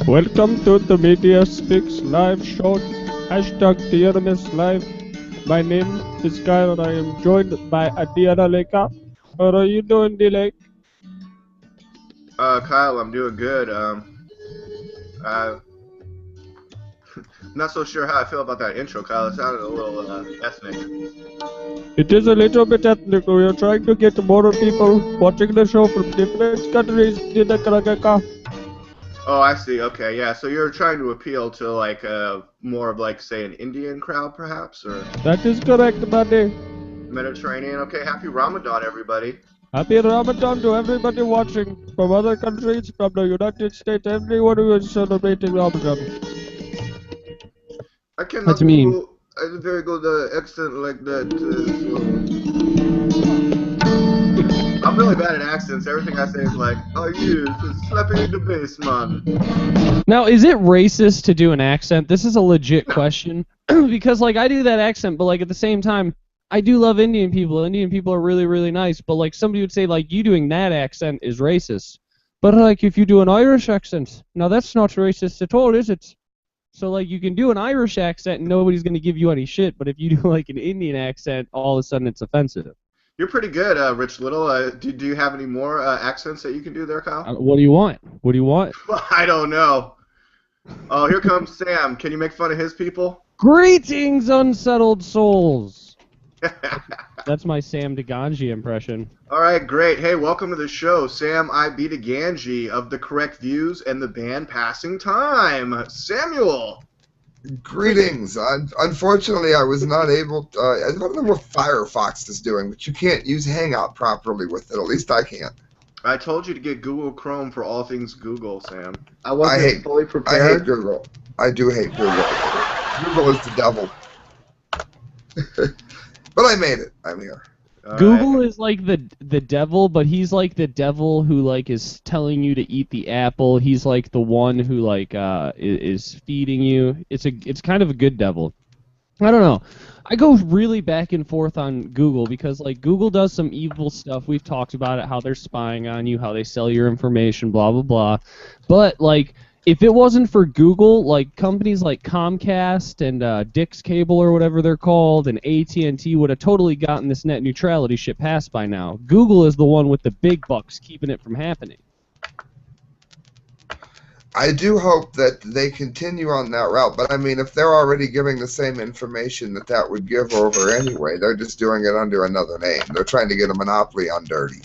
Welcome to the Media Speaks live show. Hashtag DLAKE live. My name is Kyle and I am joined by DLAKE. How are you doing, DLAKE? Kyle, I'm doing good. Not so sure how I feel about that intro, Kyle. It sounded a little ethnic. It is a little bit ethnic. We are trying to get more people watching the show from different countries. Oh, I see. Okay, yeah. So you're trying to appeal to like more of like say an Indian crowd, perhaps, or That is correct, buddy. Mediterranean. Okay, happy Ramadan, everybody. Happy Ramadan to everybody watching from other countries, from the United States, everyone who is celebrating Ramadan. I cannot That's mean. do a very good accent like that. I'm really bad at accents. Everything I say is like, oh, you slapping in the bass, man. Now, is it racist to do an accent? This is a legit question. Because, like, I do that accent, but, like, at the same time, I do love Indian people. Indian people are really, really nice. But, like, somebody would say, like, you doing that accent is racist. But, like, if you do an Irish accent, now that's not racist at all, is it? So, like, you can do an Irish accent and nobody's going to give you any shit. But if you do, like, an Indian accent, all of a sudden it's offensive. You're pretty good, Rich Little. Do you have any more accents that you can do there, Kyle? What do you want? What do you want? I don't know. Oh, here comes Sam. Can you make fun of his people? Greetings, unsettled souls. That's my Sam DiGangi impression. All right, great. Hey, welcome to the show, Sam DiGangi of The Correct Views and the band Passing Time. Samuel. Greetings. Unfortunately, I was not able to, I don't know what Firefox is doing, but you can't use Hangout properly with it. At least I can't. I told you to get Google Chrome for all things Google, Sam. I wasn't fully prepared. I hate Google. I do hate Google. Google is the devil. But I made it. I'm here. Google is like the devil, but he's like the devil who like is telling you to eat the apple. He's like the one who like is feeding you. It's kind of a good devil. I don't know. I go really back and forth on Google because like Google does some evil stuff. We've talked about it, how they're spying on you, how they sell your information, blah blah blah. But like if it wasn't for Google, like companies like Comcast and Dick's Cable or whatever they're called and AT&T would have totally gotten this net neutrality shit passed by now. Google is the one with the big bucks keeping it from happening. I do hope that they continue on that route, but I mean, if they're already giving the same information that would give over anyway, they're just doing it under another name. They're trying to get a monopoly on dirty.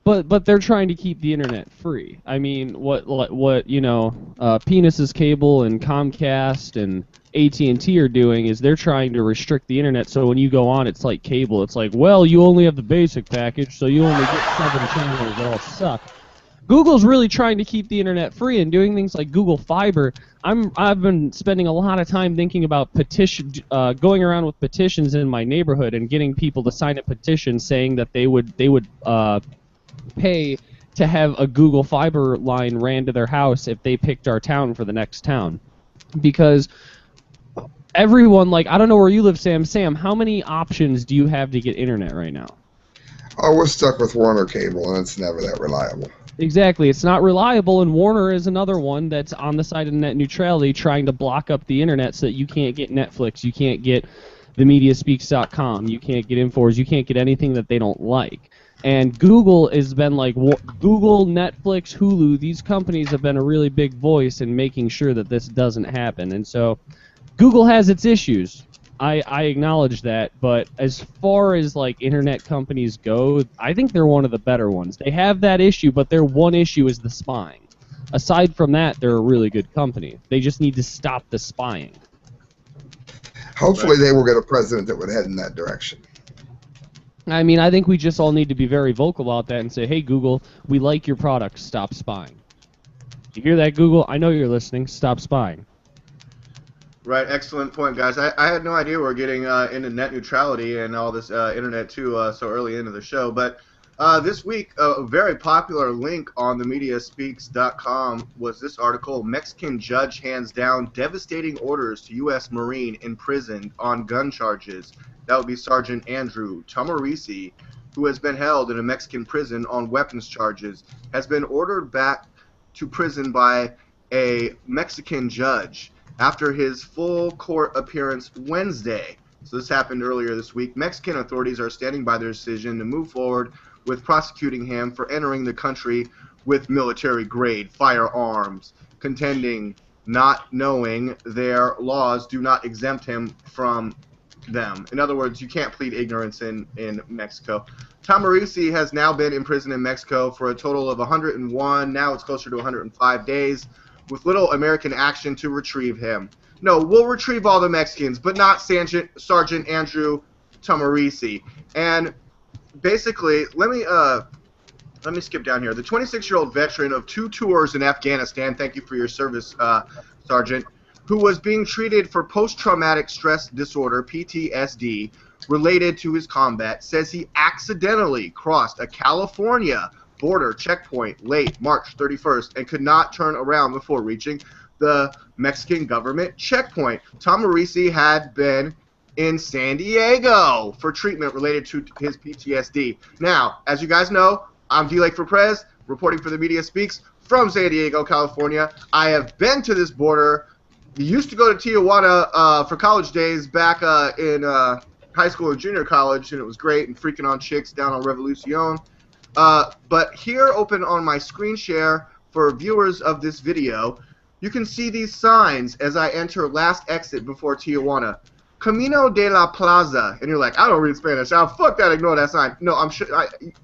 But they're trying to keep the internet free. I mean, what you know, Penis's Cable and Comcast and AT&T are doing is they're trying to restrict the internet. So when you go on, it's like cable. It's like, well, you only have the basic package, so you only get 7 channels that all suck. Google's really trying to keep the internet free and doing things like Google Fiber. I've been spending a lot of time thinking about going around with petitions in my neighborhood and getting people to sign a petition saying that they would pay to have a Google Fiber line ran to their house if they picked our town for the next town. Because everyone, like, I don't know where you live, Sam. Sam, how many options do you have to get internet right now? Oh, we're stuck with Warner Cable, and it's never that reliable. Exactly. It's not reliable, and Warner is another one that's on the side of net neutrality trying to block up the internet so that you can't get Netflix, you can't get themediaspeaks.com, you can't get Infowars, you can't get anything that they don't like. And Google has been like, Google, Netflix, Hulu, these companies have been a really big voice in making sure that this doesn't happen. And so Google has its issues. I acknowledge that, but as far as like internet companies go, I think they're one of the better ones. They have that issue, but their one issue is the spying. Aside from that, they're a really good company. They just need to stop the spying. Hopefully they will get a president that would head in that direction. I mean, I think we just all need to be very vocal about that and say, hey, Google, we like your products. Stop spying. You hear that, Google? I know you're listening. Stop spying. Right, excellent point, guys. I had no idea we were getting into net neutrality and all this internet, too, so early into the show. But this week, a very popular link on themediaspeaks.com was this article, Mexican judge hands down devastating orders to U.S. Marine imprisoned on gun charges. That would be Sergeant Andrew Tahmooressi, who has been held in a Mexican prison on weapons charges, has been ordered back to prison by a Mexican judge after his full court appearance Wednesday. So this happened earlier this week. Mexican authorities are standing by their decision to move forward with prosecuting him for entering the country with military-grade firearms, contending not knowing their laws do not exempt him from them. In other words, you can't plead ignorance in Mexico. Tahmooressi has now been imprisoned in Mexico for a total of 101, now it's closer to 105 days, with little American action to retrieve him. No, we'll retrieve all the Mexicans, but not Sergeant Andrew Tahmooressi. And basically, let me skip down here. The 26-year-old veteran of 2 tours in Afghanistan, thank you for your service, Sergeant, who was being treated for post-traumatic stress disorder, PTSD, related to his combat, says he accidentally crossed a California border checkpoint late March 31st and could not turn around before reaching the Mexican government checkpoint. Tahmooressi had been in San Diego for treatment related to his PTSD. Now, as you guys know, I'm DLAKE for PREZ, reporting for the Media Speaks from San Diego, California. I have been to this border. We used to go to Tijuana for college days back in high school and junior college, and it was great, and freaking on chicks down on Revolucion. But here, open on my screen share for viewers of this video, you can see these signs as I enter last exit before Tijuana. Camino de la Plaza. And you're like, I don't read Spanish. Oh, fuck that, ignore that sign. No, I'm sure.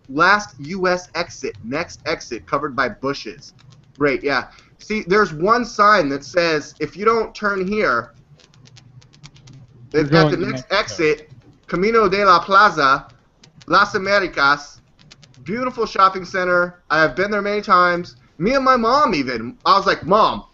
Last U.S. exit. Next exit, covered by bushes. Great, yeah. See, there's one sign that says, if you don't turn here, at the next exit, Camino de la Plaza, Las Americas, beautiful shopping center. I have been there many times. Me and my mom even. I was like, Mom,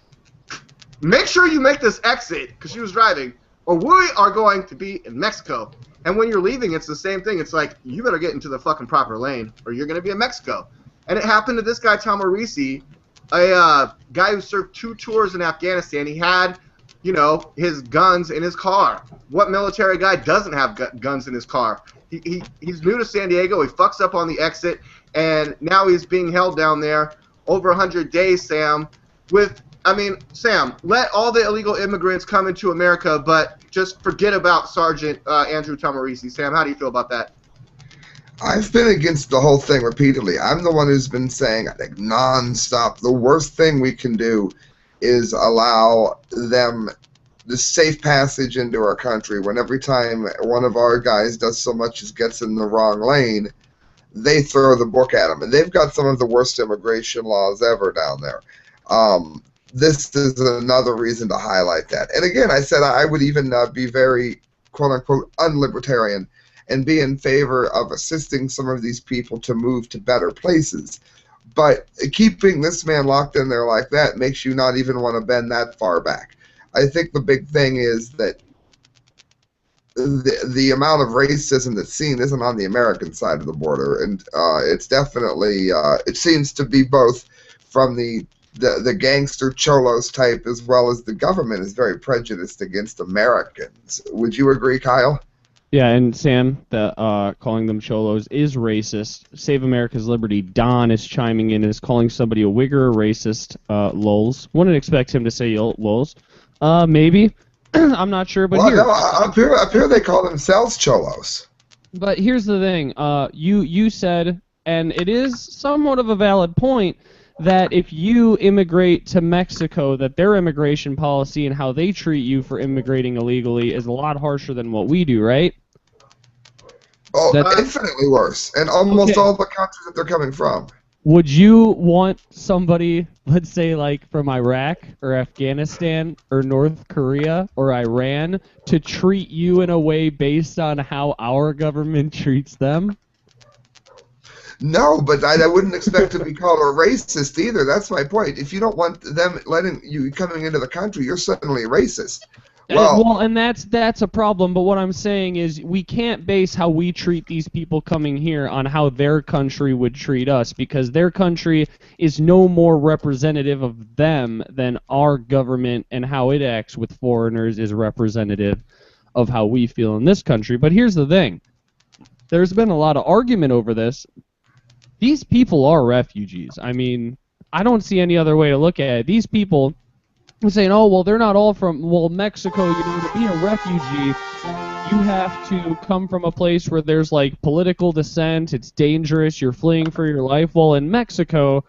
make sure you make this exit, because she was driving, or we are going to be in Mexico. And when you're leaving, it's the same thing. It's like, you better get into the fucking proper lane, or you're going to be in Mexico. And it happened to this guy, Tahmooressi, a guy who served 2 tours in Afghanistan. He had, you know, his guns in his car. What military guy doesn't have guns in his car? He's new to San Diego. He fucks up on the exit, and now he's being held down there over 100 days, Sam, with... I mean, Sam, let all the illegal immigrants come into America, but just forget about Sergeant Andrew Tahmooressi. Sam, how do you feel about that? I've been against the whole thing repeatedly. I'm the one who's been saying, I think, nonstop, the worst thing we can do is allow them the safe passage into our country when every time one of our guys does so much as gets in the wrong lane, they throw the book at them. And they've got some of the worst immigration laws ever down there. This is another reason to highlight that. And again, I said I would even be very, quote-unquote, unlibertarian and be in favor of assisting some of these people to move to better places. But keeping this man locked in there like that makes you not even want to bend that far back. I think the big thing is that the amount of racism that's seen isn't on the American side of the border, and it's definitely, it seems to be both from the gangster cholos type as well as the government is very prejudiced against Americans. Would you agree, Kyle? Yeah, and Sam, calling them cholos is racist. Save America's Liberty, Don is chiming in and is calling somebody a wigger, a racist, lols. Wouldn't expect him to say lols. Maybe. I'm not sure, but here. No, up here they call themselves cholos. But here's the thing. You said, and it is somewhat of a valid point, that if you immigrate to Mexico, that their immigration policy and how they treat you for immigrating illegally is a lot harsher than what we do, right? Oh, infinitely worse. And almost all the countries that they're coming from. Would you want somebody, let's say like from Iraq or Afghanistan or North Korea or Iran, to treat you in a way based on how our government treats them? No, but I wouldn't expect to be called a racist either. That's my point. If you don't want them letting you coming into the country, you're suddenly racist. Well, and that's a problem, but what I'm saying is we can't base how we treat these people coming here on how their country would treat us, because their country is no more representative of them than our government, and how it acts with foreigners is representative of how we feel in this country. But here's the thing. There's been a lot of argument over this. These people are refugees. I mean, I don't see any other way to look at it. These people saying, oh, well, they're not all from, well, Mexico, to be a refugee, you have to come from a place where there's, like, political dissent, it's dangerous, you're fleeing for your life. Well, in Mexico,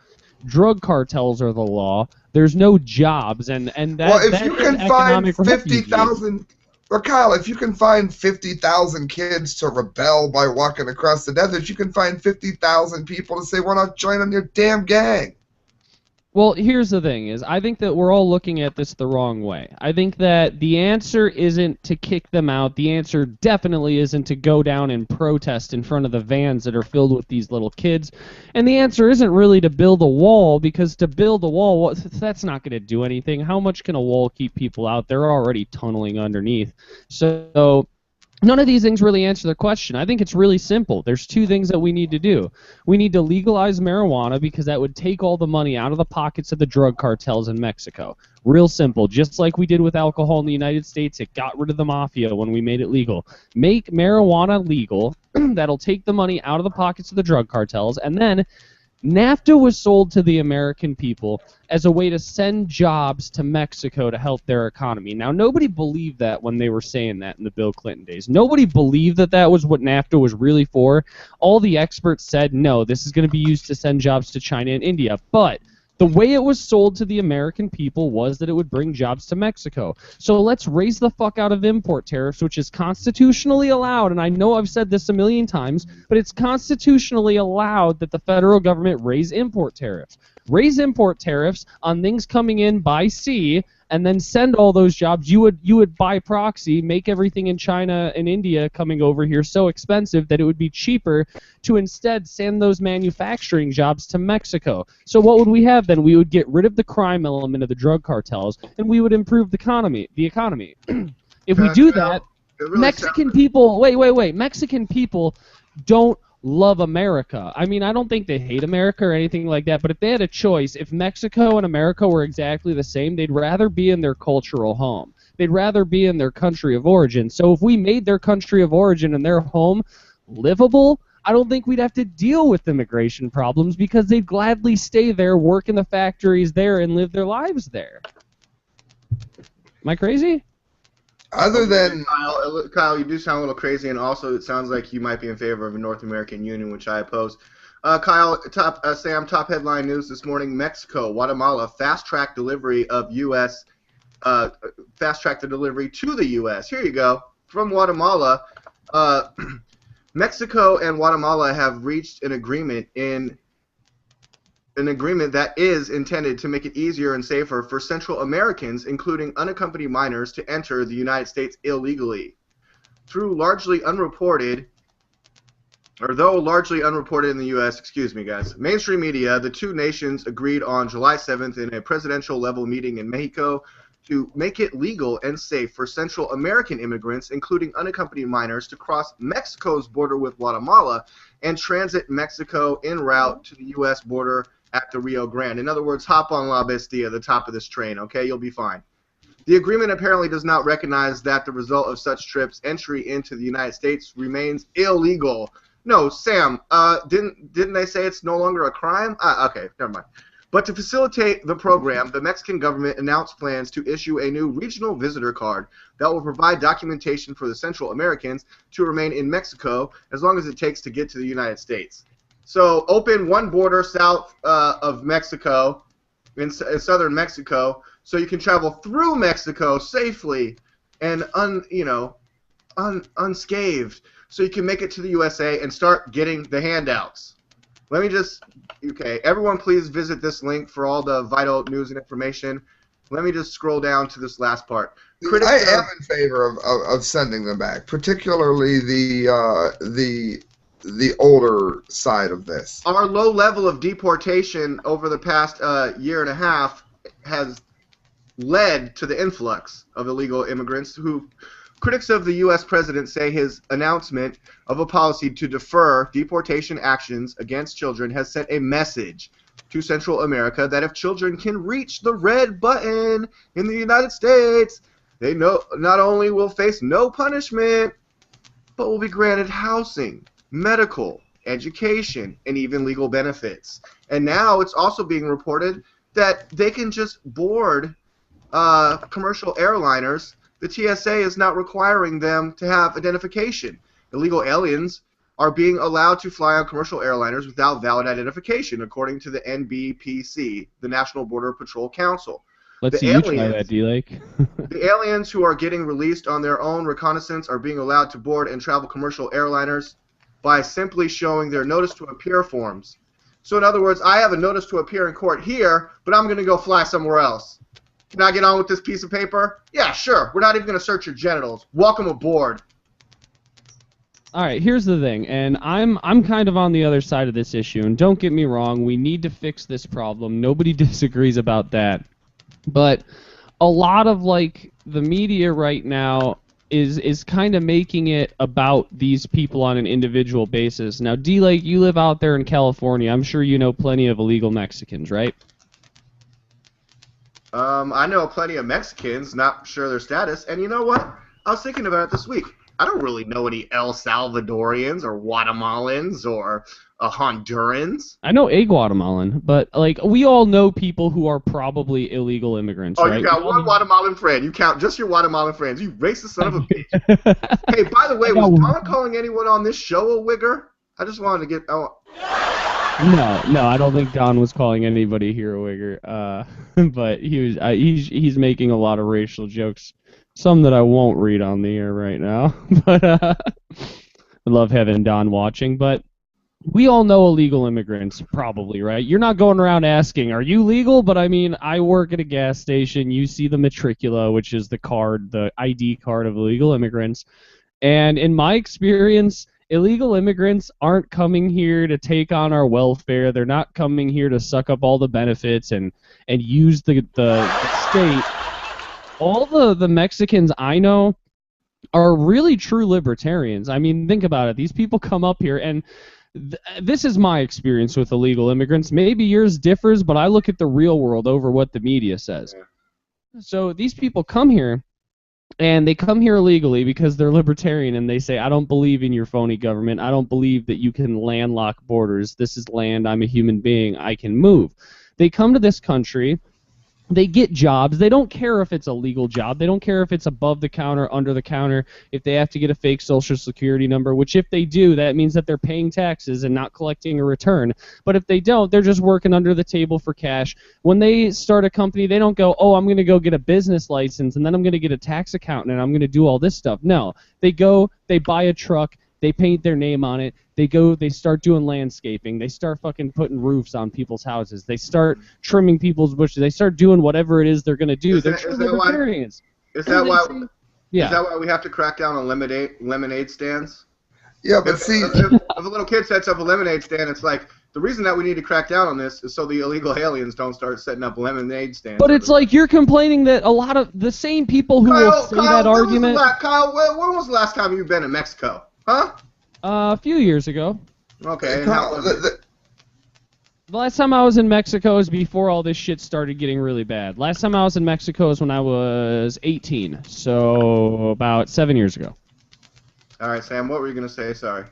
drug cartels are the law. There's no jobs, and that, well, if that you is can find economic refugees. 50,000, well, Kyle, if you can find 50,000 kids to rebel by walking across the desert, you can find 50,000 people to say, why not join on your damn gang? Well, here's the thing, is I think that we're all looking at this the wrong way. I think that the answer isn't to kick them out. The answer definitely isn't to go down and protest in front of the vans that are filled with these little kids. And the answer isn't really to build a wall, because to build a wall, that's not going to do anything. How much can a wall keep people out? They're already tunneling underneath. So none of these things really answer the question. I think it's really simple. There's two things that we need to do. We need to legalize marijuana, because that would take all the money out of the pockets of the drug cartels in Mexico. Real simple. Just like we did with alcohol in the United States, it got rid of the mafia when we made it legal. Make marijuana legal. That'll take the money out of the pockets of the drug cartels. And then NAFTA was sold to the American people as a way to send jobs to Mexico to help their economy. Now, nobody believed that when they were saying that in the Bill Clinton days. Nobody believed that that was what NAFTA was really for. All the experts said, no, this is going to be used to send jobs to China and India. But the way it was sold to the American people was that it would bring jobs to Mexico. So let's raise the fuck out of import tariffs, which is constitutionally allowed, and I know I've said this a million times, but it's constitutionally allowed that the federal government raise import tariffs. Raise import tariffs on things coming in by sea, and then send all those jobs. You would by proxy make everything in China and India coming over here so expensive that it would be cheaper to instead send those manufacturing jobs to Mexico. So what would we have then? We would get rid of the crime element of the drug cartels, and we would improve the economy. If we do that, really Mexican people, wait, Mexican people don't love America. I mean, I don't think they hate America or anything like that, but if they had a choice, if Mexico and America were exactly the same, they'd rather be in their cultural home. They'd rather be in their country of origin. So if we made their country of origin and their home livable, I don't think we'd have to deal with immigration problems, because they'd gladly stay there, work in the factories there, and live their lives there. Am I crazy? Other than Kyle, you do sound a little crazy, and also it sounds like you might be in favor of a North American Union, which I oppose. Kyle, Sam, top headline news this morning: Mexico, Guatemala fast-track delivery of U.S. Fast-track the delivery to the U.S. Here you go from Guatemala. Mexico and Guatemala have reached an agreement that is intended to make it easier and safer for Central Americans, including unaccompanied minors, to enter the United States illegally. Though largely unreported in the U.S., excuse me, guys, mainstream media, the two nations agreed on July 7th in a presidential-level meeting in Mexico to make it legal and safe for Central American immigrants, including unaccompanied minors, to cross Mexico's border with Guatemala and transit Mexico en route to the U.S. border at the Rio Grande. In other words, hop on La Bestia, the top of this train, okay? You'll be fine. The agreement apparently does not recognize that the result of such trips, entry into the United States, remains illegal. No, Sam, didn't they say it's no longer a crime? Okay, never mind. But to facilitate the program, the Mexican government announced plans to issue a new regional visitor card that will provide documentation for the Central Americans to remain in Mexico as long as it takes to get to the United States. So open one border south of Mexico, in southern Mexico, so you can travel through Mexico safely and unscathed, so you can make it to the USA and start getting the handouts. Let me just, okay, everyone please visit this link for all the vital news and information. Let me just scroll down to this last part. I am in favor of sending them back, particularly the older side of this. Our low level of deportation over the past year and a half has led to the influx of illegal immigrants who critics of the U.S. president say his announcement of a policy to defer deportation actions against children has sent a message to Central America that if children can reach the red button in the United States, they not only will face no punishment, but will be granted housing, medical, education, and even legal benefits. And now it's also being reported that they can just board commercial airliners, the TSA is not requiring them to have identification. Illegal aliens are being allowed to fly on commercial airliners without valid identification, according to the NBPC, the National Border Patrol Council. Let's see you try that, DLAKE. The aliens who are getting released on their own reconnaissance are being allowed to board and travel commercial airliners by simply showing their notice to appear forms. So in other words, I have a notice to appear in court here, but I'm going to go fly somewhere else. Can I get on with this piece of paper? Yeah, sure. We're not even going to search your genitals. Welcome aboard. All right, here's the thing, and I'm kind of on the other side of this issue, and don't get me wrong, we need to fix this problem. Nobody disagrees about that. But a lot of, like, the media right now is kind of making it about these people on an individual basis. Now, DLAKE, you live out there in California. I'm sure you know plenty of illegal Mexicans, right? I know plenty of Mexicans, not sure their status, and you know what? I was thinking about it this week. I don't really know any El Salvadorians or Guatemalans or Hondurans. I know a Guatemalan, but, like, we all know people who are probably illegal immigrants, right? Oh, you got one Guatemalan friend. You count just your Guatemalan friends. You racist son of a bitch. Hey, by the way, was Don calling anyone on this show a wigger? I just wanted to get... Oh. No, I don't think Don was calling anybody here a wigger. But he's making a lot of racial jokes. Some that I won't read on the air right now, but I love having Don watching. But we all know illegal immigrants, probably, right? You're not going around asking, are you legal? But I mean, I work at a gas station. You see the matricula, which is the card, the ID card of illegal immigrants. And in my experience, illegal immigrants aren't coming here to take on our welfare. They're not coming here to suck up all the benefits and use the state. All the Mexicans I know are really true libertarians. I mean, think about it. These people come up here, and this is my experience with illegal immigrants. Maybe yours differs, but I look at the real world over what the media says. So these people come here, and they come here illegally because they're libertarian, and they say, I don't believe in your phony government. I don't believe that you can landlock borders. This is land. I'm a human being. I can move. They come to this country. They get jobs. They don't care if it's a legal job. They don't care if it's above the counter, under the counter, if they have to get a fake social security number, which if they do, that means that they're paying taxes and not collecting a return. But if they don't, they're just working under the table for cash. When they start a company, they don't go, oh, I'm going to go get a business license, and then I'm going to get a tax accountant, and I'm going to do all this stuff. No. They go, they buy a truck, they paint their name on it. They go, they start doing landscaping. They start fucking putting roofs on people's houses. They start trimming people's bushes. They start doing whatever it is they're going to do. They're true libertarians. Is that why we have to crack down on lemonade stands? Yeah, but see... If a little kid sets up a lemonade stand, it's like, the reason that we need to crack down on this is so the illegal aliens don't start setting up lemonade stands. But it's like you're complaining that a lot of the same people who will say that argument... Kyle, when was the last time you've been in Mexico? Huh? A few years ago. Okay. The last time I was in Mexico was before all this shit started getting really bad. Last time I was in Mexico was when I was 18, so about 7 years ago. All right, Sam, what were you going to say? Sorry.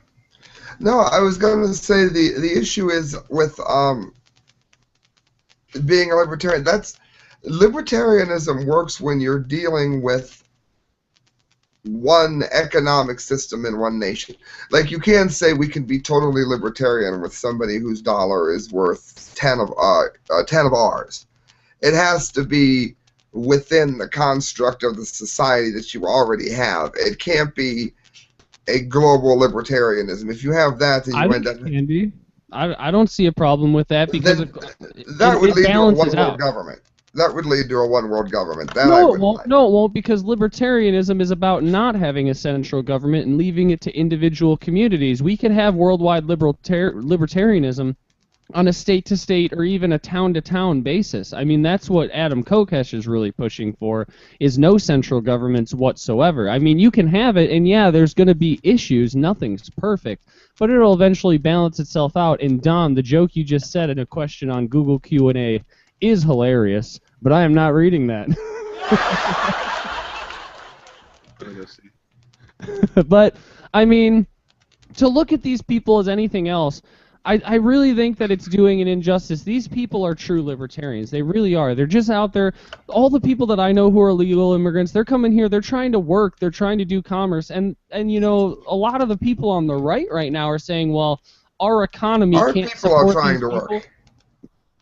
No, I was going to say the issue is with being a libertarian. Libertarianism works when you're dealing with one economic system in one nation. Like, you can't say we can be totally libertarian with somebody whose dollar is worth 10 of ours. It has to be within the construct of the society that you already have. It can't be a global libertarianism. If you have that, then you end up... it can be. I don't see a problem with that because that would lead to a one-world government. That would lead to a one-world government. No, it won't, because libertarianism is about not having a central government and leaving it to individual communities. We could have worldwide libertarianism on a state-to-state or even a town-to-town basis. I mean, that's what Adam Kokesh is really pushing for, is no central governments whatsoever. I mean, you can have it, and yeah, there's going to be issues. Nothing's perfect. But it'll eventually balance itself out. And Don, the joke you just said in a question on Google Q&A is hilarious, but I am not reading that. But, I mean, to look at these people as anything else, I really think that it's doing an injustice. These people are true libertarians. They really are. They're just out there. All the people that I know who are legal immigrants, they're coming here. They're trying to work. They're trying to do commerce. And you know, a lot of the people on the right now are saying, well, our economy Our can't people are support trying these to people. work.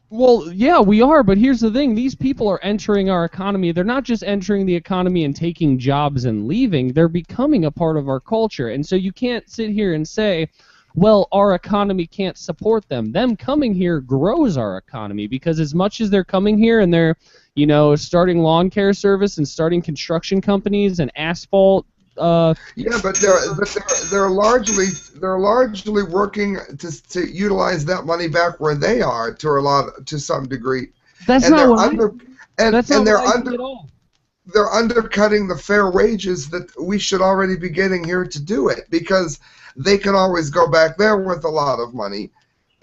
Well, yeah, we are, but here's the thing. These people are entering our economy. They're not just entering the economy and taking jobs and leaving. They're becoming a part of our culture. And so you can't sit here and say, well, our economy can't support them. Them coming here grows our economy, because as much as they're coming here and they're, you know, starting lawn care service and starting construction companies and asphalt. Yeah, but they're largely working to utilize that money back where they are to some degree. That's and not they're what under and, that's and not they're what I under think at all. they're undercutting the fair wages that we should already be getting here to do it, because they can always go back there with a lot of money,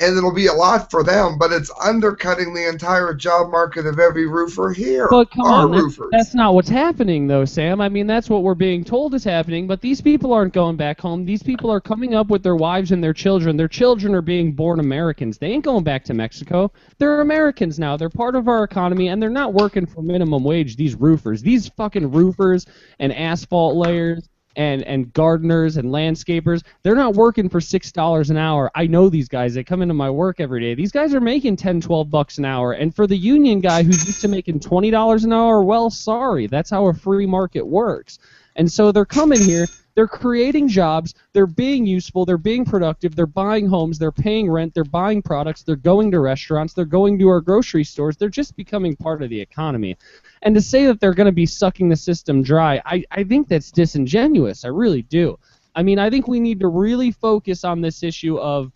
and it'll be a lot for them, but it's undercutting the entire job market of every roofer here. But come on, roofers. that's not what's happening, though, Sam. I mean, that's what we're being told is happening, but these people aren't going back home. These people are coming up with their wives and their children. Their children are being born Americans. They ain't going back to Mexico. They're Americans now. They're part of our economy, and they're not working for minimum wage, these roofers. These fucking roofers and asphalt layers and gardeners and landscapers, they're not working for $6 an hour. I know these guys. They come into my work every day. These guys are making $10, $12 an hour. And for the union guy who's used to making $20 an hour, well, sorry. That's how a free market works. And so they're coming here. They're creating jobs. They're being useful. They're being productive. They're buying homes. They're paying rent. They're buying products. They're going to restaurants. They're going to our grocery stores. They're just becoming part of the economy. And to say that they're going to be sucking the system dry, I think that's disingenuous. I really do. I mean, I think we need to really focus on this issue of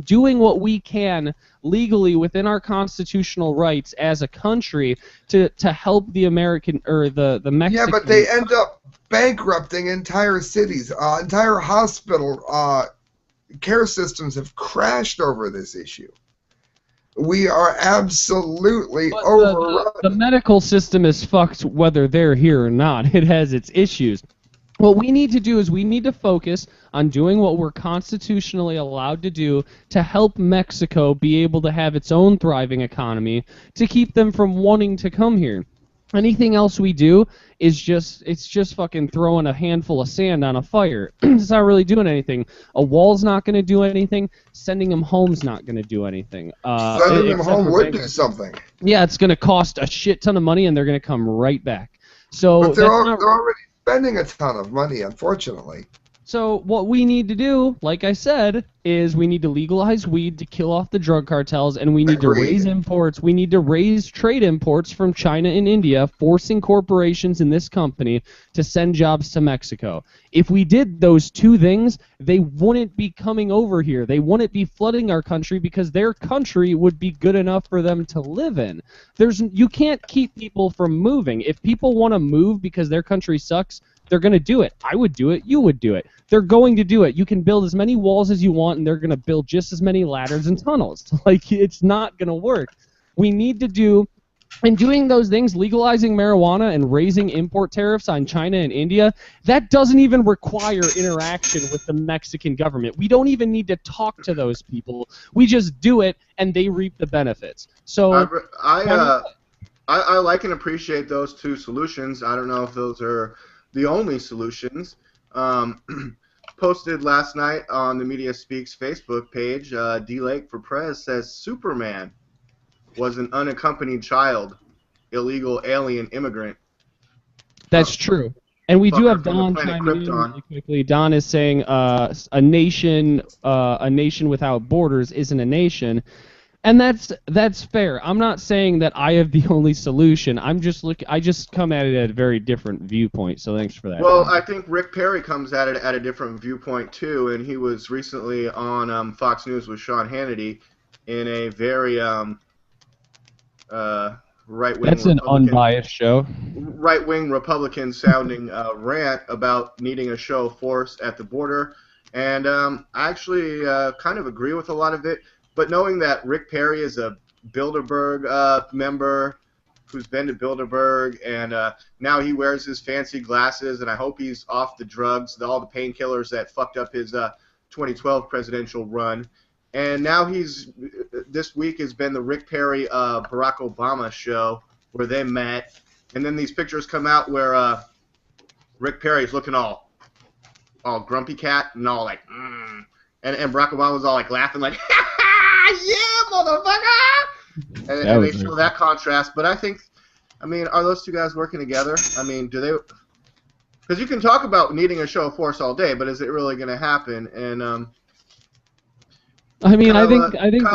doing what we can legally within our constitutional rights as a country to help the American or the Mexican. Yeah, but they end up bankrupting entire cities. Entire hospital care systems have crashed over this issue. We are absolutely overrun. The medical system is fucked whether they're here or not. It has its issues. What we need to do is we need to focus on doing what we're constitutionally allowed to do to help Mexico be able to have its own thriving economy, to keep them from wanting to come here. Anything else we do is just fucking throwing a handful of sand on a fire. It's not really doing anything. A wall's not going to do anything. Sending them home's not going to do anything. Sending them home would do something. Yeah, it's going to cost a shit ton of money, and they're going to come right back. So but they're already spending a ton of money, unfortunately. So what we need to do, like I said, is we need to legalize weed to kill off the drug cartels, and we need to raise imports. We need to raise trade imports from China and India, forcing corporations in this company to send jobs to Mexico. If we did those two things, they wouldn't be coming over here. They wouldn't be flooding our country because their country would be good enough for them to live in. You can't keep people from moving. If people want to move because their country sucks, they're going to do it. I would do it. You would do it. They're going to do it. You can build as many walls as you want, and they're going to build just as many ladders and tunnels. Like, it's not going to work. We need to do, and doing those things, legalizing marijuana and raising import tariffs on China and India, that doesn't even require interaction with the Mexican government. We don't even need to talk to those people. We just do it, and they reap the benefits. So I like and appreciate those two solutions. I don't know if those are the only solutions. Posted last night on the Media Speaks Facebook page, DLAKE for PREZ says Superman was an unaccompanied child, illegal alien immigrant. That's true. And we do have Don chiming in really quickly. Don is saying a nation without borders isn't a nation. And that's fair. I'm not saying that I have the only solution. I just come at it at a very different viewpoint. So thanks for that. Well, I think Rick Perry comes at it at a different viewpoint too, and he was recently on Fox News with Sean Hannity in a very right-wing. That's an unbiased show. Right-wing Republican-sounding rant about needing a show of force at the border, and I actually kind of agree with a lot of it. But knowing that Rick Perry is a Bilderberg member who's been to Bilderberg, and now he wears his fancy glasses, and I hope he's off the drugs, all the painkillers that fucked up his 2012 presidential run. And now this week has been the Rick Perry Barack Obama show where they met. And then these pictures come out where Rick Perry's looking all grumpy cat and all like, and Barack Obama's all like laughing like, yeah, motherfucker! And they show that contrast. But I mean, are those two guys working together? I mean, do they? Because you can talk about needing a show of force all day, but is it really going to happen? And I mean, Kyle, I think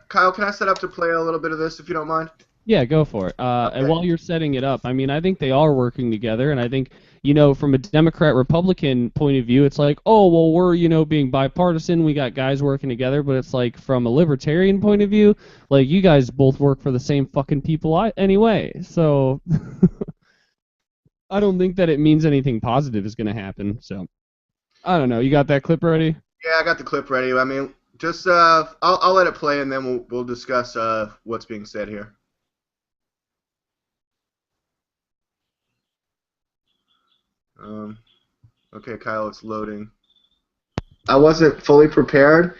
Kyle, can I set up to play a little bit of this if you don't mind? Yeah, go for it. And while you're setting it up, I mean, I think they are working together, and I think, from a Democrat-Republican point of view, it's like, oh, well, we're, being bipartisan, we got guys working together, but it's like, from a libertarian point of view, like, you guys both work for the same fucking people anyway, so I don't think that it means anything positive is going to happen, so I don't know. You got that clip ready? Yeah, I got the clip ready. I mean, just, I'll let it play, and then we'll discuss what's being said here. Okay, Kyle, it's loading. I wasn't fully prepared.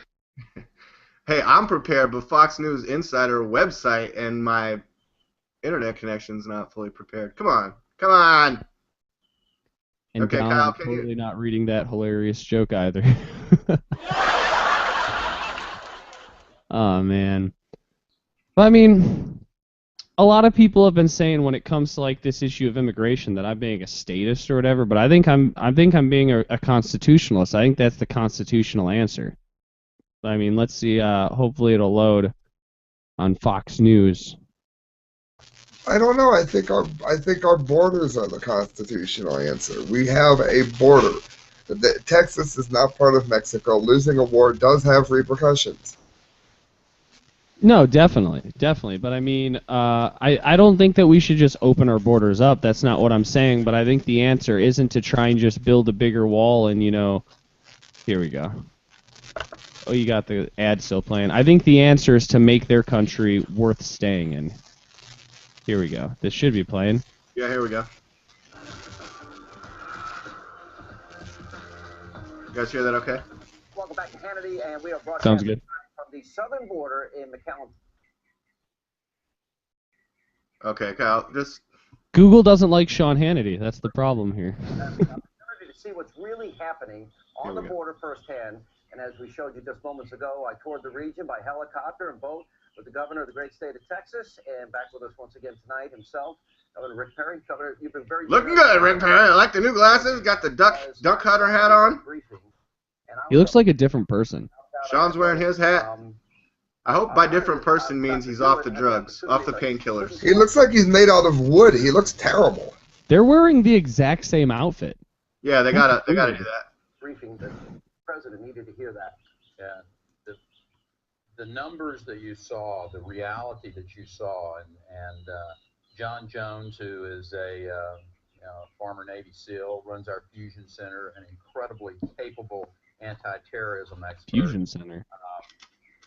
Hey, I'm prepared, but Fox News Insider website and my internet connection's not fully prepared. Come on. And okay, Don, Kyle, I'm totally not reading that hilarious joke either. Oh, man. But, I mean, a lot of people have been saying when it comes to like this issue of immigration that I'm being a statist or whatever, but I think I'm being a constitutionalist. I think that's the constitutional answer. I mean, let's see. Hopefully, it'll load on Fox News. I don't know. I think our borders are the constitutional answer. We have a border. Texas is not part of Mexico. Losing a war does have repercussions. No, definitely. But I mean, I don't think that we should just open our borders up. That's not what I'm saying. But I think the answer isn't to try and just build a bigger wall and, here we go. Oh, you got the ad still playing. I think the answer is to make their country worth staying in. Here we go. This should be playing. Yeah, here we go. You guys hear that okay? Welcome back to Hannity, and we are broadcasting Sounds good. from the southern border in McAllen. Okay, Kyle, just... Google doesn't like Sean Hannity. That's the problem here. The opportunity to see what's really happening on the border firsthand. And as we showed you just moments ago, I toured the region by helicopter and boat with the governor of the great state of Texas, and back with us once again tonight himself, Governor Rick Perry. Governor, you've been very looking good, Rick Perry. I like the new glasses. Got the duck hunter hat on. He looks like a different person. Sean's wearing his hat. I hope by different person means he's off the drugs, off the painkillers. He looks like he's made out of wood. He looks terrible. They're wearing the exact same outfit. Yeah, they gotta do that. Briefing, the president needed to hear that. Yeah, the numbers that you saw, the reality that you saw, and John Jones, who is a former Navy SEAL, runs our Fusion Center, an incredibly capable anti-terrorism expert. Fusion Center.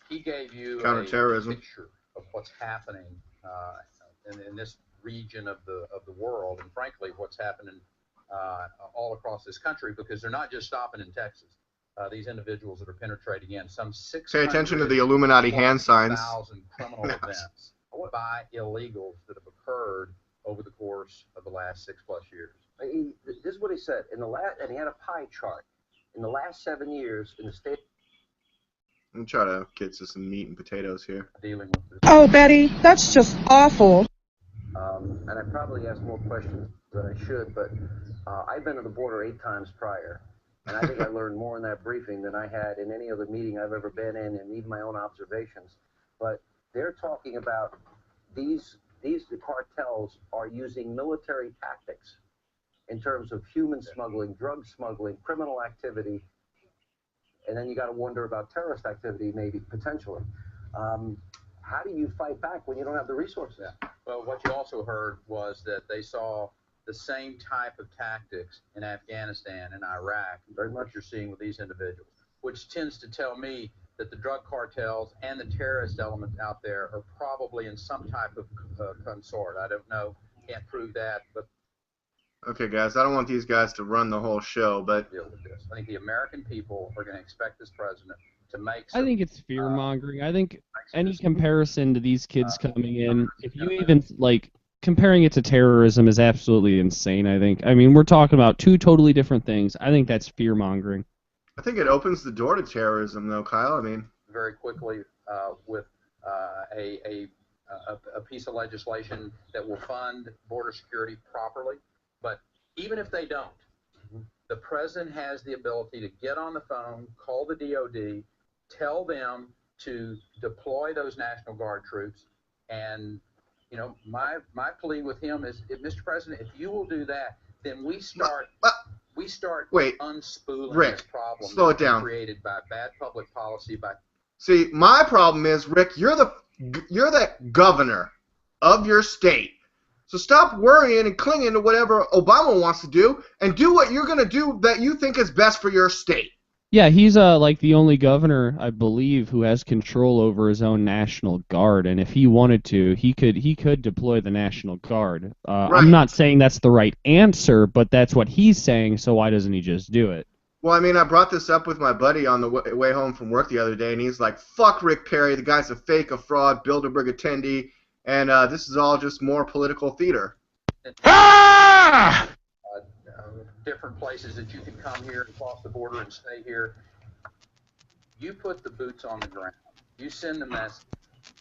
He gave you a picture of what's happening in this region of the world, and frankly, what's happening all across this country, because they're not just stopping in Texas. These individuals that are penetrating in some 600. Pay attention to the Illuminati hand signs. Criminal events by illegals that have occurred over the course of the last 6+ years. This is what he said in the last, and he had a pie chart. In the last 7 years, in the state. Let me try to get to some meat and potatoes here. Dealing with this. Oh, Betty, that's just awful. And I probably asked more questions than I should, but I've been to the border 8 times prior. And I think I learned more in that briefing than I had in any other meeting I've ever been in, and even my own observations. But they're talking about the cartels are using military tactics in terms of human smuggling, drug smuggling, criminal activity, and then you got to wonder about terrorist activity, maybe potentially. How do you fight back when you don't have the resources? Yeah. Well, what you also heard was that they saw the same type of tactics in Afghanistan and Iraq, very much you're seeing with these individuals, which tends to tell me that the drug cartels and the terrorist elements out there are probably in some type of consort. I don't know, can't prove that, but. Okay, guys, I don't want these guys to run the whole show, but. Deal with this. I think the American people are going to expect this president to to make. I think it's fear mongering. I think any comparison to these kids coming in, if you even like comparing it to terrorism, is absolutely insane. I mean, we're talking about two totally different things. I think that's fear mongering. I think it opens the door to terrorism, though, Kyle. I mean, very quickly with a piece of legislation that will fund border security properly. But even if they don't, the president has the ability to get on the phone, call the DOD, tell them to deploy those National Guard troops. And, you know, my plea with him is, Mr. President, if you will do that, then we start unspooling Rick, this problem slow it down. Created by bad public policy. See, my problem is, Rick, you're the governor of your state. So stop worrying and clinging to whatever Obama wants to do, and do what you're going to do that you think is best for your state. Yeah, he's like the only governor, I believe, who has control over his own National Guard, and if he wanted to, he could deploy the National Guard. Right. I'm not saying that's the right answer, but that's what he's saying, so why doesn't he just do it? Well, I mean, I brought this up with my buddy on the way home from work the other day, and he's like, fuck Rick Perry, the guy's a fake, a fraud, Bilderberg attendee, and this is all just more political theater. Different places that you can come here and cross the border and stay here. You put the boots on the ground. You send the message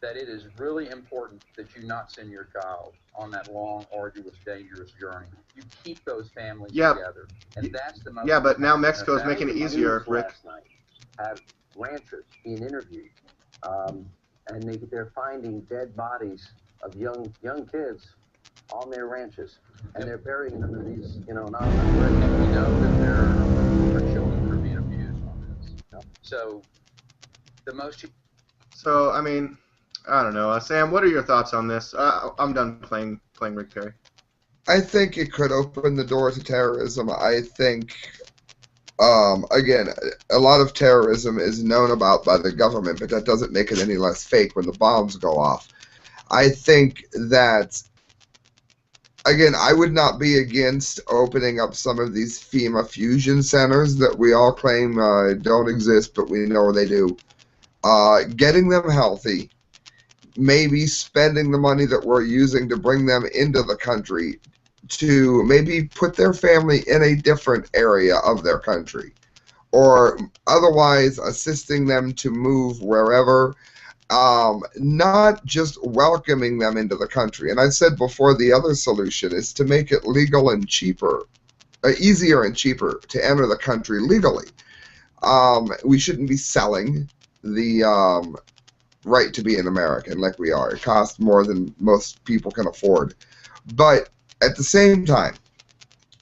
that it is really important that you not send your child on that long, arduous, dangerous journey. You keep those families together, and that's the most. Yeah, but now Mexico's making it easier, Rick. Last night have ranchers being interviewed, and they're finding dead bodies of young kids on their ranches, and they're burying them in these, you know, not. And we know that there are children that are being abused on this. So the most. So I mean, I don't know, Sam. What are your thoughts on this? I'm done playing Rick Perry. I think it could open the door to terrorism. I think, again, a lot of terrorism is known about by the government, but that doesn't make it any less fake when the bombs go off. I think that, again, I would not be against opening up some of these FEMA fusion centers that we all claim don't exist, but we know they do. Getting them healthy, maybe spending the money that we're using to bring them into the country to maybe put their family in a different area of their country, or otherwise assisting them to move wherever, not just welcoming them into the country. And I said before, the other solution is to make it legal and cheaper, easier and cheaper to enter the country legally. We shouldn't be selling the right to be an American like we are. It costs more than most people can afford. But at the same time,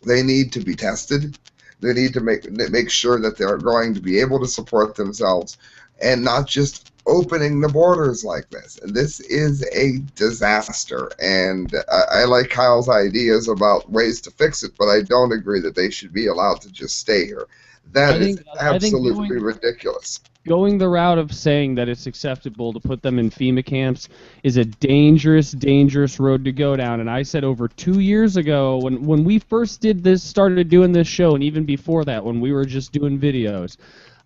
they need to be tested. They need to make sure that they're going to be able to support themselves, and not just opening the borders like this. And this is a disaster. And I like Kyle's ideas about ways to fix it, but I don't agree that they should be allowed to just stay here. That is absolutely ridiculous. Going the route of saying that it's acceptable to put them in FEMA camps is a dangerous, dangerous road to go down. And I said over 2 years ago, when we first started doing this show, and even before that, when we were just doing videos,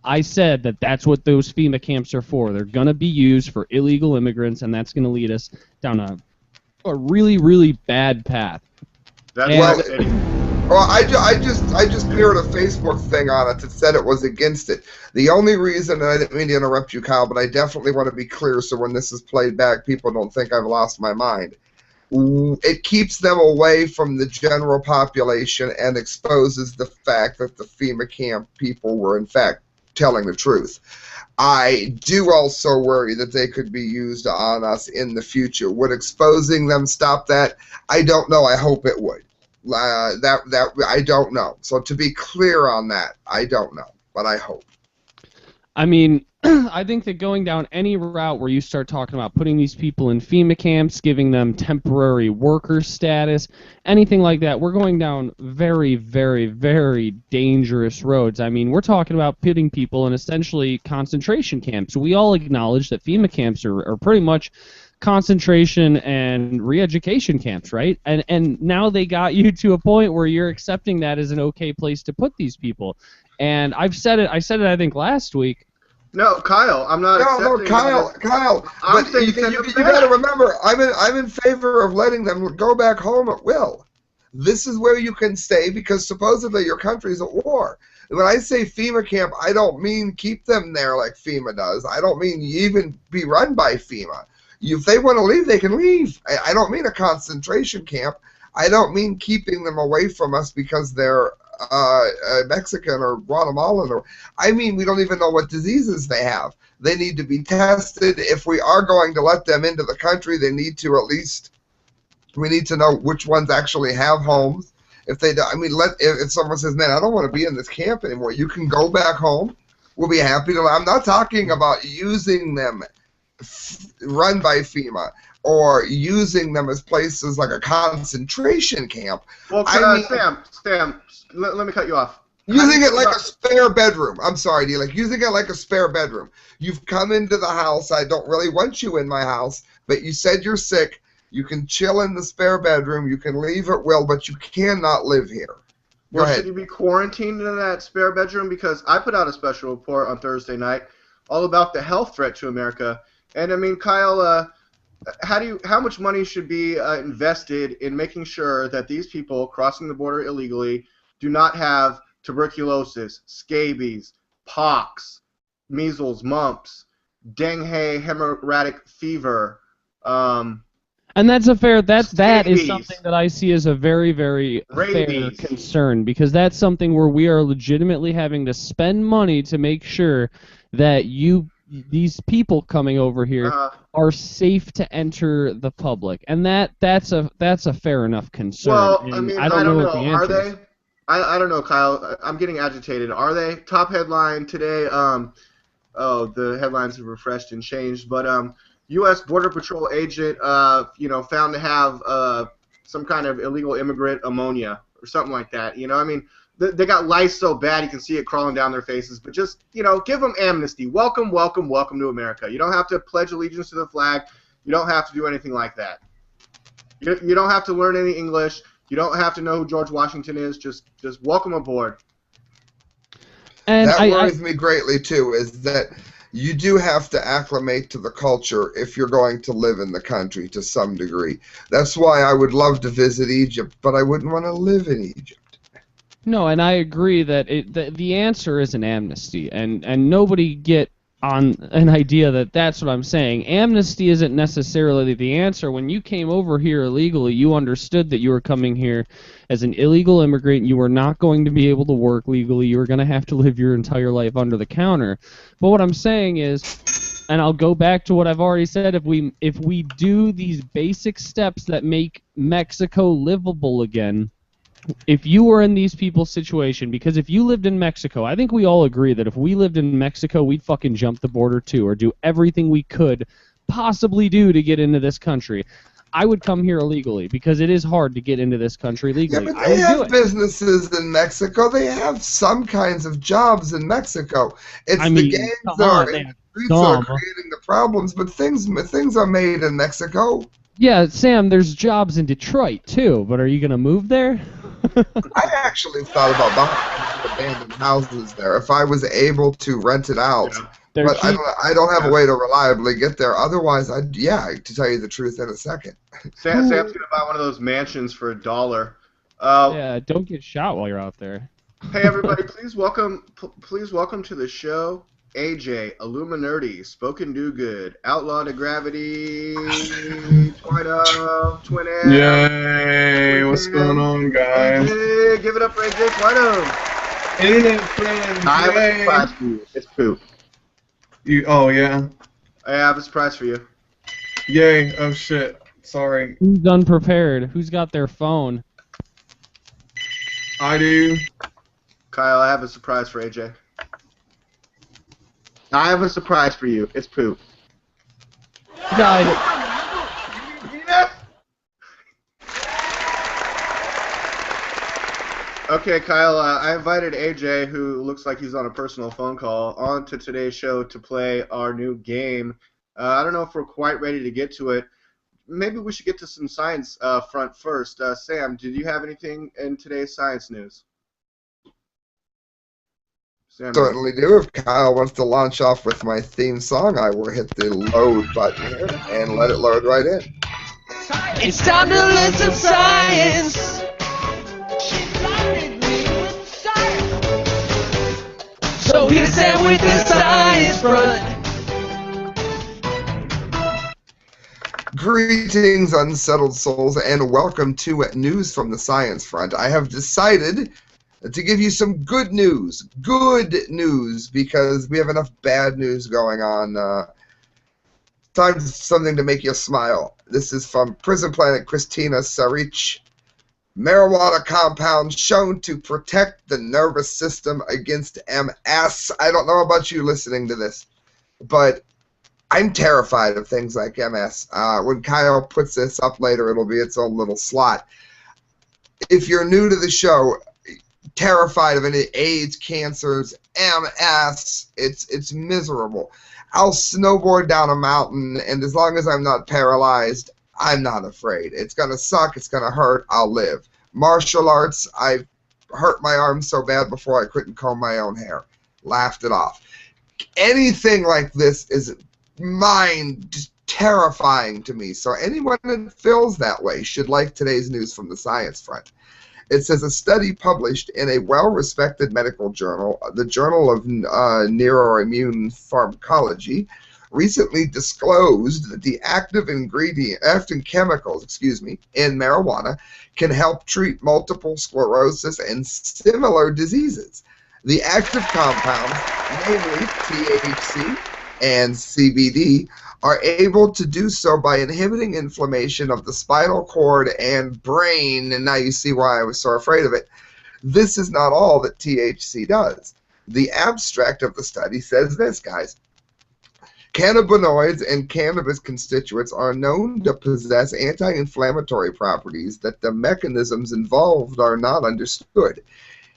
I said that that's what those FEMA camps are for. They're going to be used for illegal immigrants, and that's going to lead us down a really, really bad path. Well, I just heard a Facebook thing on it that said it was against it. The only reason, and I didn't mean to interrupt you, Kyle, but I definitely want to be clear so when this is played back, people don't think I've lost my mind. It keeps them away from the general population and exposes the fact that the FEMA camp people were, in fact, telling the truth. I do also worry that they could be used on us in the future. Would exposing them stop that? I don't know. I hope it would. I don't know. So to be clear on that, I don't know, but I hope. I mean, I think that going down any route where you start talking about putting these people in FEMA camps, giving them temporary worker status, anything like that, we're going down very, very, very dangerous roads. I mean, we're talking about putting people in essentially concentration camps. We all acknowledge that FEMA camps are pretty much concentration and re-education camps, right? And now they got you to a point where you're accepting that as an okay place to put these people. And I said it I think last week. No, Kyle, I'm not accepting. No, Kyle. I'm But saying you send them got to back. remember, I'm in favor of letting them go back home at will. This is where you can stay because supposedly your country's at war. When I say FEMA camp, I don't mean keep them there like FEMA does. I don't mean even be run by FEMA. If they want to leave, they can leave. I don't mean a concentration camp. I don't mean keeping them away from us because they're Mexican or Guatemalan. I mean, we don't even know what diseases they have. They need to be tested. If we are going to let them into the country, they need to at least, we need to know which ones actually have homes. If they, if someone says, man, I don't want to be in this camp anymore, you can go back home. We'll be happy to. I'm not talking about using them run by FEMA or using them as places like a concentration camp. Well, Sam, let me cut you off. Using it like a spare bedroom. I'm sorry, D. Like using it like a spare bedroom. You've come into the house. I don't really want you in my house, but you said you're sick. You can chill in the spare bedroom. You can leave at will, but you cannot live here. Go ahead. Should you be quarantined in that spare bedroom? Because I put out a special report on Thursday night all about the health threat to America. And I mean, Kyle, how much money should be invested in making sure that these people crossing the border illegally do not have tuberculosis, scabies, pox, measles, mumps, dengue, hemorrhagic fever, and that's a fair. That scabies, is something that I see as a very, very rabies. fair concern, because that's something where we are legitimately having to spend money to make sure that these people coming over here are safe to enter the public, and that's a fair enough concern. Well, and I mean, I don't know what the are answer they? is. I don't know, Kyle. I'm getting agitated. Are they? Top headline today. The headlines have refreshed and changed, but U.S. Border Patrol agent, found to have some kind of illegal immigrant ammonia or something like that. I mean, they got lice so bad you can see it crawling down their faces. But just, give them amnesty. Welcome, welcome, welcome to America. You don't have to pledge allegiance to the flag. You don't have to do anything like that. You don't have to learn any English. You don't have to know who George Washington is. Just welcome aboard. And that worries me greatly, too, is that you do have to acclimate to the culture if you're going to live in the country to some degree. That's why I would love to visit Egypt, but I wouldn't want to live in Egypt. No, and I agree that the answer is an amnesty, and nobody get on an idea that that's what I'm saying. Amnesty isn't necessarily the answer. When you came over here illegally, you understood that you were coming here as an illegal immigrant. You were not going to be able to work legally. You were going to have to live your entire life under the counter. But what I'm saying is, and I'll go back to what I've already said, if we do these basic steps that make Mexico livable again, if you were in these people's situation, because if you lived in Mexico, I think we all agree that if we lived in Mexico, we'd fucking jump the border too, or do everything we could possibly do to get into this country. I would come here illegally, because it is hard to get into this country legally. Yeah, but they have businesses in Mexico. They have some kinds of jobs in Mexico. It's the gangs that are in the streets that are creating the problems, but things are made in Mexico. Yeah, Sam, there's jobs in Detroit too, but are you going to move there? I actually thought about buying abandoned houses there if I was able to rent it out. Yeah. But I don't have a way to reliably get there. Otherwise, to tell you the truth in a second. Sam's going to buy one of those mansions for $1. Yeah, don't get shot while you're out there. Hey, everybody, please welcome to the show, AJ, Illuminerdy, Spoken Do Good, Outlaw to Gravity, Twinam. Yay! What's going on, guys? AJ, give it up for AJ Twinam. Internet friends. I have a surprise for you. It's poop. Oh, yeah? I have a surprise for you. Yay. Oh, shit. Sorry. Who's unprepared? Who's got their phone? I do. Kyle, I have a surprise for AJ. I have a surprise for you. It's poop. Guys. Okay, Kyle, I invited AJ, who looks like he's on a personal phone call, onto today's show to play our new game. I don't know if we're quite ready to get to it. Maybe we should get to some science front first. Sam, did you have anything in today's science news? Certainly do. If Kyle wants to launch off with my theme song, I will hit the load button here and let it load right in. It's time to learn some science. So hit us out with the science front. Greetings, unsettled souls, and welcome to News from the Science Front. I have decided to give you some good news, because we have enough bad news going on. Time for something to make you smile. This is from Prison Planet Christina Sarich. Marijuana compound shown to protect the nervous system against MS. I don't know about you listening to this, but I'm terrified of things like MS. When Kyle puts this up later, it'll be its own little slot. If you're new to the show, terrified of any AIDS, cancers, MS, it's miserable. I'll snowboard down a mountain, and as long as I'm not paralyzed, I'm not afraid. It's going to suck. It's going to hurt. I'll live. Martial arts, I've hurt my arm so bad before I couldn't comb my own hair. Laughed it off. Anything like this is just terrifying to me. So anyone that feels that way should like today's news from the Science Front. It says a study published in a well-respected medical journal, the Journal of Neuroimmune Pharmacology, recently disclosed that the active chemicals, in marijuana can help treat multiple sclerosis and similar diseases. The active compounds, namely THC and CBD, are able to do so by inhibiting inflammation of the spinal cord and brain, and now you see why I was so afraid of it. This is not all that THC does. The abstract of the study says this, guys. Cannabinoids and cannabis constituents are known to possess anti-inflammatory properties that the mechanisms involved are not understood.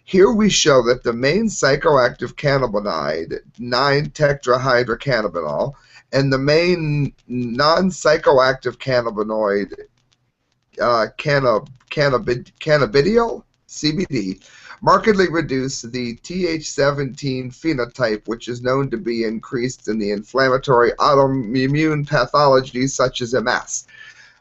Here we show that the main psychoactive cannabinoid, 9-tetrahydrocannabinol, and the main non-psychoactive cannabinoid, cannabidiol, CBD, markedly reduce the Th17 phenotype, which is known to be increased in the inflammatory autoimmune pathologies such as MS.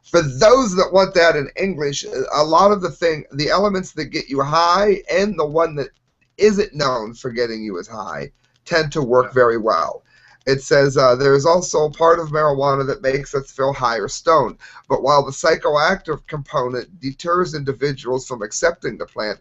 For those that want that in English, a lot of the elements that get you high and the one that isn't known for getting you as high tend to work very well. It says there is also a part of marijuana that makes us feel high or stoned. But while the psychoactive component deters individuals from accepting the plant,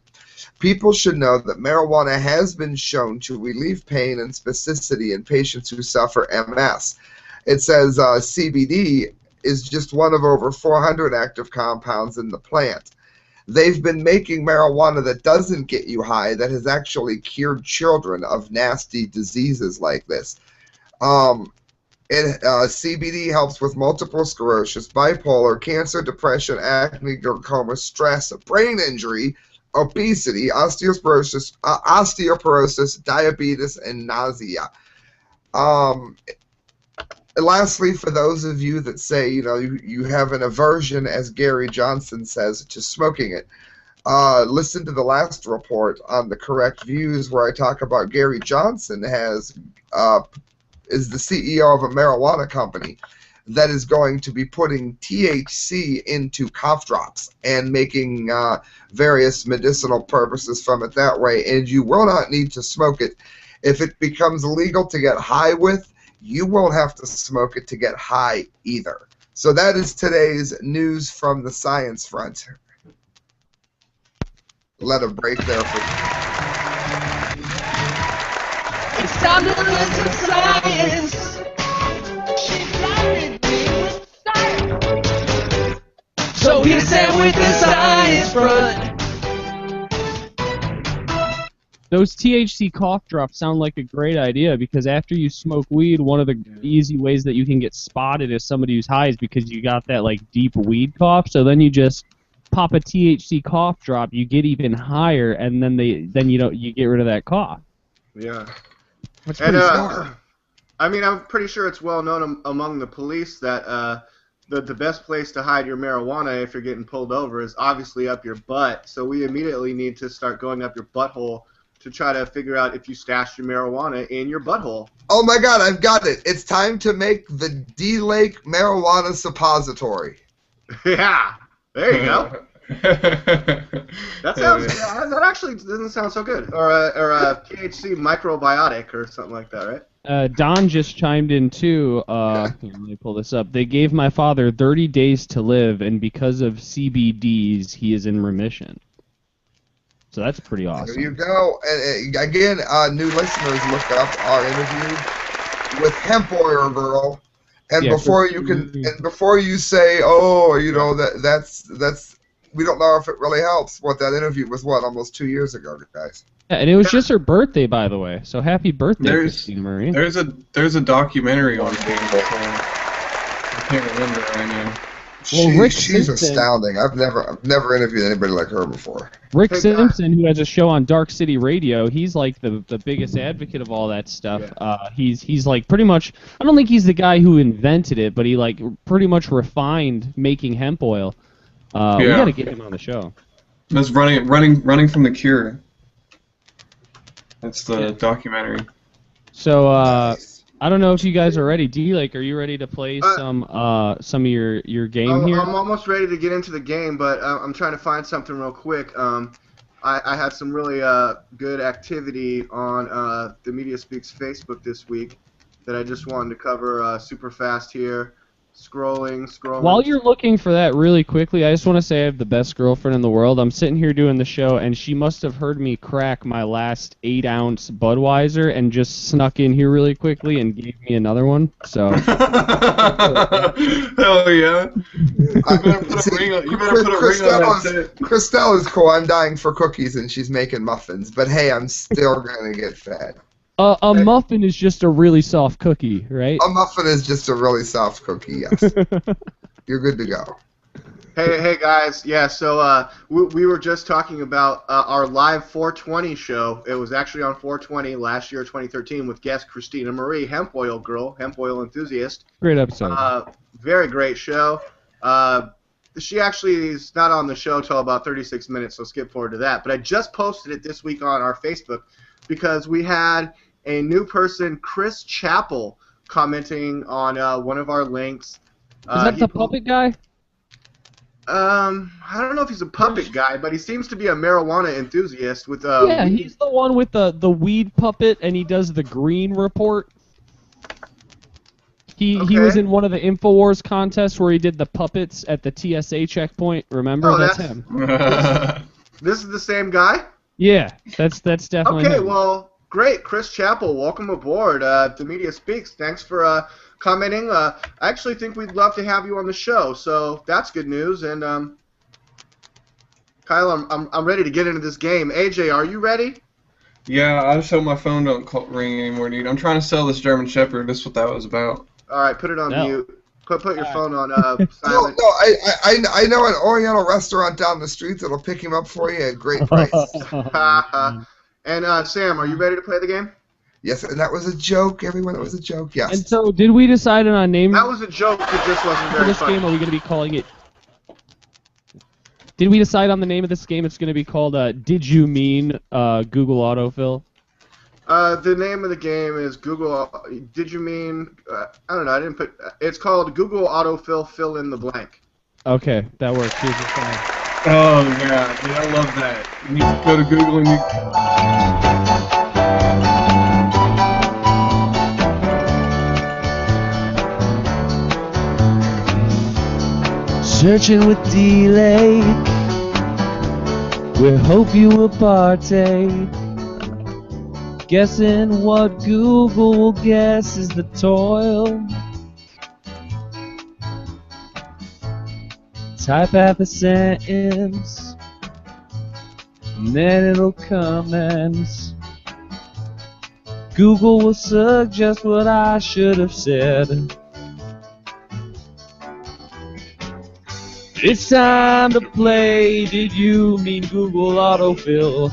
people should know that marijuana has been shown to relieve pain and spasticity in patients who suffer MS. It says CBD is just one of over 400 active compounds in the plant. They've been making marijuana that doesn't get you high that has actually cured children of nasty diseases like this. CBD helps with multiple sclerosis, bipolar, cancer, depression, acne, glaucoma, stress, brain injury, obesity, osteoporosis, diabetes, and nausea. Lastly, for those of you that say, you have an aversion, as Gary Johnson says, to smoking it, listen to the last report on the Correct Views where I talk about Gary Johnson is the CEO of a marijuana company that is going to be putting THC into cough drops and making various medicinal purposes from it that way, and you will not need to smoke it. If it becomes legal to get high with, you won't have to smoke it to get high either. So that is today's news from the Science Front. Let a break there for... It's time to learn some science. She blinded me with science. So hit us out with the Science Front. Those THC cough drops sound like a great idea because after you smoke weed, one of the easy ways that you can get spotted as somebody who's high is because you got that like deep weed cough. So then you just pop a THC cough drop, you get even higher, and then you get rid of that cough. Yeah. That's pretty smart. I mean, I'm pretty sure it's well known among the police that the best place to hide your marijuana if you're getting pulled over is obviously up your butt. So we immediately need to start going up your butthole to try to figure out if you stashed your marijuana in your butthole. Oh my God, I've got it. It's time to make the DLAKE marijuana suppository. Yeah, there you go. That sounds. That actually doesn't sound so good. Or a THC microbiotic or something like that, right? Don just chimed in too. Let me pull this up. They gave my father 30 days to live, and because of CBDs, he is in remission. So that's pretty awesome. There you go. And again, new listeners, look up our interview with Hemp Oil Girl. And Yeah, before you say, oh, you know, that's we don't know if it really helps. What that interview was, almost 2 years ago, guys. Yeah, and it was just her birthday, by the way. So happy birthday, Christina Marie. There's a documentary on cable. I can't remember it right now. Well, She's astounding. I've never interviewed anybody like her before. Rick Simpson, who has a show on Dark City Radio, he's like the biggest advocate of all that stuff. Yeah. He's like pretty much, I don't think he's the guy who invented it, but he like pretty much refined making hemp oil. We gotta get him on the show. That's running from the cure. That's the documentary. So I don't know if you guys are ready. DLAKE, are you ready to play some of your game here? I'm almost ready to get into the game, but I'm trying to find something real quick. I had some really good activity on the Media Speaks Facebook this week that I just wanted to cover super fast here. Scrolling. While you're looking for that really quickly, I just want to say I have the best girlfriend in the world. I'm sitting here doing the show, and she must have heard me crack my last 8-ounce Budweiser and just snuck in here really quickly and gave me another one. So. Hell yeah. You better put a ring on that. Christelle is cool. I'm dying for cookies, and she's making muffins. But hey, I'm still going to get fed. A muffin is just a really soft cookie, right? A muffin is just a really soft cookie, yes. You're good to go. Hey guys, yeah, so we were just talking about our live 420 show. It was actually on 420 last year, 2013, with guest Christina Marie, hemp oil girl, hemp oil enthusiast. Great episode. Very great show. She actually is not on the show till about 36 minutes, so skip forward to that. But I just posted it this week on our Facebook because we had a new person, Chris Chappell, commenting on one of our links. Is that the puppet guy? I don't know if he's a puppet guy, but he seems to be a marijuana enthusiast with yeah, he's the one with the weed puppet, and he does the green report. He was in one of the InfoWars contests where he did the puppets at the TSA checkpoint. Remember? Oh, that's him. This is the same guy? Yeah, that's definitely him. Okay, well, great. Chris Chappell, welcome aboard to Media Speaks. Thanks for commenting. I actually think we'd love to have you on the show, so that's good news. And Kyle, I'm ready to get into this game. AJ, are you ready? Yeah, I just hope my phone don't ring anymore, dude. I'm trying to sell this German Shepherd. That's what that was about. All right, put it on mute. Put your phone on silent. No, I know an Oriental restaurant down the street that'll pick him up for you at a great price. And Sam, are you ready to play the game? Yes, and that was a joke, everyone. It was a joke, yes. And so, did we decide on a name? That was a joke. It just wasn't very for this funny. game? Are we going to be calling it? Did we decide on the name of this game? It's going to be called Did You Mean Google Autofill? The name of the game is Google. Did you mean? I don't know. I didn't put. It's called Google Autofill. Fill in the blank. Okay, that works. Here's the phone. Oh yeah, dude, I love that. You go to Google and you. Searching with DLAKE, we hope you will partake. Guessing what Google will guess is the toil. Type half a sentence, and then it'll commence. Google will suggest what I should have said. It's time to play. Did you mean Google autofill?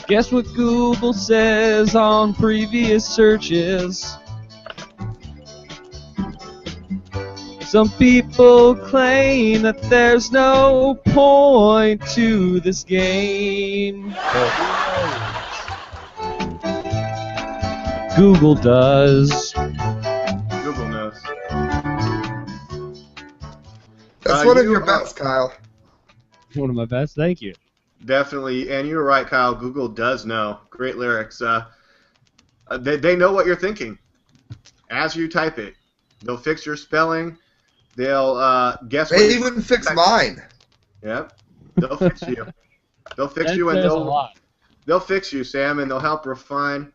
Guess what Google says on previous searches. Some people claim that there's no point to this game. Google does. Google knows. That's one of you your are- bets, Kyle. One of my best. Thank you. Definitely, and you were right, Kyle. Google does know. Great lyrics. They know what you're thinking as you type it. They'll fix your spelling. They'll guess. They even fix mine. Yep. They'll fix you. They'll fix you, and says a lot. they'll fix you, Sam, and they'll help refine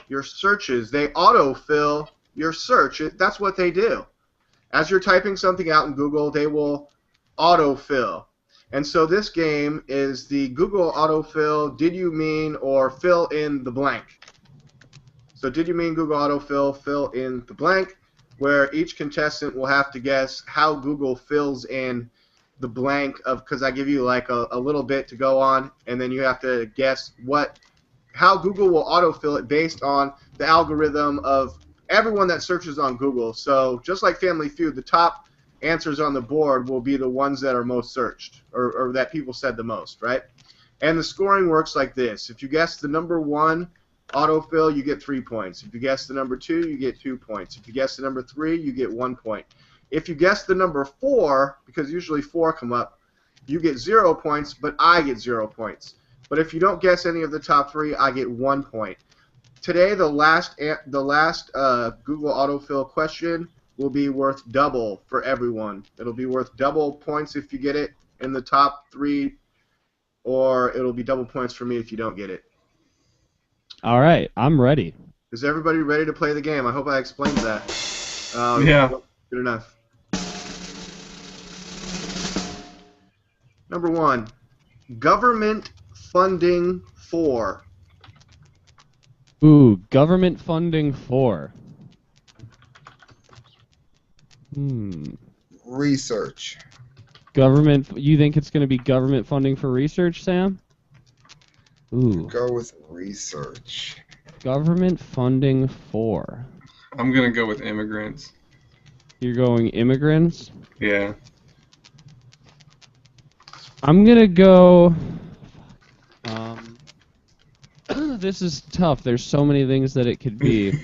your searches. They autofill your search. That's what they do. As you're typing something out in Google, they will autofill. And so this game is the Google autofill, did you mean, or fill in the blank. So did you mean Google autofill, fill in the blank, where each contestant will have to guess how Google fills in the blank of, because I give you like a little bit to go on, and then you have to guess how Google will autofill it based on the algorithm of everyone that searches on Google. So just like Family Feud, the top answers on the board will be the ones that are most searched, or that people said the most, right? And the scoring works like this. If you guess the number 1 autofill, you get 3 points. If you guess the number 2, you get 2 points. If you guess the number 3, you get 1 point. If you guess the number 4, because usually 4 come up, you get 0 points, but I get 0 points. But if you don't guess any of the top 3, I get 1 point. Today, the last Google autofill question will be worth double for everyone. It'll be worth double points if you get it in the top 3, or it'll be double points for me if you don't get it. All right, I'm ready. Is everybody ready to play the game? I hope I explained that. Yeah. Good enough. Number 1, government funding for. Ooh, government funding for. Research. Government. You think it's going to be government funding for research, Sam? Ooh. Go with research. Government funding for. I'm gonna go with immigrants. You're going immigrants? Yeah. I'm going to go... this is tough. There's so many things that it could be.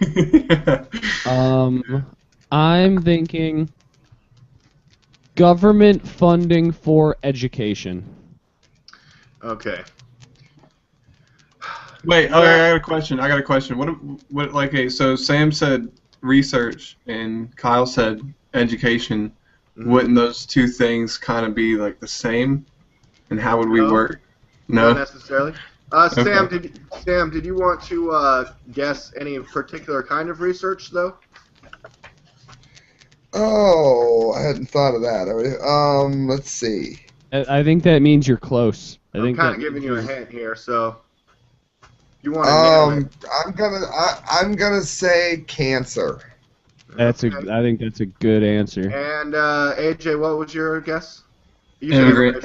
I'm thinking government funding for education. Okay. Wait, okay, I got a question. What? Like, okay, so Sam said research and Kyle said education. Mm-hmm. Wouldn't those two things kind of be like the same? And how would we work? No, not necessarily. Sam, did you want to guess any particular kind of research though? Oh, I hadn't thought of that. Let's see. I think that means you're close. I'm kind of giving you a hint here, so you want to nail it. I'm gonna say cancer. I think that's a good answer. And AJ, what was your guess? You said immigrant.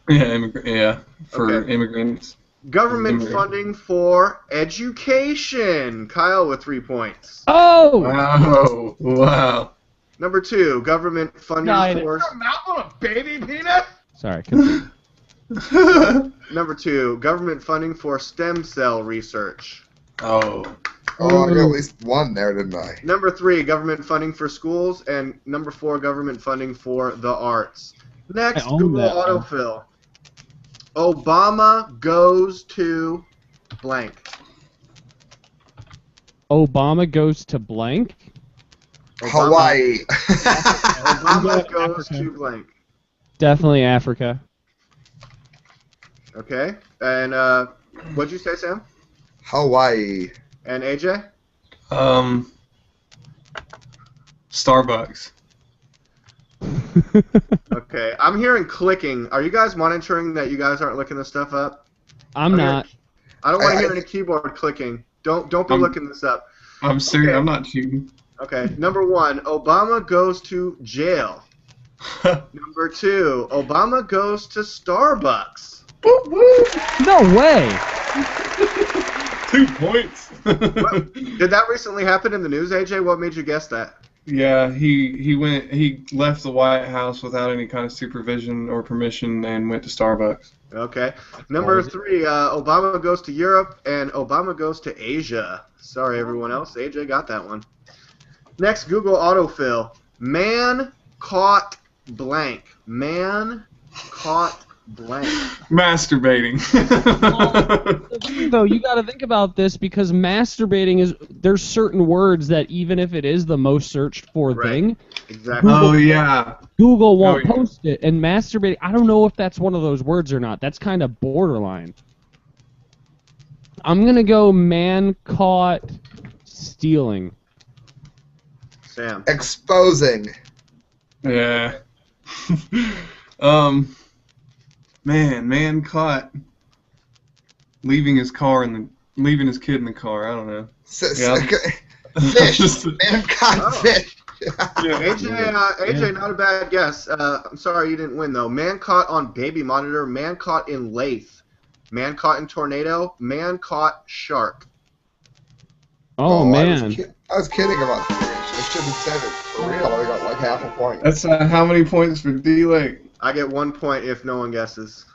immigration. Yeah, for Okay. immigrants. Government funding for education. Kyle with 3 points. Oh! Wow. Number 2, government funding for. Mouth on a baby penis? Sorry, continue. Number 2, government funding for stem cell research. Oh. Oh, I got at least one there, didn't I? Number 3, government funding for schools, and number 4, government funding for the arts. Next, I own Google that one. autofill. Obama goes to blank. Obama goes to blank? Hawaii. Obama goes Africa. to blank. Definitely Africa. Okay. And what'd you say, Sam? Hawaii. And AJ? Starbucks. Okay. I'm hearing clicking. Are you guys monitoring that you guys aren't looking this stuff up? I'm not. I don't want to hear any keyboard clicking. Don't be looking this up. I'm serious. Okay. I'm not cheating. Okay. Number 1, Obama goes to jail. Number 2, Obama goes to Starbucks. No way! 2 points. Did that recently happen in the news, AJ? What made you guess that? Yeah, he left the White House without any kind of supervision or permission and went to Starbucks. Okay. Number 3, Obama goes to Europe and Obama goes to Asia. Sorry, everyone else. AJ got that one. Next, Google autofill. Man caught blank. Man caught blank. Masturbating. Though you got to think about this because masturbating is there's certain words that even if it is the most searched for thing, exactly. Google won't post it. And masturbating, I don't know if that's one of those words or not. That's kind of borderline. I'm gonna go man caught stealing. Sam. Exposing. Yeah. Man caught leaving his kid in the car. I don't know. Fish. Man caught fish. AJ, not a bad guess. I'm sorry you didn't win though. Man caught on baby monitor. Man caught in lathe. Man caught in tornado. Man caught shark. Oh man. I was kidding about the fish. I should have said it for real. I got like half a point. That's how many points for DLAKE? I get 1 point if no one guesses.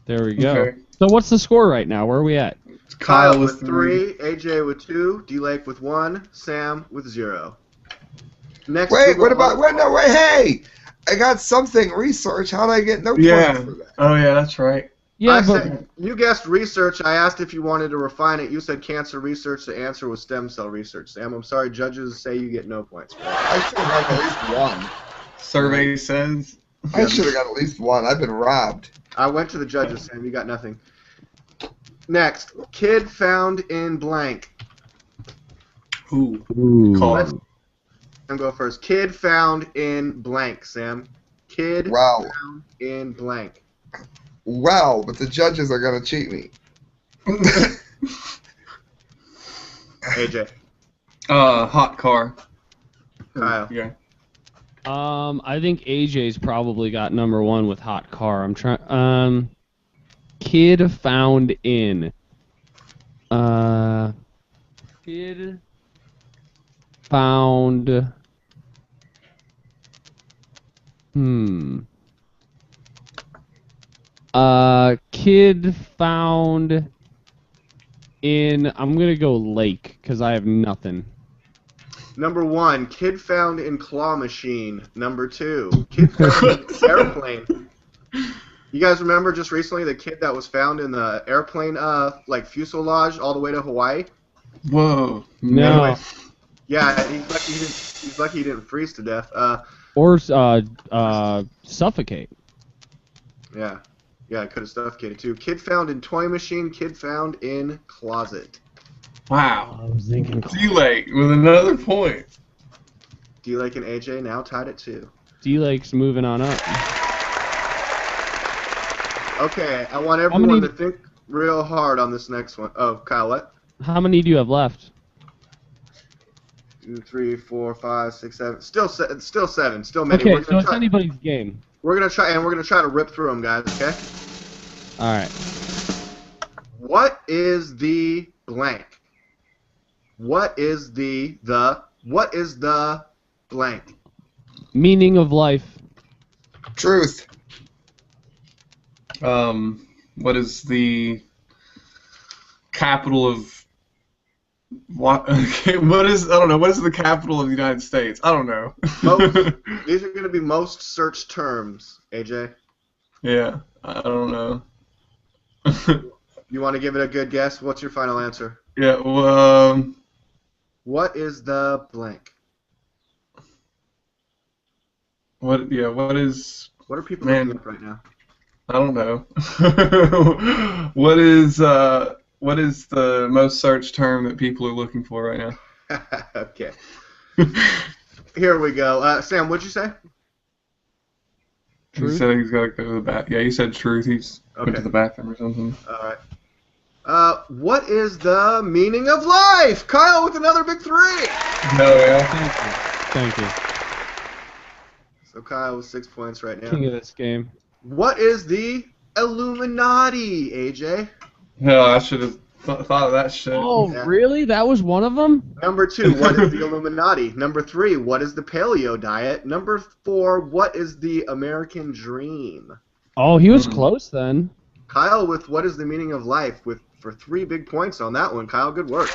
There we go. Okay. So what's the score right now? Where are we at? Kyle with 3, AJ with 2, DLAKE with 1, Sam with 0. Next. Wait, what about? Wait, hey! I got something research. How did I get no points for that? Oh yeah, that's right. Yeah, you guessed research. I asked if you wanted to refine it. You said cancer research. The answer was stem cell research. Sam, I'm sorry. Judges say you get no points. I should have got at least 1. Survey says. I should have got at least 1. I've been robbed. I went to the judges, Sam. You got nothing. Next, kid found in blank. Ooh. Let's go first. Kid found in blank, Sam. Kid found in blank. Well, but the judges are going to cheat me. AJ. Hot car. Kyle. Yeah. I think AJ's probably got number 1 with hot car. I'm trying. Kid found in. Kid found. Kid found in. I'm gonna go lake because I have nothing. Number 1, kid found in claw machine. Number 2, kid found in airplane. You guys remember just recently the kid that was found in the airplane, like fuselage, all the way to Hawaii? Whoa. No. Anyway, yeah, he's lucky he didn't freeze to death. Or suffocate. Yeah, I could have suffocated too. Kid found in toy machine. Kid found in closet. Wow. I was thinking DLAKE with another point. DLAKE and AJ now tied at 2. DLAKE's moving on up. Okay, I want everyone to think real hard on this next one. Oh, Kyle, what? How many do you have left? 2, 3, 4, 5, 6, 7. Still 7. Still many. Okay, so it's anybody's game. We're gonna try to rip through them, guys. Okay. All right. What is the blank? What is the blank? Meaning of life. Truth. What is the capital of what? Okay, what is the capital of the United States? I don't know. These are going to be most searched terms, AJ. Yeah, I don't know. You want to give it a good guess? What's your final answer? Yeah, well, what is the blank? What are people looking up right now? I don't know. What is the most searched term that people are looking for right now? Okay. Here we go. Sam, what'd you say? Truth? He said he's got to go to the bathroom. Yeah, he said truth. He's went to the bathroom or something. All right. What is the meaning of life? Kyle with another big 3. No, yeah. Thank you. So Kyle with 6 points right now. King of this game. What is the Illuminati, AJ? No, I should have thought of that shit. Oh, Yeah. really? That was one of them? Number 2, what is the Illuminati? Number 3, what is the paleo diet? Number 4, what is the American dream? Oh, he was close then. Kyle with what is the meaning of life for 3 big points on that one. Kyle, good work.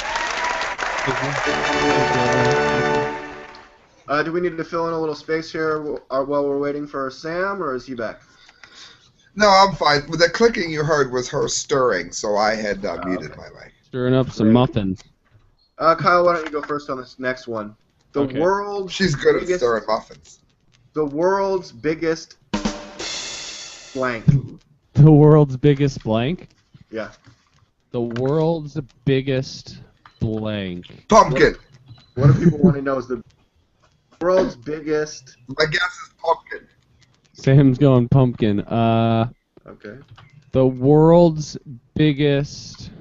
Do we need to fill in a little space here while we're waiting for Sam, or is he back? No, I'm fine. The clicking you heard was her stirring, so I had muted my mic. Stirring up some muffins. Kyle, why don't you go first on this next one? Okay. World's She's good biggest, at stirring muffins. The world's biggest blank. The world's biggest blank? Yeah. The world's biggest blank. Pumpkin. What do people want to know is the world's biggest... My guess is pumpkin. Sam's going pumpkin. Okay. The world's biggest...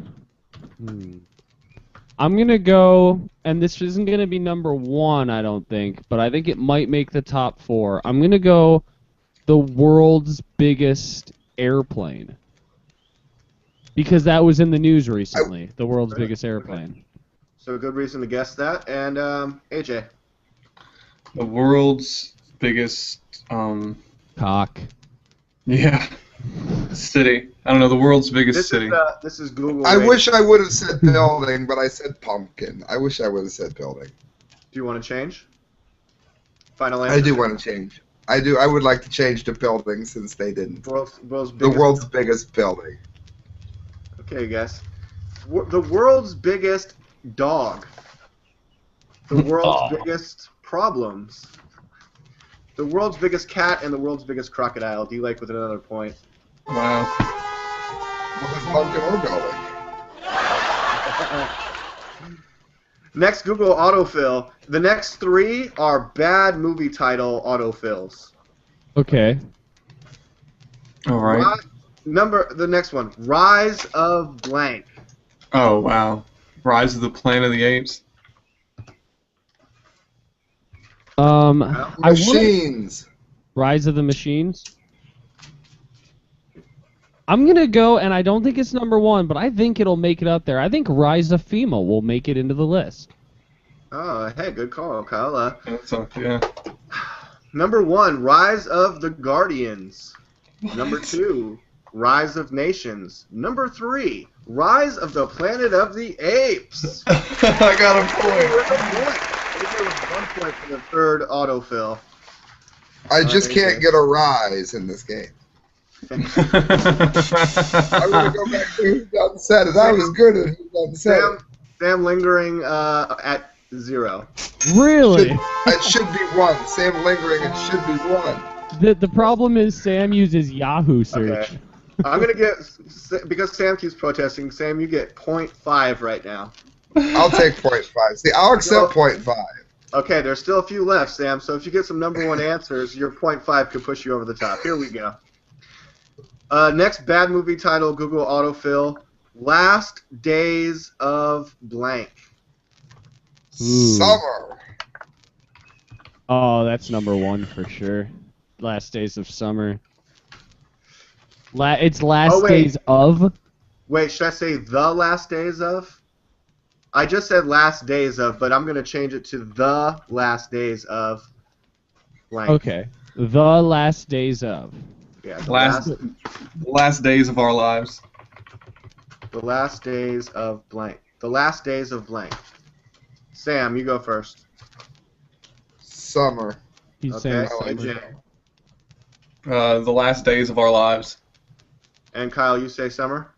I'm going to go, and this isn't going to be number 1, I don't think, but I think it might make the top 4. I'm going to go the world's biggest airplane. Because that was in the news recently, the world's biggest airplane. So a good reason to guess that. And AJ? The world's biggest, Cock. yeah, city. I don't know, the world's biggest city. This is Google. I wish I would have said building, but I said pumpkin. I wish I would have said building. Do you want to change? Final answer? I do want to change. I do. I would like to change to building since they didn't. World's The biggest. world's biggest building. Okay, guys. The world's biggest dog. The world's biggest problems. The world's biggest cat and the world's biggest crocodile. DLAKE with another point. Wow. Was it pumpkin or building? Next, Google autofill. The next 3 are bad movie title autofills. Okay. All right. The next one. Rise of blank. Oh, wow. Rise of the Planet of the Apes. Machines. Rise of the Machines. I'm gonna go, and I don't think it's number 1, but I think it'll make it up there. I think Rise of FEMA will make it into the list. Oh, hey, good call, Kyle. Yeah. Number 1, Rise of the Guardians. Number 2, Rise of Nations. Number 3, Rise of the Planet of the Apes. I got a point. There was 1 point for the third autofill. I just can't get a rise in this game. I want to go back to Who Done Said It. I was good at Who Done Said It. Sam lingering at 0. Really? It should be 1. Sam lingering, it should be 1. The problem is Sam uses Yahoo search. Okay. I'm going to get, because Sam keeps protesting, Sam, you get 0.5 right now. I'll take 0.5. See, I'll accept 0.5. Okay, there's still a few left, Sam, so if you get some number 1 answers, your 0.5 could push you over the top. Here we go. Next bad movie title, Google autofill. Last Days of blank. Summer. Oh, that's number 1 for sure. Last Days of Summer. It's Last Days of? Wait, should I say The Last Days of? I just said Last Days of, but I'm going to change it to The Last Days of blank. Okay. The Last Days of. Yeah, last days of our lives. The Last Days of blank. The Last Days of blank. Sam, you go first. Summer. He's Okay, saying AJ. The last days of our lives. And Kyle, you say summer?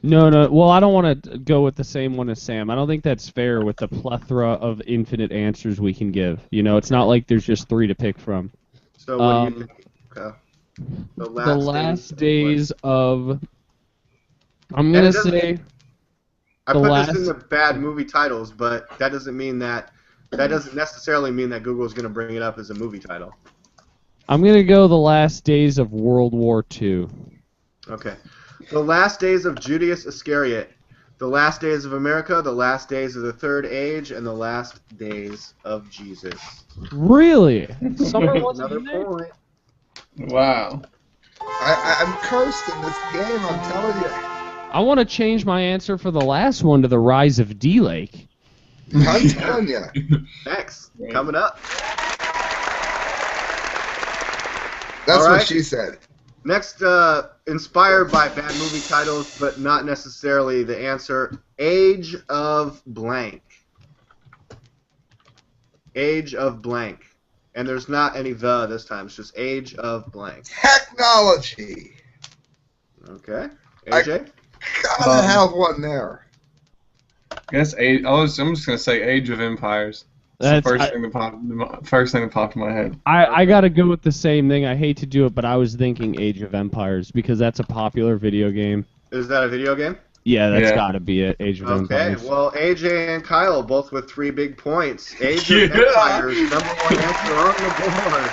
No. Well, I don't want to go with the same one as Sam. I don't think that's fair with the plethora of infinite answers we can give. You know, it's not like there's just 3 to pick from. So what do you think, Kyle? The Last Days of... I'm going to say... I put this in the bad movie titles, but that doesn't mean that... That doesn't necessarily mean that Google is going to bring it up as a movie title. I'm going to go The Last Days of World War II. Okay. The Last Days of Judas Iscariot. The Last Days of America, The Last Days of the Third Age, and The Last Days of Jesus. Really? Summer wasn't Another in there? point. Wow. I'm cursed in this game, I'm telling you. I want to change my answer for the last one to the rise of DLAKE. I'm telling you. Next, coming up. That's All right. what she said. Next, inspired by bad movie titles, but not necessarily the answer. Age of blank. Age of blank. And there's not any the this time. It's just age of blank. Technology. Okay. AJ? Gotta have one there. I guess I'm just gonna say Age of Empires. That's the first thing that popped in my head. I gotta go with the same thing. I hate to do it, but I was thinking Age of Empires because that's a popular video game. Is that a video game? Yeah, that's gotta be it. Age of Empires. Okay, well, AJ and Kyle both with 3 big points. Age of Empires, #1 answer on the board.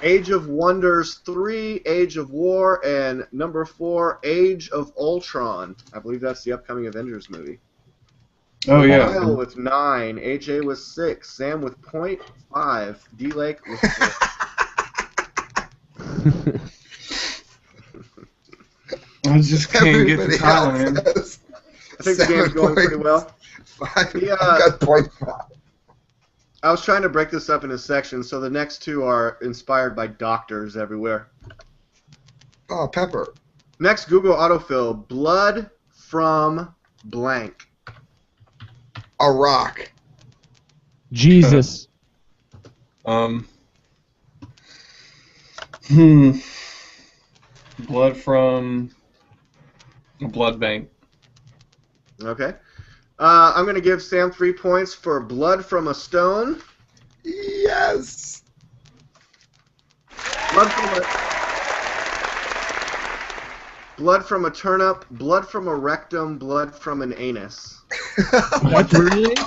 Age of Wonders 3, Age of War, and #4, Age of Ultron. I believe that's the upcoming Avengers movie. Oh, yeah. Kyle with 9, AJ with 6, Sam with 0.5, DLAKE with 4. I just can't get to Thailand. I think the game's going pretty well. Got 0.5. I was trying to break this up into sections, so the next 2 are inspired by doctors everywhere. Oh, Pepper. Next, Google autofill. Blood from blank. A rock. Jesus. Blood from a blood bank. Okay. I'm going to give Sam 3 points for blood from a stone. Yes. Blood from a turnip, blood from a rectum, blood from an anus. What, really?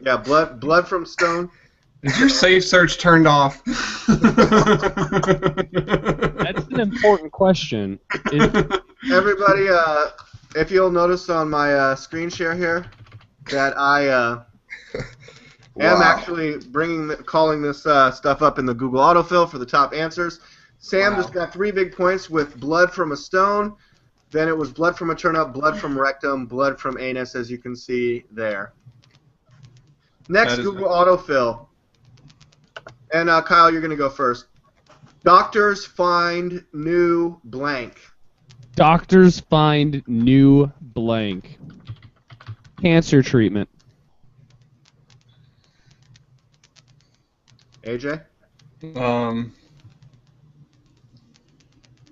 Yeah, blood from stone. Is your safe search turned off? That's an important question. Everybody, if you'll notice on my screen share here that I am actually calling this stuff up in the Google autofill for the top answers. Sam just got 3 big points with blood from a stone. Then it was blood from a turnip, blood from rectum, blood from anus, as you can see there. Next, Google autofill. And Kyle, you're going to go first. Doctors find new blank. Doctors find new blank. Cancer treatment. AJ?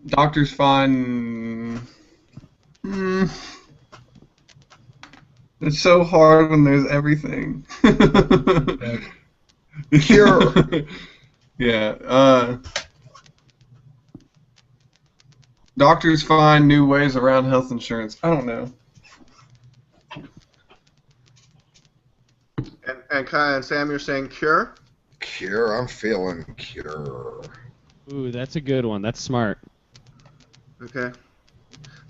Doctors find... It's so hard when there's everything. Cure. Yeah. Doctors find new ways around health insurance. I don't know. And Kyle and Sam, you're saying cure? Cure. I'm feeling cure. Ooh, that's a good one. That's smart. Okay.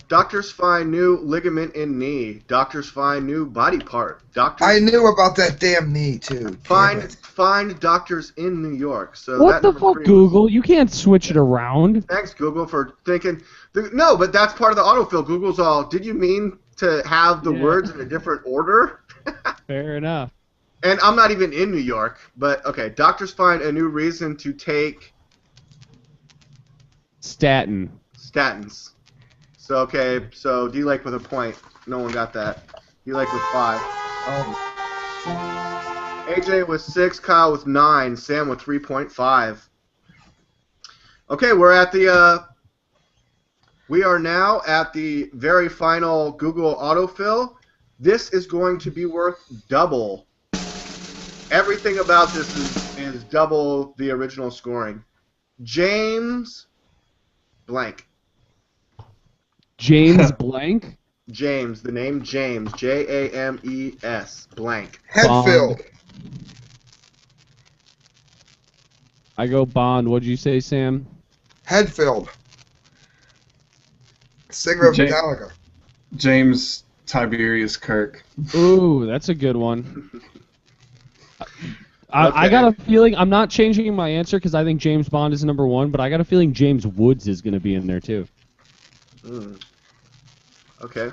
Doctors find new ligament in knee. Doctors find new body part. I knew about that damn knee too. Find doctors in New York. So what the fuck, Google? You can't switch it around. Thanks, Google, for thinking. No, but that's part of the autofill. Google's all. Did you mean to have the words in a different order? Fair enough. And I'm not even in New York, but okay. Doctors find a new reason to take statins. So okay, so DLAKE with a point. No one got that. DLAKE with 5. AJ with 6. Kyle with 9. Sam with 3.5. Okay, we are now at the very final Google autofill. This is going to be worth double. Everything about this is double the original scoring. James blank. James blank? James, the name James, James, blank. Hetfield. I go Bond. What'd you say, Sam? Hetfield. Singer of Metallica. James Tiberius Kirk. Ooh, that's a good one. I got a feeling, I'm not changing my answer because I think James Bond is #1, but I got a feeling James Woods is going to be in there too. Okay.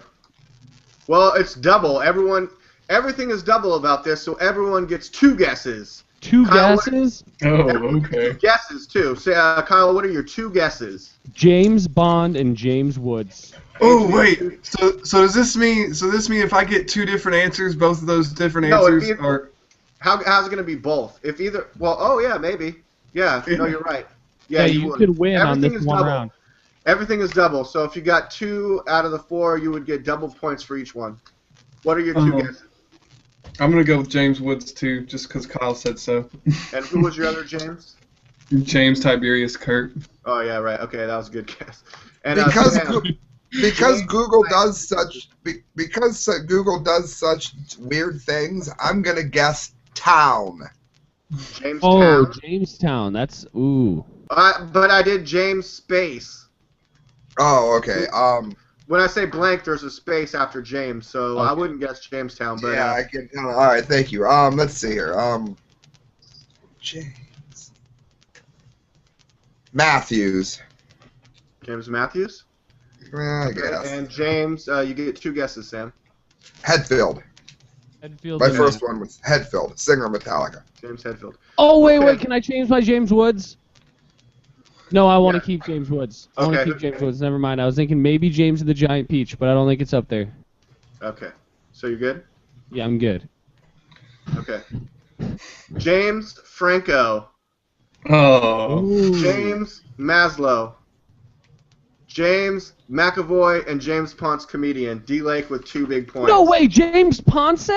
Well, it's double. Everything is double about this, so everyone gets 2 guesses. 2 Kyle, guesses? Oh, Everyone gets okay. 2 guesses too. So, Kyle, what are your 2 guesses? James Bond and James Woods. Oh wait. So does this mean if I get 2 different answers, both of those different answers are? How's it gonna be both? If either, well, oh yeah, maybe. Yeah, no, you're right. Yeah, you would. could win on Everything this is one double. round. Everything is double. So if you got 2 out of the 4, you would get double points for each one. What are your 2 guesses? I'm gonna go with James Woods too, just because Kyle said so. And who was your other James? James Tiberius Kurt. Oh yeah, right. Okay, that was a good guess. And because Google does such weird things, I'm gonna guess town. Jamestown. Oh, Jamestown. That's ooh. But I did James space. Oh, okay. When I say blank, there's a space after James, so I wouldn't guess Jamestown. But yeah, I can. All right, thank you. Let's see here. James Matthews. James Matthews. I guess. And James, you get 2 guesses, Sam. Hetfield. Hetfield. My first one was Hetfield, singer of Metallica. James Hetfield. Oh wait, can I change my James Woods? No, I want to keep James Woods. I want to keep James Woods. Never mind. I was thinking maybe James of the Giant Peach, but I don't think it's up there. Okay. So you're good? Yeah, I'm good. Okay. James Franco. Oh. Ooh. James Maslow. James McAvoy and James Ponce comedian. DLAKE with 2 big points. No way, James Ponce?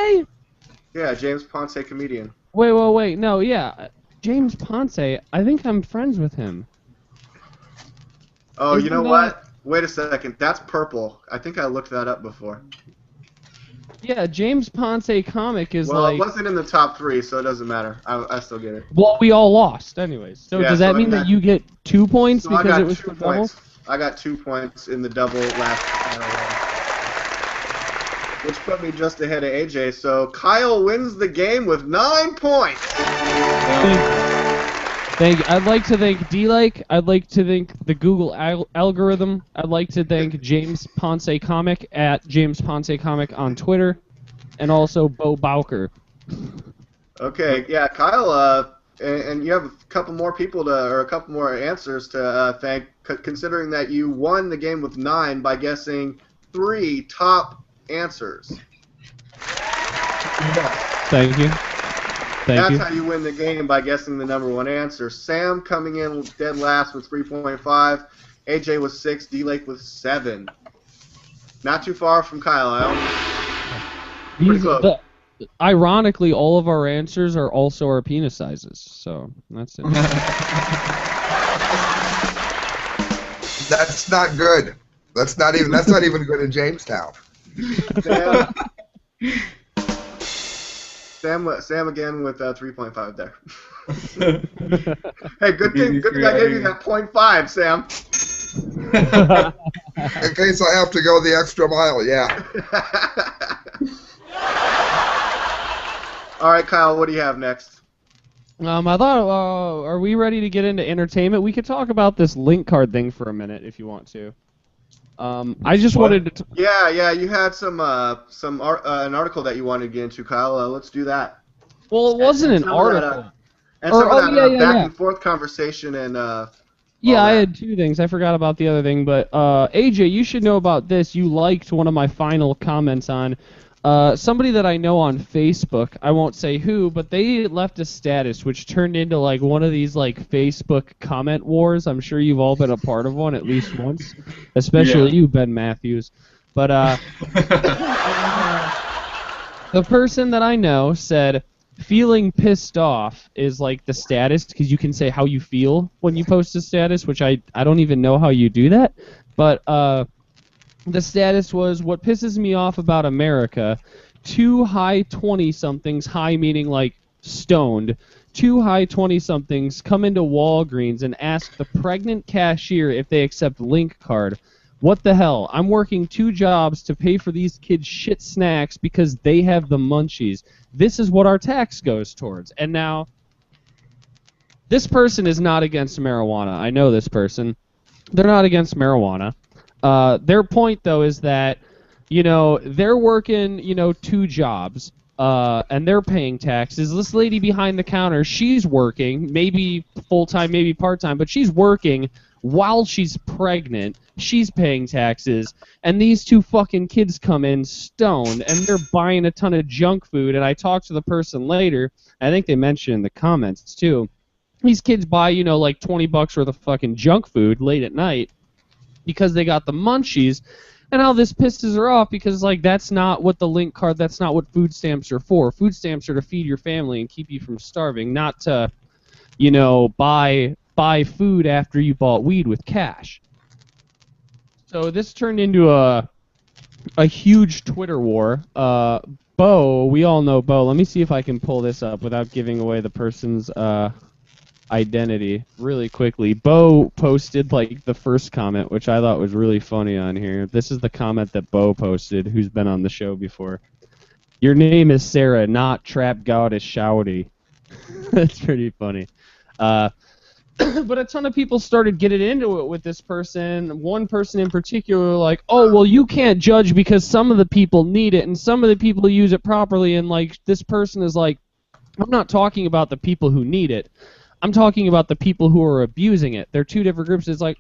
Yeah, James Ponce comedian. Wait. No, yeah. James Ponce. I think I'm friends with him. Oh, Isn't you know that... what? Wait a second. That's purple. I think I looked that up before. Yeah, James Ponce comic is well, like... it wasn't in the top 3, so it doesn't matter. I still get it. Well, we all lost anyways. So Yeah, does that so mean that you get 2 points So I because got it was 2 for double? points. I got 2 points in the double last which put me just ahead of AJ. So Kyle wins the game with 9 points. Thank you. I'd like to thank DLAKE. I'd like to thank the Google algorithm. I'd like to thank James Ponce Comic at James Ponce Comic on Twitter, and also Bo Bowker. Okay, yeah, Kyle, and you have a couple more people or a couple more answers to thank, considering that you won the game with 9 by guessing 3 top answers. Thank you. That's how you win the game, by guessing the number 1 answer. Sam coming in dead last with 3.5. AJ with 6. DLAKE with 7. Not too far from Kyle. Pretty close. Ironically, all of our answers are also our penis sizes. So that's it. That's not good. That's not even good in Jamestown. Sam again with 3.5 there. Hey, good thing I gave you that 0.5, Sam. In case I have to go the extra mile, yeah. All right, Kyle, what do you have next? I thought, are we ready to get into entertainment? We could talk about this link card thing for a minute if you want to. I just wanted to. Yeah, you had an article that you wanted to get into, Kyle. Let's do that. Well, it wasn't an article. And some of that back and forth conversation and. Yeah, I had 2 things. I forgot about the other thing, but AJ, you should know about this. You liked one of my final comments on somebody that I know on Facebook. I won't say who, but they left a status which turned into like one of these like Facebook comment wars. I'm sure you've all been a part of one at least once, especially you, Ben Matthews. But the person that I know said, feeling pissed off is like the status, because you can say how you feel when you post a status, which I don't even know how you do that. But the status was, what pisses me off about America, 2 high 20-somethings, high meaning like stoned, 2 high 20-somethings come into Walgreens and ask the pregnant cashier if they accept link card. What the hell? I'm working 2 jobs to pay for these kids' shit snacks because they have the munchies. This is what our tax goes towards. And now, this person is not against marijuana. I know this person. They're not against marijuana. Their point, though, is that You know, they're working, you know, 2 jobs, and they're paying taxes. This lady behind the counter, she's working, maybe full-time, maybe part-time, but she's working while she's pregnant. She's paying taxes, and these 2 fucking kids come in stoned, and they're buying a ton of junk food, and I talked to the person later. I think they mentioned in the comments, too. These kids buy, you know, like $20 worth of fucking junk food late at night because they got the munchies. And how this pisses her off because, like, that's not what the link card, that's not what food stamps are for. Food stamps are to feed your family and keep you from starving, not to, you know, buy food after you bought weed with cash. So this turned into a huge Twitter war. Bo, we all know Bo. Let me see if I can pull this up without giving away the person's identity really quickly. Bo posted like the first comment, which I thought was really funny on here. This is the comment that Bo posted, who's been on the show before. Your name is Sarah, not Trap Goddess Shouty. That's pretty funny. But a ton of people started getting into it with this person. One person in particular, like, oh, well, you can't judge because some of the people need it and some of the people use it properly. And like, this person is like, I'm not talking about the people who need it. I'm talking about the people who are abusing it. They're 2 different groups. It's like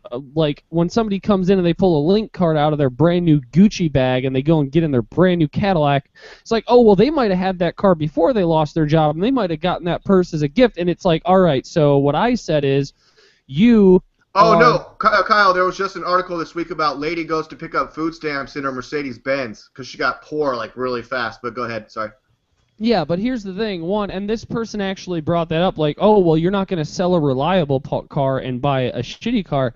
when somebody comes in and they pull a link card out of their brand new Gucci bag and they go and get in their brand new Cadillac. It's like, oh, well, they might have had that car before they lost their job and they might have gotten that purse as a gift. And it's like, all right, so what I said is you no, Kyle, there was just an article this week about lady goes to pick up food stamps in her Mercedes-Benz because she got poor like really fast. But go ahead, sorry. Yeah, but here's the thing. One, and this person actually brought that up, like, oh, well, you're not going to sell a reliable car and buy a shitty car.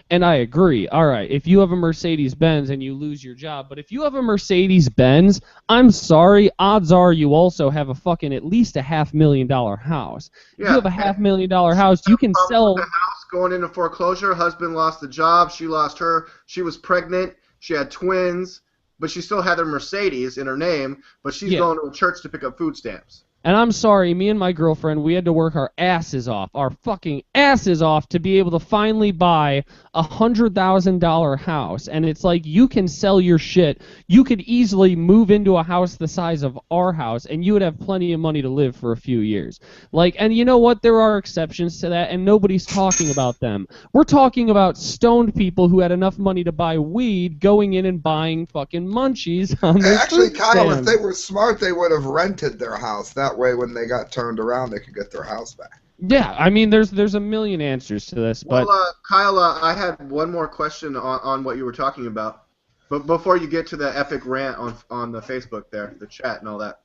And I agree. All right, if you have a Mercedes-Benz and you lose your job, but if you have a Mercedes-Benz, I'm sorry, odds are you also have a fucking at least a $500,000 house. Yeah, if you have a $500,000 house, you can sell. The house going into foreclosure. Husband lost the job. She lost her. She was pregnant. She had twins. But she still had her Mercedes in her name, but she's going to a church to pick up food stamps. And I'm sorry, me and my girlfriend, we had to work our asses off, our fucking asses off, to be able to finally buy a $100,000 house. And it's like, you can sell your shit. You could easily move into a house the size of our house, and you would have plenty of money to live for a few years. Like, and you know what? There are exceptions to that, and nobody's talking about them. We're talking about stoned people who had enough money to buy weed, going in and buying fucking munchies on their Actually, food Kyle, stamps. if they were smart, they would have rented their house. That way, when they got turned around, they could get their house back. Yeah, I mean, there's a million answers to this, but Well, Kyle, I had one more question on what you were talking about, but before you get to the epic rant on the Facebook there, the chat and all that.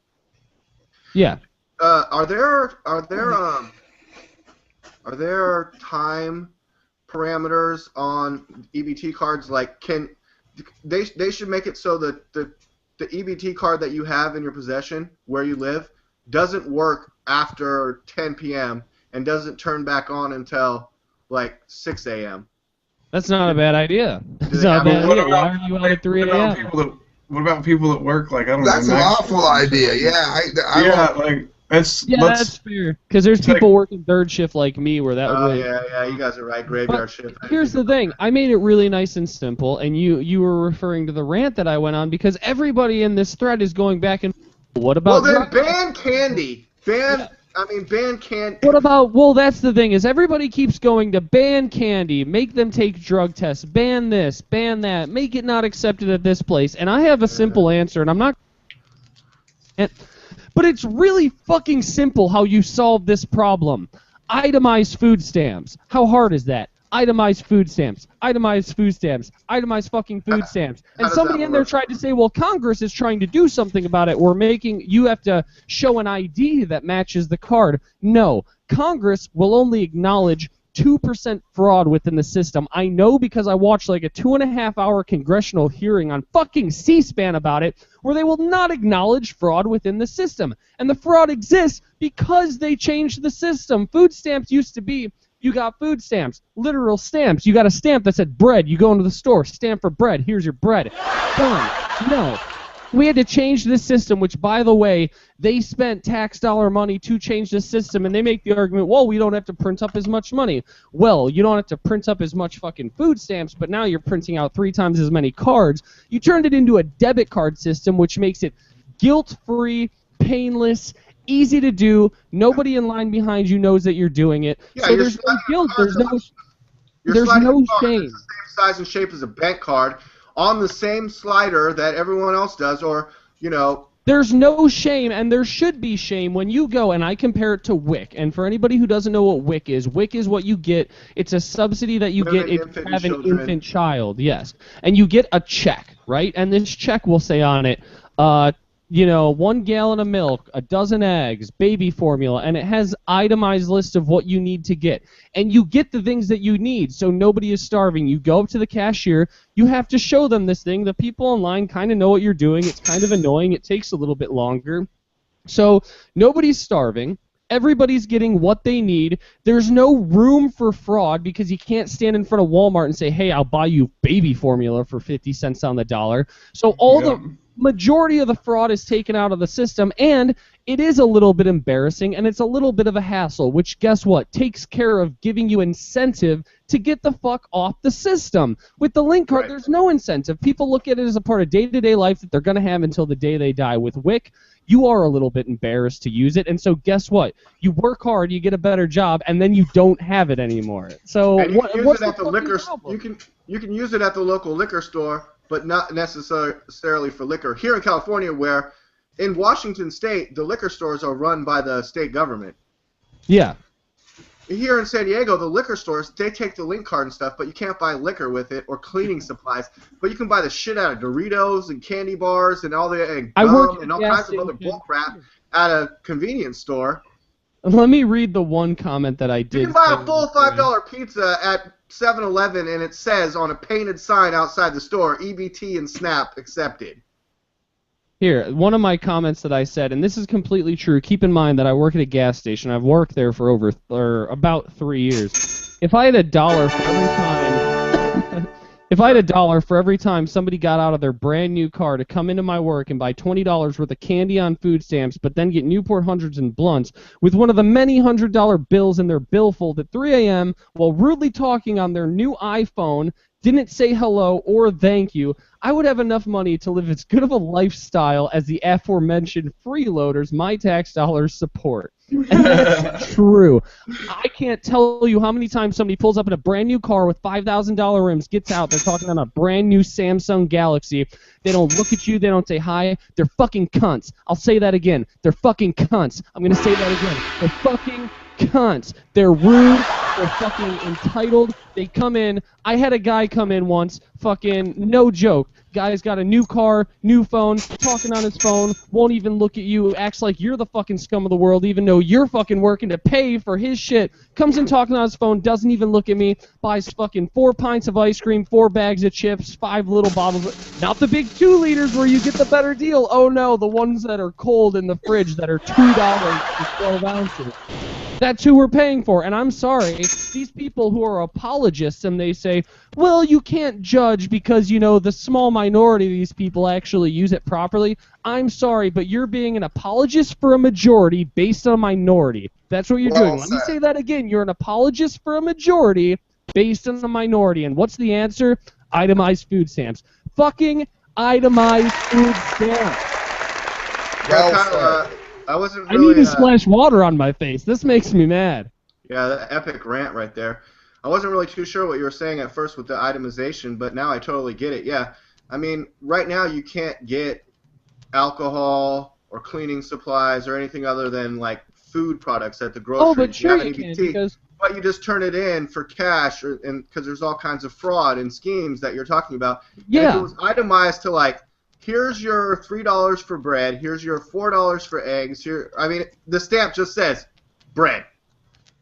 yeah. Are there time parameters on EBT cards? Like, can they should make it so that the EBT card that you have in your possession where you live doesn't work after 10 p.m. and doesn't turn back on until like 6 a.m. That's not a bad idea. That's they not a have bad a- idea. Why are you out at 3 a.m.? What about people that work, like, I don't know. That's an awful idea. Yeah, That's That's fair. Because there's people working third shift like me where that would really... yeah, you guys are right. Graveyard shift. Here's the thing. I made it really nice and simple, and you were referring to the rant that I went on because everybody in this thread is going back and... What about... Well, then ban candy. Ban candy. What about... Well, that's the thing, is everybody keeps going to ban candy, make them take drug tests, ban this, ban that, make it not accepted at this place. And I have a simple answer, and I'm not... But it's really fucking simple how you solve this problem. Itemize food stamps. How hard is that? Itemize food stamps. Itemize food stamps. Itemize fucking food stamps. And somebody in there tried to say, well, Congress is trying to do something about it. You have to show an ID that matches the card. No. Congress will only acknowledge 2% fraud within the system. I know because I watched like a 2.5-hour congressional hearing on fucking C-SPAN about it, where they will not acknowledge fraud within the system. And the fraud exists because they changed the system. Food stamps used to be, you got food stamps, literal stamps. You got a stamp that said bread. You go into the store, stamp for bread. Here's your bread. Done. No. We had to change this system, which, by the way, they spent tax dollar money to change the system, and they make the argument, well, we don't have to print up as much money. Well, you don't have to print up as much fucking food stamps, but now you're printing out 3 times as many cards. You turned it into a debit card system, which makes it guilt-free, painless, easy to do. Nobody in line behind you knows that you're doing it. Yeah, so there's no guilt. There's no shame. It's the same size and shape as a bank card on the same slider that everyone else does, or, you know. There's no shame, and there should be shame when you go, and I compare it to WIC. And for anybody who doesn't know what WIC is what you get. It's a subsidy that you get if you have an infant child, yes. And you get a check, right? And this check will say on it, 1 gallon of milk, a dozen eggs, baby formula, and it has itemized list of what you need to get. And you get the things that you need, so nobody is starving. You go up to the cashier, you have to show them this thing. The people online kind of know what you're doing. It's kind of annoying. It takes a little bit longer. So nobody's starving. Everybody's getting what they need. There's no room for fraud because you can't stand in front of Walmart and say, hey, I'll buy you baby formula for 50 cents on the dollar. So all the majority of the fraud is taken out of the system, and it is a little bit embarrassing, and it's a little bit of a hassle, which, guess what, takes care of giving you incentive to get the fuck off the system. With the link card, there's no incentive. People look at it as a part of day-to-day life that they're going to have until the day they die. With WIC, you are a little bit embarrassed to use it, and so guess what? You work hard, you get a better job, and then you don't have it anymore. So and you can use it at the liquor. You can use it at the local liquor store, but not necessarily for liquor. Here in California, where in Washington State, the liquor stores are run by the state government. Yeah. Here in San Diego, the liquor stores, they take the link card and stuff, but you can't buy liquor with it or cleaning supplies. But you can buy the shit out of Doritos and candy bars and all the gum and all kinds of other bull crap at a convenience store. Let me read the one comment that I did. You can buy a full $5 pizza at 7-Eleven, and it says on a painted sign outside the store, EBT and SNAP accepted. Here, one of my comments that I said, and this is completely true. Keep in mind that I work at a gas station. I've worked there for about 3 years. If I had $1 for every time, if I had $1 for every time somebody got out of their brand new car to come into my work and buy $20 worth of candy on food stamps, but then get Newport Hundreds and blunts with one of the many $100 bills in their billfold at 3 a.m. while rudely talking on their new iPhone, didn't say hello or thank you, I would have enough money to live as good of a lifestyle as the aforementioned freeloaders my tax dollars support. And that's true. I can't tell you how many times somebody pulls up in a brand new car with $5,000 rims, gets out, they're talking on a brand new Samsung Galaxy. They don't look at you, they don't say hi. They're fucking cunts. I'll say that again. They're fucking cunts. I'm going to say that again. They're fucking cunts. They're rude. They're fucking entitled. They come in. I had a guy come in once, fucking no joke. Guy's got a new car, new phone, talking on his phone, won't even look at you, acts like you're the fucking scum of the world even though you're fucking working to pay for his shit. Comes in talking on his phone, doesn't even look at me, buys fucking 4 pints of ice cream, 4 bags of chips, 5 little bottles. Not the big 2 liters where you get the better deal. Oh no, the ones that are cold in the fridge that are $2 for 12 ounces. That's who we're paying for, and I'm sorry, these people who are apologists and they say, well, you can't judge because, you know, the small minority of these people actually use it properly. I'm sorry, but you're being an apologist for a majority based on a minority. That's what you're doing. Let me say that again. You're an apologist for a majority based on a minority, and what's the answer? Itemized food stamps. Fucking itemized food stamps. I wasn't really, I need to splash water on my face. This makes me mad. Yeah, the epic rant right there. I wasn't really too sure what you were saying at first with the itemization, but now I totally get it. Yeah, I mean, right now you can't get alcohol or cleaning supplies or anything other than like food products at the grocery. Oh, but sure you can, because... But you just turn it in for cash, and because there's all kinds of fraud and schemes that you're talking about. Yeah. And if it was itemized to like, here's your $3 for bread, here's your $4 for eggs. Here, I mean, the stamp just says bread,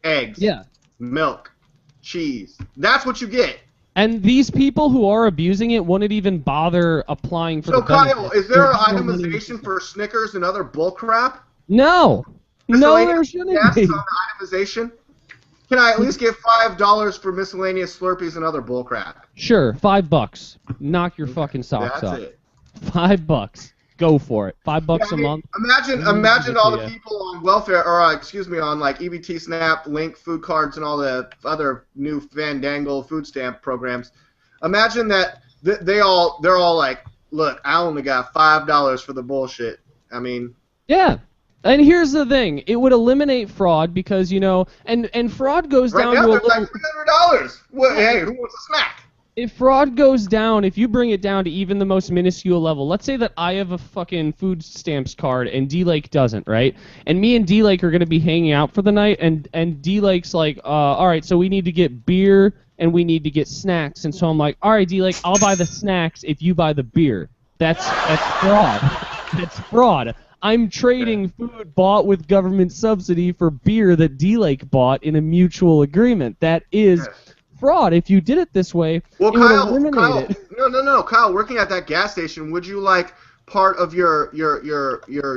eggs, milk, cheese. That's what you get. And these people who are abusing it wouldn't even bother applying for the benefits. So, Kyle, is there an itemization for Snickers and other bullcrap? No. No, there shouldn't be. On the itemization? Can I at least get $5 for miscellaneous Slurpees and other bullcrap? Sure, $5. Knock your fucking socks off. That's it. $5. go for it. $5 Yeah, I a mean, month. Imagine all the Yeah. people on welfare, or excuse me, on like EBT, SNAP, Link, food cards, and all the other new fandangle food stamp programs. Imagine that they're all like, look, I only got $5 for the bullshit. I mean, Yeah. And here's the thing. It would eliminate fraud because, and fraud goes right down now to a there's little... like $300. Well, hey, who wants a snack? If fraud goes down, if you bring it down to even the most minuscule level, let's say that I have a fucking food stamps card and DLAKE doesn't, right? And me and DLAKE are going to be hanging out for the night, and DLAKE's like, all right, so we need to get beer and we need to get snacks. And so I'm like, all right, DLAKE, I'll buy the snacks if you buy the beer. That's fraud. That's fraud. I'm trading food bought with government subsidy for beer that DLAKE bought in a mutual agreement. That is fraud. If you did it this way, well, it would eliminate it. No, Kyle, working at that gas station, would you like part of your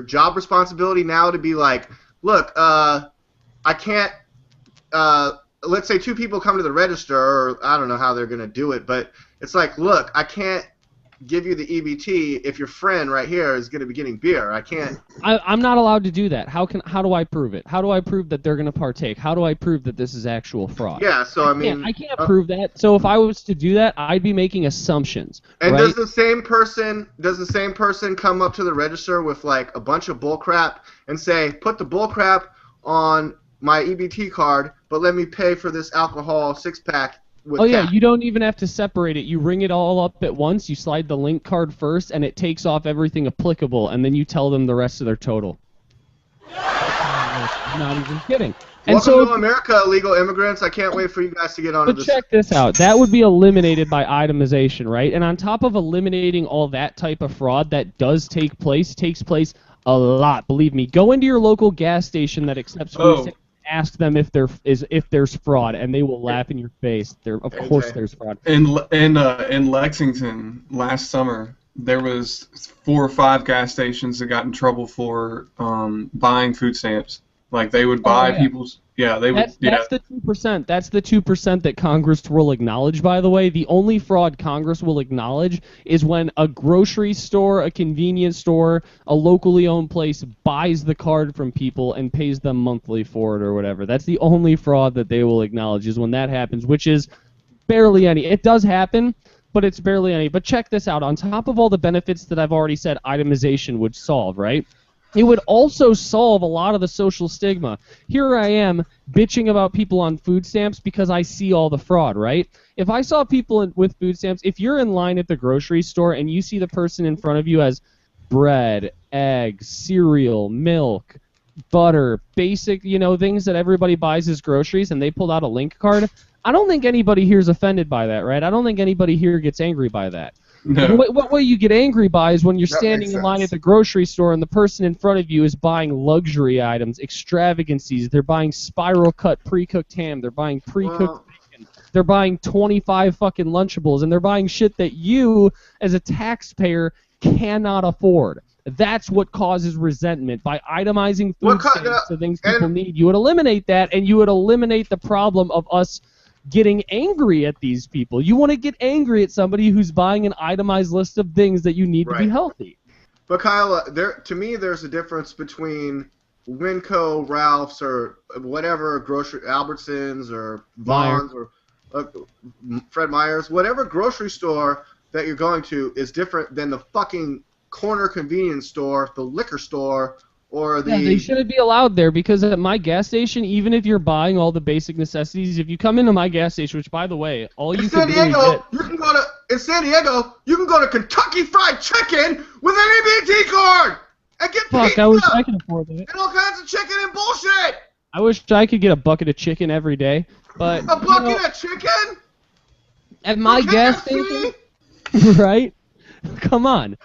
job responsibility now to be like, look, I can't, let's say two people come to the register, or I don't know how they're going to do it, but it's like, look, I can't give you the EBT if your friend right here is going to be getting beer. I can't. I'm not allowed to do that. How do I prove it? How do I prove that they're going to partake? How do I prove that this is actual fraud? Yeah, so I mean, I can't prove that. So if I was to do that, I'd be making assumptions. And right? does the same person come up to the register with like a bunch of bull crap and say, put the bull crap on my EBT card, but let me pay for this alcohol 6-pack? Oh yeah, you don't even have to separate it. You ring it all up at once, you slide the link card first, and it takes off everything applicable, and then you tell them the rest of their total. I'm not even kidding. And Welcome to America, illegal immigrants. I can't wait for you guys to get on this. But check this out. That would be eliminated by itemization, right? And on top of eliminating all that type of fraud that takes place a lot. Believe me. Go into your local gas station that accepts food stamps. Ask them if there's fraud, and they will laugh in your face. Of course there's fraud. In Lexington last summer, there was 4 or 5 gas stations that got in trouble for buying food stamps. Like they would buy people's. Yeah, they would. That's the 2%. That's the 2% that Congress will acknowledge. By the way, the only fraud Congress will acknowledge is when a grocery store, a convenience store, a locally owned place buys the card from people and pays them monthly for it or whatever. That's the only fraud that they will acknowledge is when that happens, which is barely any. It does happen, but it's barely any. But check this out. On top of all the benefits that I've already said, itemization would solve, right? It would also solve a lot of the social stigma. Here I am bitching about people on food stamps because I see all the fraud, right? If I saw people with food stamps, if you're in line at the grocery store and you see the person in front of you has bread, eggs, cereal, milk, butter, basic, things that everybody buys as groceries, and they pulled out a link card, I don't think anybody here is offended by that, right? I don't think anybody here gets angry by that. No. What way you get angry by is when you're standing in line at the grocery store and the person in front of you is buying luxury items, extravagancies. They're buying spiral cut pre-cooked ham. They're buying pre-cooked bacon. They're buying 25 fucking Lunchables, and they're buying shit that you, as a taxpayer, cannot afford. That's what causes resentment. By itemizing food stamps to things people need, you would eliminate that, and you would eliminate the problem of us getting angry at these people. You want to get angry at somebody who's buying an itemized list of things that you need to be healthy. But Kyle, to me, there's a difference between Winco, Ralph's, or whatever grocery, Albertsons, or Vons, or Fred Meyer's, whatever grocery store that you're going to is different than the fucking corner convenience store, the liquor store, or the... Yeah, they shouldn't be allowed there because at my gas station, even if you're buying all the basic necessities, if you come into my gas station, which, by the way, all you can really get... In San Diego, you can go to Kentucky Fried Chicken with an EBT card and get pizza! I wish I could afford that. And all kinds of chicken and bullshit! I wish I could get a bucket of chicken every day, but... A bucket of chicken? At my gas station? Right? Come on.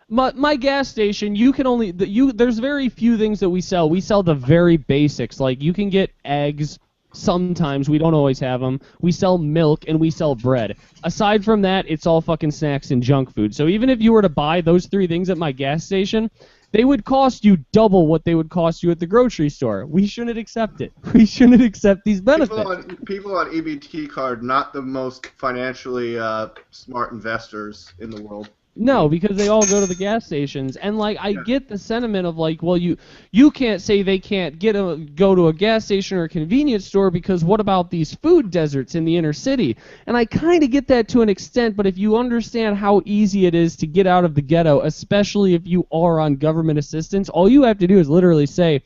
My gas station, you can only there's very few things that we sell. We sell the very basics. Like you can get eggs sometimes. We don't always have them. We sell milk and we sell bread. Aside from that, it's all fucking snacks and junk food. So even if you were to buy those 3 things at my gas station, they would cost you double what they would cost you at the grocery store. We shouldn't accept it. We shouldn't accept these benefits. People on EBT card, not the most financially smart investors in the world. No, because they all go to the gas stations, and like I get the sentiment of like, well, you can't say they can't go to a gas station or a convenience store because what about these food deserts in the inner city? And I kind of get that to an extent, but if you understand how easy it is to get out of the ghetto, especially if you are on government assistance, all you have to do is literally say,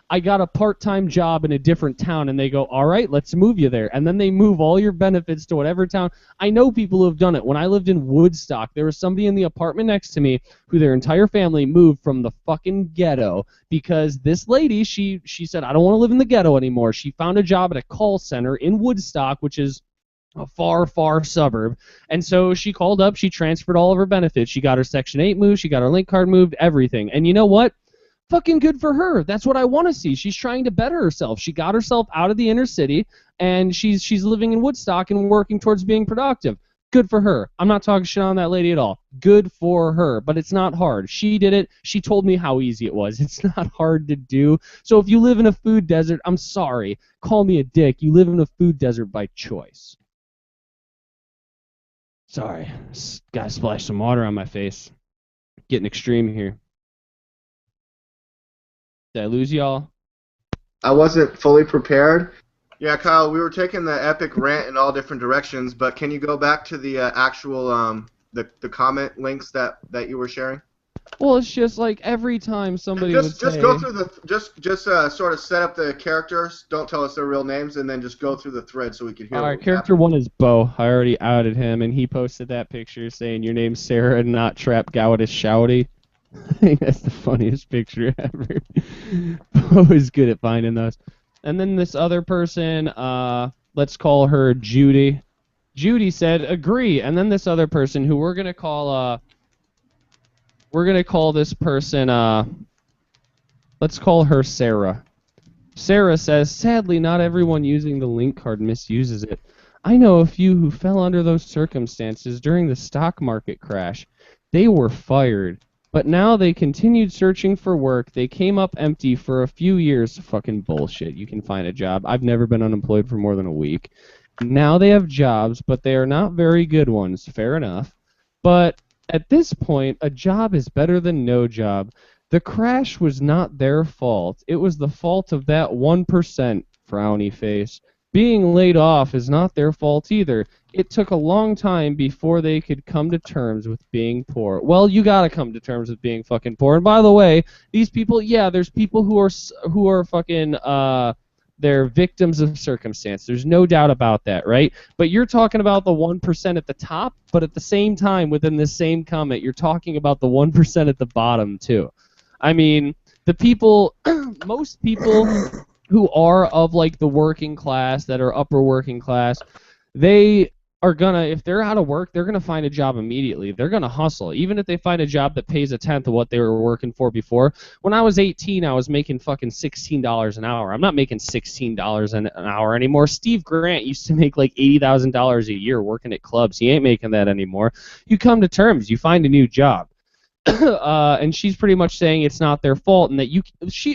I got a part-time job in a different town, and they go, all right, let's move you there. And then they move all your benefits to whatever town. I know people who have done it. When I lived in Woodstock, there was somebody in the apartment next to me who their entire family moved from the fucking ghetto because this lady, she said, I don't want to live in the ghetto anymore. She found a job at a call center in Woodstock, which is a far, far suburb. And so she called up, she transferred all of her benefits. She got her Section 8 moved, she got her link card moved, everything. And you know what? Fucking good for her. That's what I want to see. She's trying to better herself. She got herself out of the inner city, and she's living in Woodstock and working towards being productive. Good for her. I'm not talking shit on that lady at all. Good for her, but it's not hard. She did it. She told me how easy it was. It's not hard to do. So if you live in a food desert, I'm sorry. Call me a dick. You live in a food desert by choice. Sorry. Gotta splash some water on my face. Getting extreme here. Did I lose y'all? I wasn't fully prepared. Yeah, Kyle, we were taking the epic rant in all different directions, but can you go back to the actual the comment links that you were sharing? Well, it's just like every time somebody would say... go through the just sort of set up the characters. Don't tell us their real names, and then just go through the thread so we can hear. All right, character one is Bo. I already outed him, and he posted that picture saying your name's Sarah and not Trap Gowdish Shouty. I think that's the funniest picture ever. Bo is good at finding those. And then this other person, let's call her Judy. Judy said, agree. And then this other person who we're going to call this person, let's call her Sarah. Sarah says, sadly, not everyone using the link card misuses it. I know a few who fell under those circumstances during the stock market crash. They were fired. But now they continued searching for work. They came up empty for a few years. Fucking bullshit. You can find a job. I've never been unemployed for more than a week. Now they have jobs, but they are not very good ones. Fair enough. But at this point, a job is better than no job. The crash was not their fault. It was the fault of that 1%, frowny face. Being laid off is not their fault either. It took a long time before they could come to terms with being poor. Well, you gotta come to terms with being fucking poor. And by the way, these people, yeah, there's people who are fucking they're victims of circumstance. There's no doubt about that, right? But you're talking about the 1% at the top, but at the same time, within this same comment, you're talking about the 1% at the bottom too. I mean, the people, most people who are of like the working class, that are upper working class, they are gonna, if they're out of work, they're gonna find a job immediately. They're gonna hustle, even if they find a job that pays a tenth of what they were working for before. When I was 18, I was making fucking $16 an hour. I'm not making $16 an hour anymore. Steve Grant used to make like $80,000 a year working at clubs. He ain't making that anymore. You come to terms. You find a new job. And she's pretty much saying it's not their fault, and that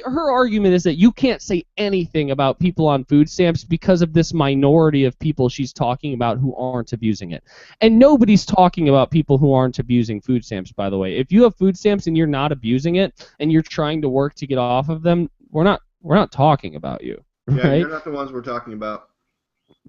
her argument is that you can't say anything about people on food stamps because of this minority of people she's talking about who aren't abusing it. And nobody's talking about people who aren't abusing food stamps, by the way. If you have food stamps and you're not abusing it and you're trying to work to get off of them, we're not talking about you. Right? Yeah, you're not the ones we're talking about.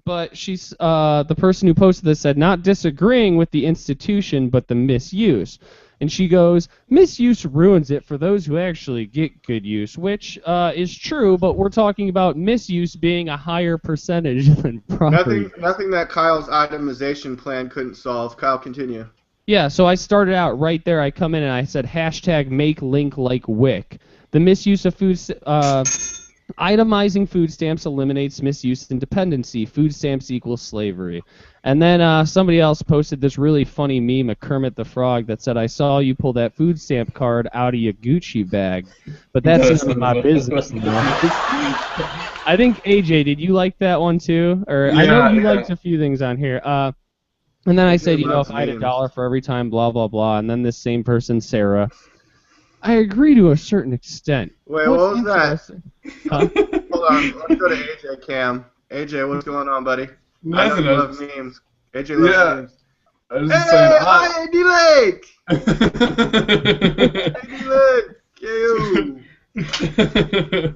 But she's the person who posted this said, not disagreeing with the institution, but the misuse. And she goes, misuse ruins it for those who actually get good use, which is true, but we're talking about misuse being a higher percentage than property. Nothing that Kyle's itemization plan couldn't solve. Kyle, continue. Yeah, so I started out right there. I come in and I said, hashtag make link like Wick. The misuse of food... itemizing food stamps eliminates misuse and dependency. Food stamps equals slavery. And then somebody else posted this really funny meme of Kermit the Frog that said, I saw you pull that food stamp card out of your Gucci bag. But that's none of my business. I think, AJ, did you like that one too? Or yeah, I know you liked a few things on here. And then I said, if I had $1 for every time, blah, blah, blah. And then this same person, Sarah, I agree to a certain extent. Wait, what was that? Huh? Hold on, let's go to AJ Cam. AJ, what's going on, buddy? I know you love memes. AJ loves memes. I was just saying, hi, DLAKE! Hey, DLAKE!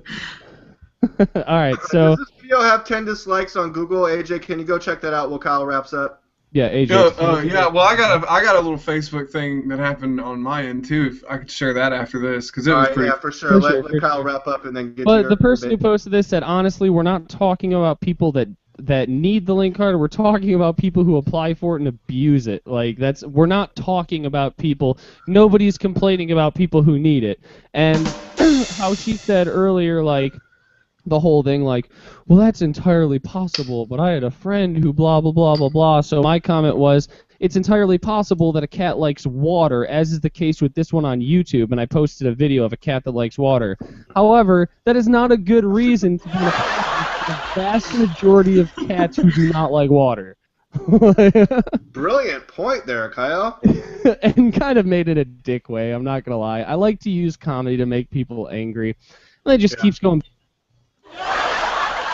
All right, so Does this video have 10 dislikes on Google? AJ, can you go check that out while Kyle wraps up? yeah, AJ. yeah. Well, I got a little Facebook thing that happened on my end too. If I could share that after this, because it was pretty. Yeah, for sure. Let Kyle wrap up and then get. But the person who posted this said, honestly, we're not talking about people that need the link card. We're talking about people who apply for it and abuse it. Like we're not talking about people. Nobody's complaining about people who need it. And how she said earlier, like. The whole thing, like, well, that's entirely possible, but I had a friend who blah, blah, blah, blah, blah. So my comment was, it's entirely possible that a cat likes water, as is the case with this one on YouTube, and I posted a video of a cat that likes water. However, that is not a good reason to be the vast majority of cats who do not like water. Brilliant point there, Kyle. And kind of made it a dick way, I'm not going to lie. I like to use comedy to make people angry. And it just keeps going.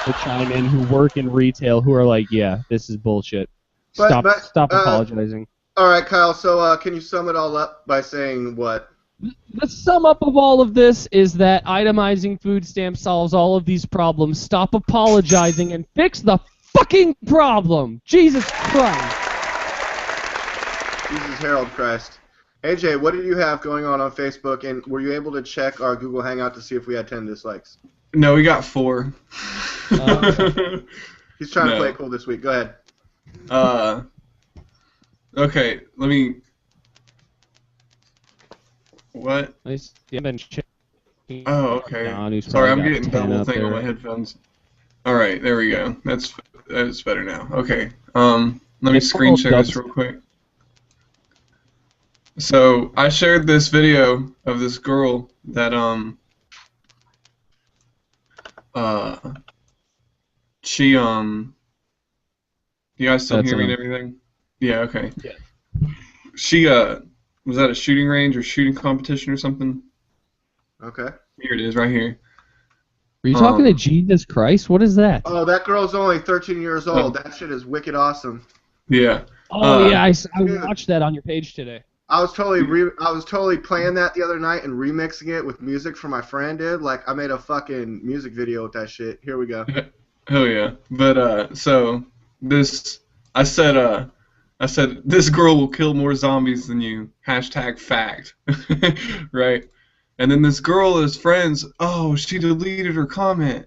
To chime in who work in retail who are like, yeah, this is bullshit. Stop apologizing. All right, Kyle, so can you sum it all up by saying what? The sum up of all of this is that itemizing food stamps solves all of these problems. Stop apologizing and fix the fucking problem. Jesus Christ. Jesus Harold Christ. AJ, what did you have going on Facebook, and were you able to check our Google Hangout to see if we had 10 dislikes? No, we got 4. He's trying to play it cool this week. Go ahead. Okay, let me... What? Oh, okay. Sorry, I'm getting double thing on my headphones. Alright, there we go. That's better now. Okay. Let me screen share this real quick. So, I shared this video of this girl that, she, you guys still hear me and everything? Yeah, okay. Yeah. She, was at a shooting range or shooting competition or something? Okay. Here it is, right here. Are you talking to Jesus Christ? What is that? Oh, that girl's only 13 years old. That shit is wicked awesome. Yeah. Oh, yeah, I watched that on your page today. I was totally playing that the other night and remixing it with music for my friend, dude. Like, I made a fucking music video with that shit. Here we go. Hell yeah. But, so, I said, this girl will kill more zombies than you. #fact. Right? And then this girl is friends. Oh, she deleted her comment.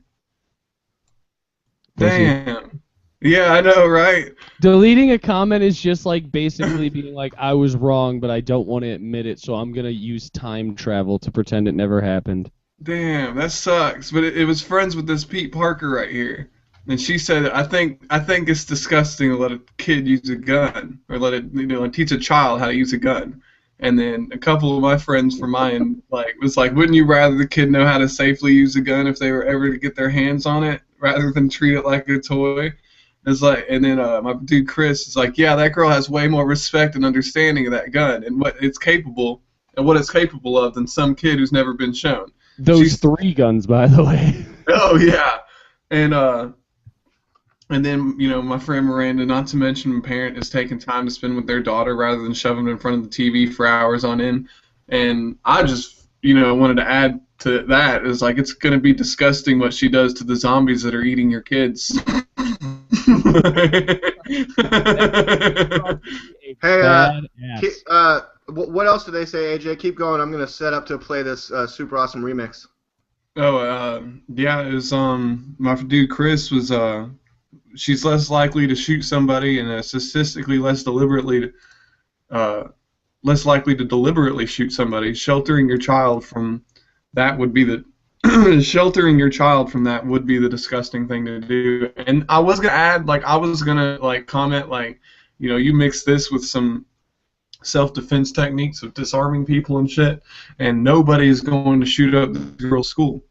Damn. Yeah, I know, right? Deleting a comment is just like basically being like, I was wrong, but I don't want to admit it, so I'm going to use time travel to pretend it never happened. Damn, that sucks. But it was friends with this Pete Parker right here. And she said, I think it's disgusting to let a kid use a gun, or let it, teach a child how to use a gun. And then a couple of my friends from mine was like, wouldn't you rather the kid know how to safely use a gun if they were ever to get their hands on it, rather than treat it like a toy? It's like, and then my dude Chris is like, yeah, that girl has way more respect and understanding of that gun and what it's capable of than some kid who's never been shown. Those 3 guns, by the way. Oh yeah, and then my friend Miranda, not to mention a parent, is taking time to spend with their daughter rather than shoving them in front of the TV for hours on end. And I just wanted to add to that is like, it's gonna be disgusting what she does to the zombies that are eating your kids. Hey, what else did they say, AJ? Keep going. I'm gonna set up to play this super awesome remix. Oh, yeah, it was my dude Chris was she's less likely to shoot somebody and statistically less likely to deliberately shoot somebody. Sheltering your child from that would be the disgusting thing to do. And I was gonna add, comment, you mix this with some self-defense techniques of disarming people and shit, and nobody's going to shoot up the girl's school.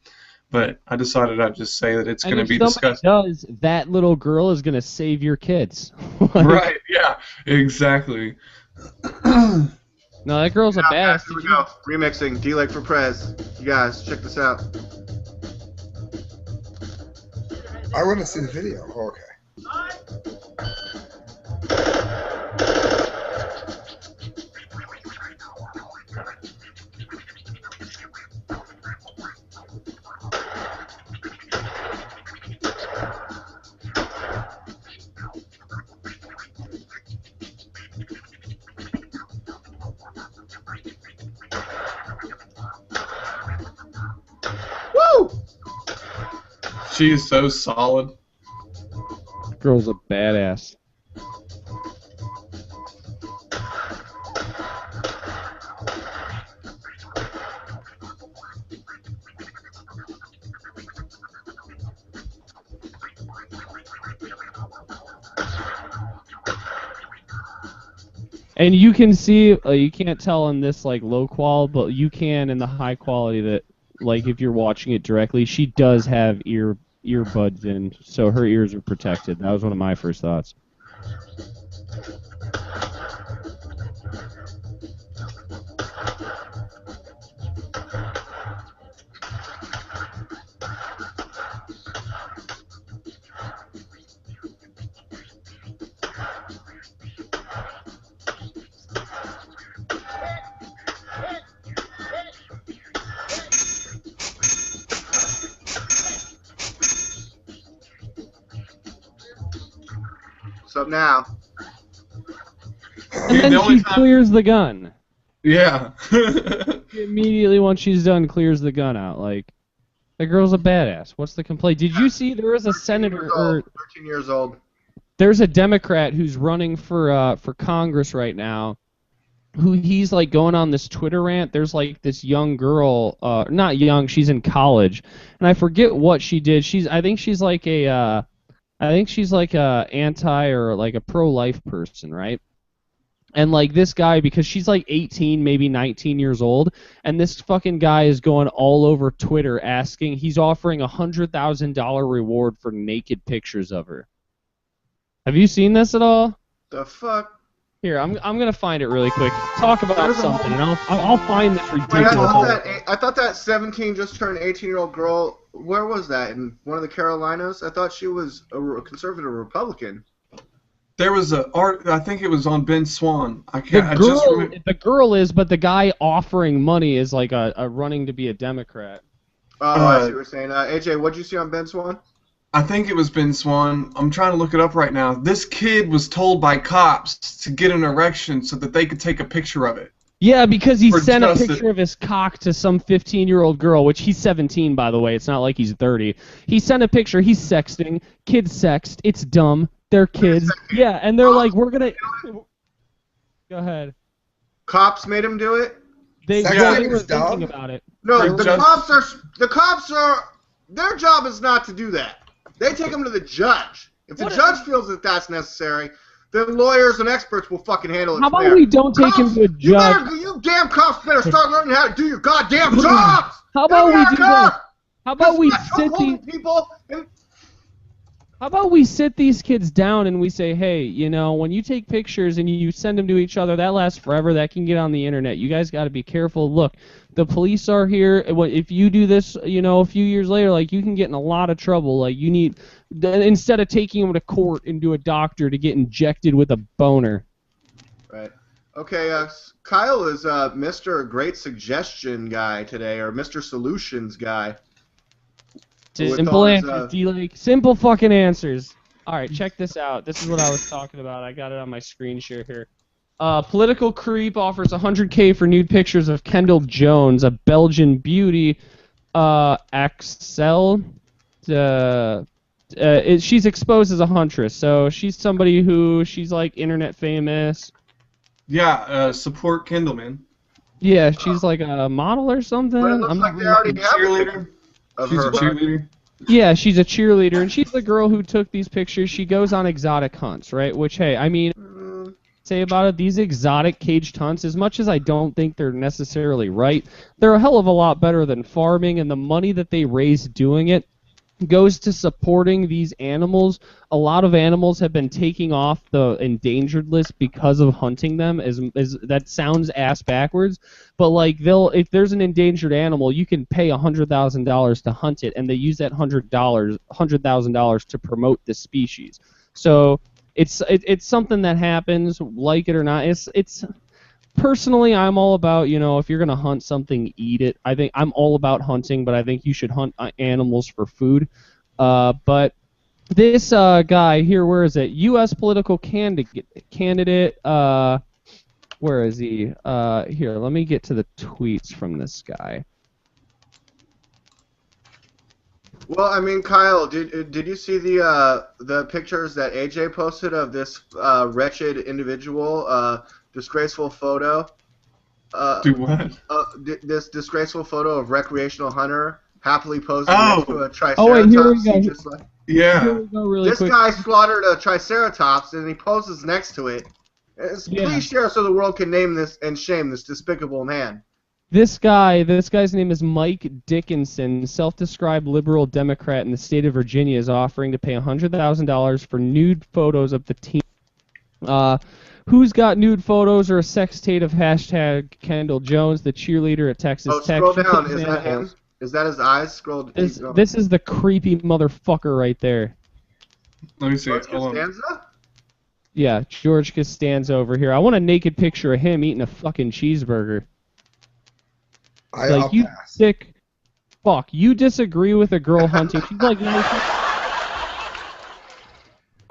But I decided I'd just say that it's going to be disgusting. Does that little girl is going to save your kids? Right? Yeah. Exactly. No, that girl's a badass. Here we go. Remixing DLAKE for PREZ. You guys, check this out. I want to see the video. Oh, okay. She is so solid. Girl's a badass. And you can see, you can't tell in this like low qual, but you can in the high quality that, like if you're watching it directly, she does have earbuds in, so her ears are protected. That was one of my first thoughts. What's up now? And then she clears the gun. Yeah. She immediately, once she's done, clears the gun out. Like, the girl's a badass. What's the complaint? Did you see there was a senator, 13 years old. There's a Democrat who's running for Congress right now, who he's like going on this Twitter rant. There's like this young girl, not young, she's in college, and I forget what she did. I think she's like a anti or like a pro-life person, right? And like this guy, because she's like 18, maybe 19 years old, and this fucking guy is going all over Twitter asking, he's offering $100,000 reward for naked pictures of her. Have you seen this at all? The fuck? Here, I'm gonna find it really quick. Talk about something, and I'll find this ridiculous. Wait, I thought that 17 just turned 18-year-old girl. Where was that? In one of the Carolinas? I thought she was a conservative Republican. There was I think it was on Ben Swan. The girl is, but the guy offering money is like a running to be a Democrat. Oh, I see what you're saying. AJ, what'd you see on Ben Swan? I think it was Ben Swan. I'm trying to look it up right now. This kid was told by cops to get an erection so that they could take a picture of it. Yeah, because he sent a picture of his cock to some 15-year-old girl, which he's 17, by the way. It's not like he's 30. He sent a picture. He's sexting. Kids sext. It's dumb. They're kids. Yeah, and they're like, we're going to... Go ahead. Cops made him do it? They were thinking about it. No, the cops are... Their job is not to do that. They take him to the judge. If the judge feels that that's necessary, then lawyers and experts will fucking handle it. How about we don't take him to a judge? You damn cops better start learning how to do your goddamn jobs. How about we do this? How about we sit these people? How about we sit these kids down and we say, hey, you know, when you take pictures and you send them to each other, that lasts forever. That can get on the internet. You guys got to be careful. Look, the police are here. If you do this, you know, a few years later, like, you can get in a lot of trouble. Like, you need, instead of taking them to court and to a doctor to get injected with a boner. Right. Okay, Kyle is Mr. Great Suggestion guy today, or Mr. Solutions guy. Simple answers, DLAKE. Simple fucking answers. Alright, check this out. This is what I was talking about. I got it on my screen share here. Political Creep offers $100K for nude pictures of Kendall Jones, a Belgian beauty. Axel. She's exposed as a huntress, so she's somebody she's like internet famous. Yeah, support Kendall, man. Yeah, she's like a model or something. But it looks like they already have cheerleader. She's a cheerleader. Yeah, she's a cheerleader, and she's the girl who took these pictures. She goes on exotic hunts, right? Which, hey, I mean, say about it, these exotic caged hunts, as much as I don't think they're necessarily right, they're a hell of a lot better than farming, and the money that they raise doing it goes to supporting these animals. A lot of animals have been taking off the endangered list because of hunting them. That sounds ass backwards, but like if there's an endangered animal, you can pay $100,000 to hunt it, and they use that $100,000 to promote the species. So it's something that happens, like it or not. It's personally, I'm all about, you know, if you're gonna hunt something, eat it. I think I'm all about hunting, but I think you should hunt animals for food. But this guy here, where is it? U.S. political candidate. Where is he? Here, let me get to the tweets from this guy. Well, I mean, Kyle, did you see the pictures that AJ posted of this wretched individual, disgraceful photo? Do what? This disgraceful photo of recreational hunter happily posing next to a triceratops. Oh wait, here we go. Yeah. Here we go really This quick. guy slaughtered a triceratops and he poses next to it. Please share so the world can name this and shame this despicable man. This guy's name is Mike Dickinson, self-described liberal Democrat in the state of Virginia, is offering to pay $100,000 for nude photos of the team. Who's got nude photos or a sex tape of hashtag Kendall Jones, the cheerleader at Texas Tech? Scroll down. Is that him? Is that his eyes? Scroll. This is the creepy motherfucker right there. Let me see. George Costanza? Yeah, George Costanza over here. I want a naked picture of him eating a fucking cheeseburger. Like, you sick fuck. You disagree with a girl hunting. She's like 19.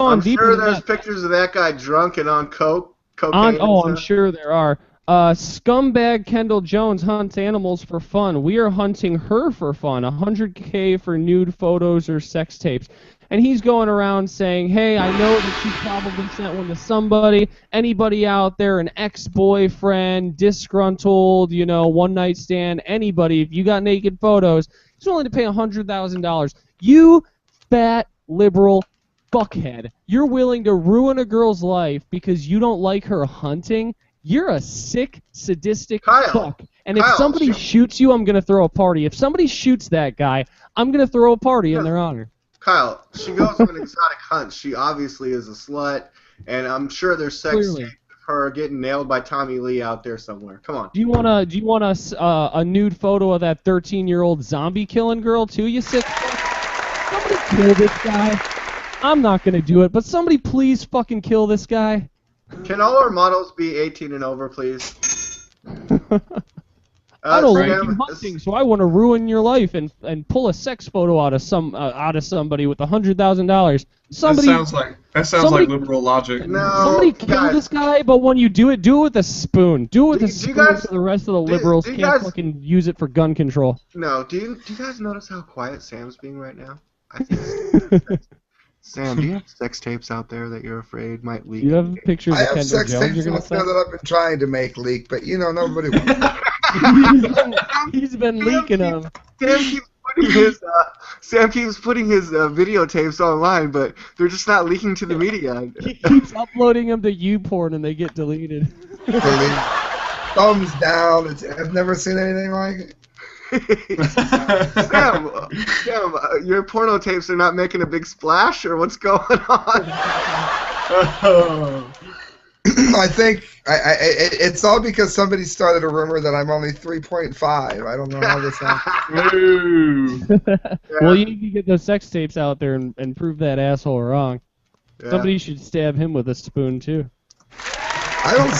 I'm sure there's pictures of that guy drunk and on cocaine. I'm sure there are. Scumbag Kendall Jones hunts animals for fun. We are hunting her for fun. $100K for nude photos or sex tapes. And he's going around saying, hey, I know that she probably sent one to somebody. Anybody out there, an ex-boyfriend, disgruntled, one-night stand, anybody, if you got naked photos, he's willing to pay $100,000. You fat liberal fuckhead. You're willing to ruin a girl's life because you don't like her hunting? You're a sick, sadistic fuck. And if somebody shoots you, I'm going to throw a party. If somebody shoots that guy, I'm going to throw a party in their honor. Kyle, she goes on an exotic hunt. She obviously is a slut, and I'm sure there's sex tape of her getting nailed by Tommy Lee out there somewhere. Come on. Do you want a nude photo of that 13-year-old zombie killing girl too? You sick fuck? Somebody kill this guy. I'm not gonna do it, but somebody please fucking kill this guy. Can all our models be 18 and over, please? I don't like you hunting, so I want to ruin your life and pull a sex photo out of somebody with $100,000. Somebody. That sounds like liberal logic. No, somebody kill this guy, but when you do it with a spoon. Do it with a spoon so the rest of the liberals can't fucking use it for gun control. No, do you guys notice how quiet Sam's being right now? I think Sam, do you have sex tapes out there that you're afraid might leak? You have pictures of Kendall Jones? I have sex tapes out there that I've been trying to make leak, but nobody wants. He's been leaking them. Sam keeps putting his videotapes online, but they're just not leaking to the media. He keeps uploading them to YouPorn and they get deleted. Thumbs down. I've never seen anything like it. Sam, your porno tapes are not making a big splash, or what's going on? I think it's all because somebody started a rumor that I'm only 3.5. I don't know how this happened. Well, you need to get those sex tapes out there and prove that asshole wrong. Yeah. Somebody should stab him with a spoon too. I don't.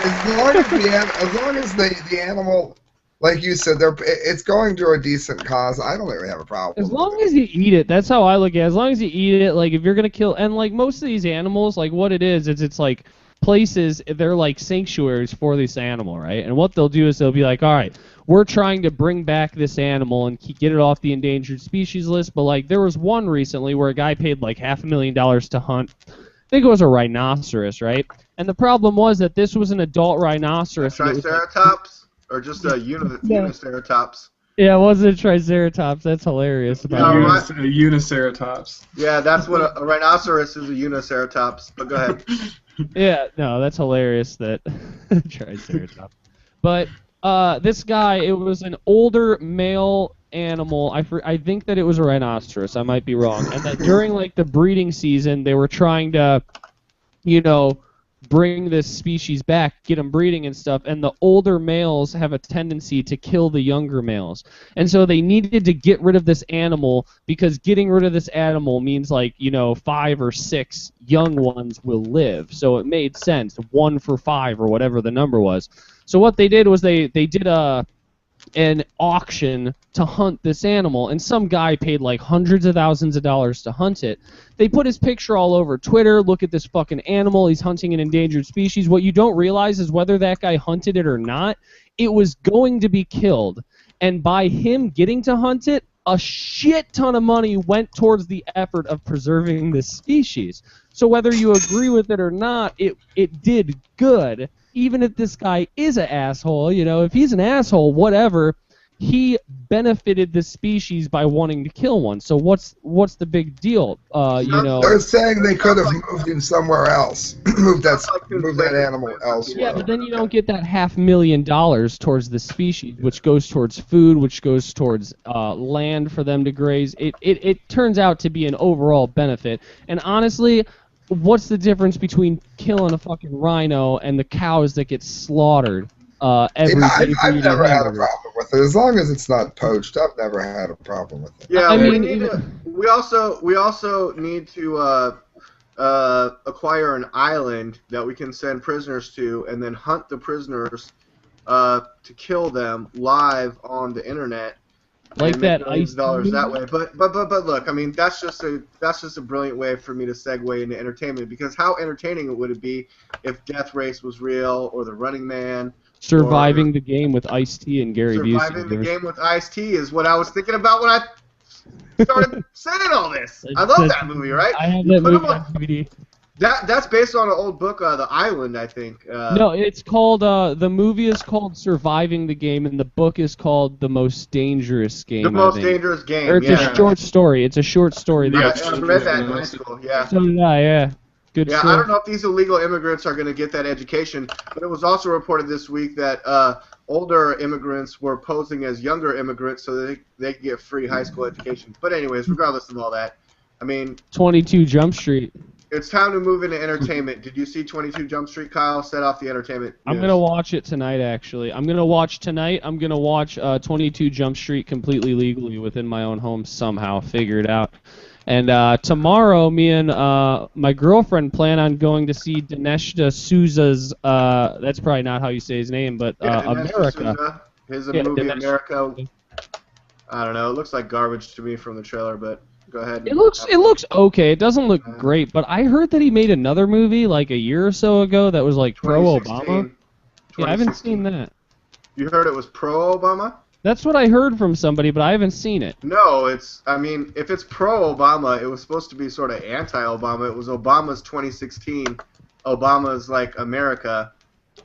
As long as the animal, like you said, it's going to a decent cause. I don't really have a problem. As long as you eat it, that's how I look at it. As long as you eat it, like if you're gonna kill, and like most of these animals, like what it is it's like places, they're like sanctuaries for this animal, right? And what they'll do is they'll be like, all right, we're trying to bring back this animal and get it off the endangered species list. But like there was one recently where a guy paid like $500,000 to hunt. I think it was a rhinoceros, right? And the problem was that this was an adult rhinoceros. A triceratops? Or just a uniceratops? Yeah, it wasn't a triceratops. That's hilarious. A uniceratops. Yeah, that's what a rhinoceros is, a uniceratops. But go ahead. Yeah, no, that's hilarious that triceratops. But this guy, it was an older male animal. I think that it was a rhinoceros. I might be wrong. And that during like the breeding season, they were trying to, bring this species back, get them breeding and stuff, and the older males have a tendency to kill the younger males. And so they needed to get rid of this animal because getting rid of this animal means 5 or 6 young ones will live. So it made sense, 1 for 5 or whatever the number was. So what they did was they did an auction to hunt this animal, and some guy paid like hundreds of thousands of dollars to hunt it. They put his picture all over Twitter. Look at this fucking animal. He's hunting an endangered species. What you don't realize is whether that guy hunted it or not, it was going to be killed. And by him getting to hunt it, a shit ton of money went towards the effort of preserving this species. So whether you agree with it or not, it did good. Even if this guy is an asshole, you know, if he's an asshole, whatever, he benefited the species by wanting to kill one. So what's the big deal? You know, they're saying they could have moved him somewhere else, moved that animal elsewhere. Yeah, but then you don't get that $500,000 towards the species, which goes towards food, which goes towards land for them to graze. It turns out to be an overall benefit. And honestly, what's the difference between killing a fucking rhino and the cows that get slaughtered every day? I've never had a problem with it. As long as it's not poached, I've never had a problem with it. Yeah, I mean, we also need to acquire an island that we can send prisoners to, and then hunt the prisoners to kill them live on the internet. Like and that make millions ice of dollars movie? that way. But look, I mean, that's just a brilliant way for me to segue into entertainment, because how entertaining would it be if Death Race was real, or The Running Man? Surviving the Game with Ice-T and Gary Busey. Surviving the Game with Ice-T is what I was thinking about when I started saying all this. I love that movie, right? I have that movie on DVD. That's based on an old book, The Island, I think. No, it's called, the movie is called Surviving the Game, and the book is called The Most Dangerous Game. The Most Dangerous Game, or it's a short story. It's a short story. Yeah, I read that in high school, yeah. So did I, yeah. Good Yeah, story. I don't know if these illegal immigrants are going to get that education, but it was also reported this week that older immigrants were posing as younger immigrants so that they could get free high school education. But anyways, regardless of all that, I mean... 22 Jump Street. It's time to move into entertainment. Did you see 22 Jump Street, Kyle? Set off the entertainment news. I'm going to watch it tonight, actually. I'm going to watch 22 Jump Street completely legally within my own home somehow. Figure it out. And tomorrow, me and my girlfriend plan on going to see Dinesh D'Souza's, that's probably not how you say his name, but America. His movie, America. I don't know. It looks like garbage to me from the trailer, but... Go ahead. It looks okay. It doesn't look great, but I heard that he made another movie like a year or so ago that was like pro-Obama. Yeah, I haven't seen that. You heard it was pro-Obama? That's what I heard from somebody, but I haven't seen it. No, I mean, if it's pro-Obama, it was supposed to be sort of anti-Obama. It was Obama's 2016, Obama's like America.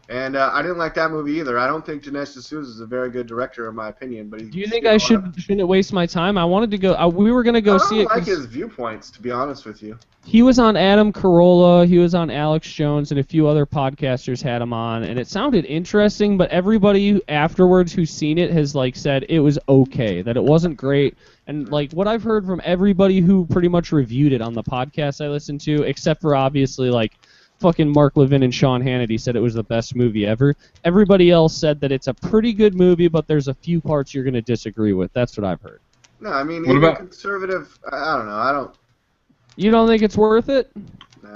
And I didn't like that movie either. I don't think Dinesh D'Souza is a very good director, in my opinion. But do you think I shouldn't waste my time? I wanted to go. We were gonna go see it. I don't like his viewpoints, to be honest with you. He was on Adam Carolla. He was on Alex Jones, and a few other podcasters had him on, and it sounded interesting. But everybody afterwards who's seen it has like said it was okay, that it wasn't great. And like what I've heard from everybody who pretty much reviewed it on the podcast I listened to, except for obviously like. Fucking Mark Levin and Sean Hannity said it was the best movie ever. Everybody else said that it's a pretty good movie, but there's a few parts you're going to disagree with. That's what I've heard. No, I mean, even conservative, I don't know. You don't think it's worth it?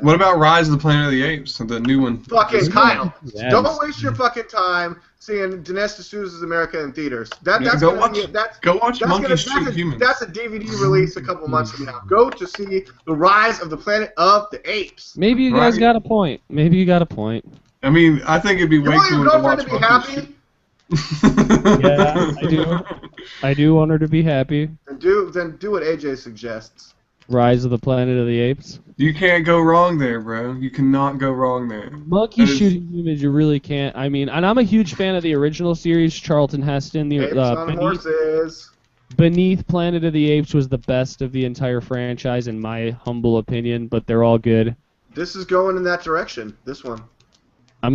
What about Rise of the Planet of the Apes, the new one? Fucking Kyle, don't waste your fucking time seeing Dinesh D'Souza's America in theaters. Go watch Monkey Shoot Humans. That's a DVD release a couple months from now. Go to see The Rise of the Planet of the Apes. Maybe you guys got a point. Maybe you got a point. I mean, I think it'd be way cooler to watch Monkey Shoot. Yeah, I do. I do want her to be happy. Then do what AJ suggests. Rise of the Planet of the Apes. You can't go wrong there, bro. You cannot go wrong there. Monkey Shooting Humans, you really can't. I mean, and I'm a huge fan of the original series, Charlton Heston. Apes on horses. Beneath Planet of the Apes was the best of the entire franchise, in my humble opinion, but they're all good. This is going in that direction, this one. All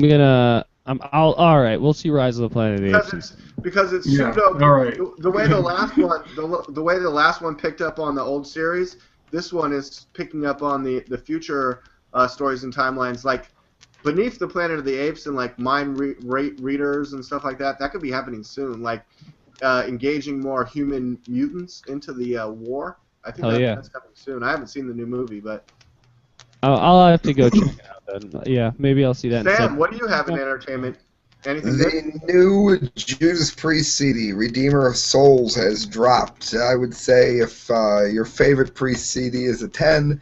right, we'll see Rise of the Planet of the Apes. Because it's pseudo. All right. The way the last one picked up on the old series, this one is picking up on the future stories and timelines, like Beneath the Planet of the Apes and like mind readers and stuff like that. That could be happening soon, like engaging more human mutants into the war. I think that's coming soon. I haven't seen the new movie, but I'll have to go check it out then. Yeah, maybe I'll see that. Sam, what do you have in entertainment? Anything the new Judas Priest CD, Redeemer of Souls, has dropped. I would say if your favorite Priest CD is a 10,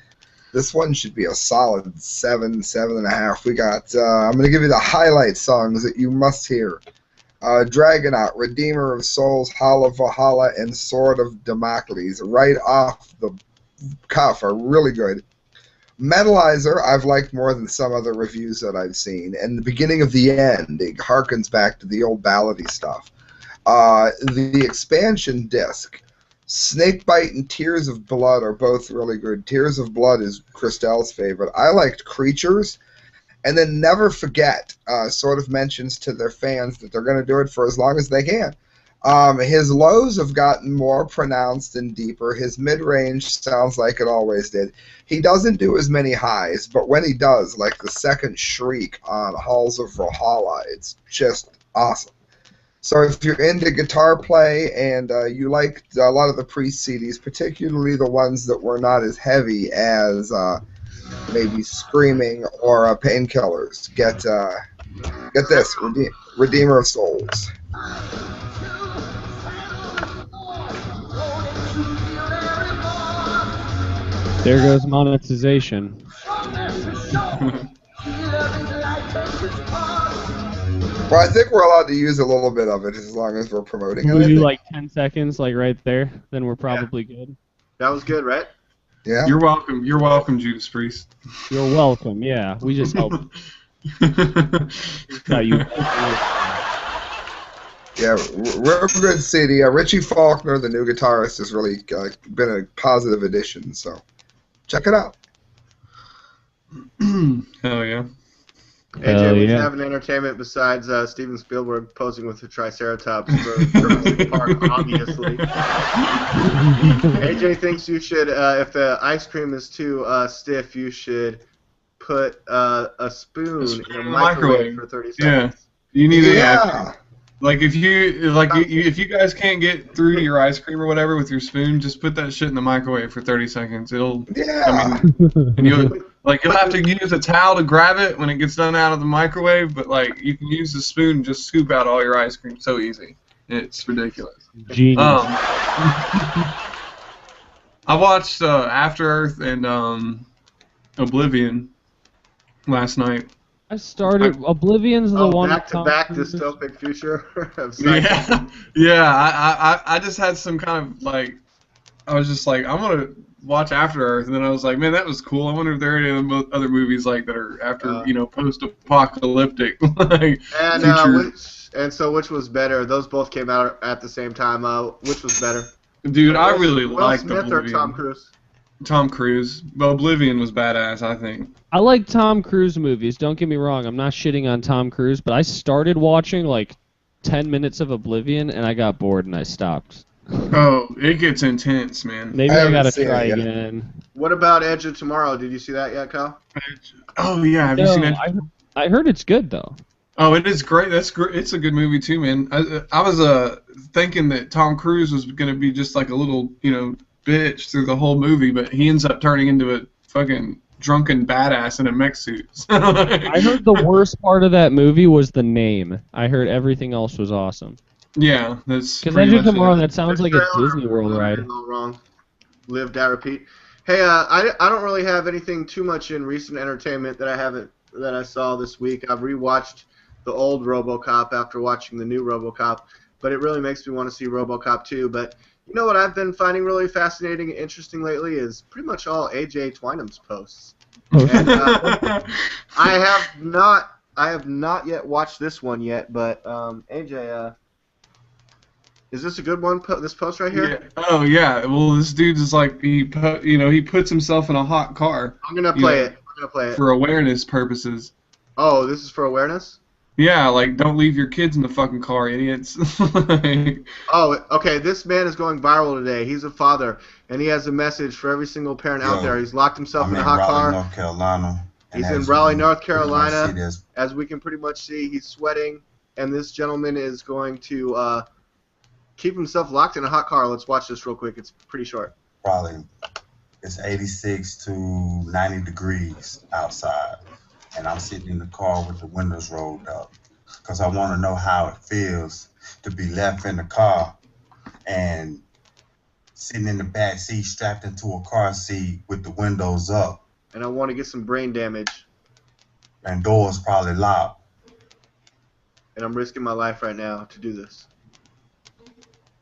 this one should be a solid 7, 7.5. We got, I'm going to give you the highlight songs that you must hear. Dragonaut, Redeemer of Souls, Hall of Valhalla, and Sword of Damocles. Right off the cuff are really good. Metalizer, I've liked more than some other reviews that I've seen. And the beginning of the end, it harkens back to the old ballady stuff. The expansion disc, Snakebite and Tears of Blood are both really good. Tears of Blood is Christelle's favorite. I liked Creatures. And then Never Forget sort of mentions to their fans that they're going to do it for as long as they can. His lows have gotten more pronounced and deeper. His mid-range sounds like it always did. He doesn't do as many highs, but when he does, like the second shriek on Halls of Valhalla, it's just awesome. So if you're into guitar play and you liked a lot of the PREZ CDs, particularly the ones that were not as heavy as maybe Screaming or Painkillers, get this, Redeemer of Souls. There goes monetization. Well, I think we're allowed to use a little bit of it as long as we're promoting it. We'll do like 10 seconds, like right there. Then we're probably good. That was good, right? Yeah. You're welcome. You're welcome, Judas Priest. You're welcome. Yeah, we just help. Yeah, real good CD. Richie Faulkner, the new guitarist, has really been a positive addition. So check it out. Hell yeah. AJ, we have an entertainment besides Steven Spielberg posing with the Triceratops for Jurassic Park, obviously. AJ thinks you should, if the ice cream is too stiff, you should put a spoon in a microwave for 30 seconds. Yeah, you need it. Like if you guys can't get through to your ice cream or whatever with your spoon, just put that shit in the microwave for 30 seconds. It'll. Yeah. I mean, and you'll have to use a towel to grab it when it gets done out of the microwave, but like you can use the spoon and just scoop out all your ice cream so easy. It's ridiculous. Genius. I watched After Earth and Oblivion last night. I started. Oblivion's the one. Back-to-back dystopic future. I just had some kind of like, I was just like, I'm gonna watch After Earth, and then I was like, man, that was cool. I wonder if there are any other movies like that are after post-apocalyptic like. And so which was better? Those both came out at the same time. Which was better? Dude, I really liked Will Smith Oblivion. or Tom Cruise? Tom Cruise. But Oblivion was badass, I think. I like Tom Cruise movies. Don't get me wrong. I'm not shitting on Tom Cruise, but I started watching like 10 minutes of Oblivion, and I got bored and I stopped. Oh, it gets intense, man. Maybe I gotta try again. What about Edge of Tomorrow? Did you see that yet, Kyle? Oh yeah, have you seen it? I heard it's good though. Oh, it is great. That's great. It's a good movie too, man. I was thinking that Tom Cruise was gonna be just like a little, bitch through the whole movie, but he ends up turning into a fucking drunken badass in a mech suit. I heard the worst part of that movie was the name. I heard everything else was awesome. Yeah, that's because Edge of Tomorrow. That sounds like a Disney World ride. All wrong. Live, die, repeat. Hey, I don't really have anything too much in recent entertainment that I saw this week. I've rewatched the old RoboCop after watching the new RoboCop, but it really makes me want to see RoboCop 2. But you know what I've been finding really fascinating and interesting lately is pretty much all AJ Twinam's posts. And, I have not yet watched this one yet, but AJ, is this a good one? This post right here? Yeah. Oh yeah. Well, this dude is like he puts himself in a hot car. I'm gonna play it for awareness purposes. Oh, this is for awareness? Yeah, like don't leave your kids in the fucking car, idiots. Oh, okay. This man is going viral today. He's a father, and he has a message for every single parent out there. He's locked himself in a hot car. North Carolina. He's in Raleigh, North Carolina. As we can pretty much see, he's sweating, and this gentleman is going to keep himself locked in a hot car. Let's watch this real quick. It's pretty short. Probably it's 86 to 90 degrees outside, and I'm sitting in the car with the windows rolled up because I want to know how it feels to be left in the car and sitting in the back seat strapped into a car seat with the windows up. And I want to get some brain damage. And doors probably locked. and I'm risking my life right now to do this.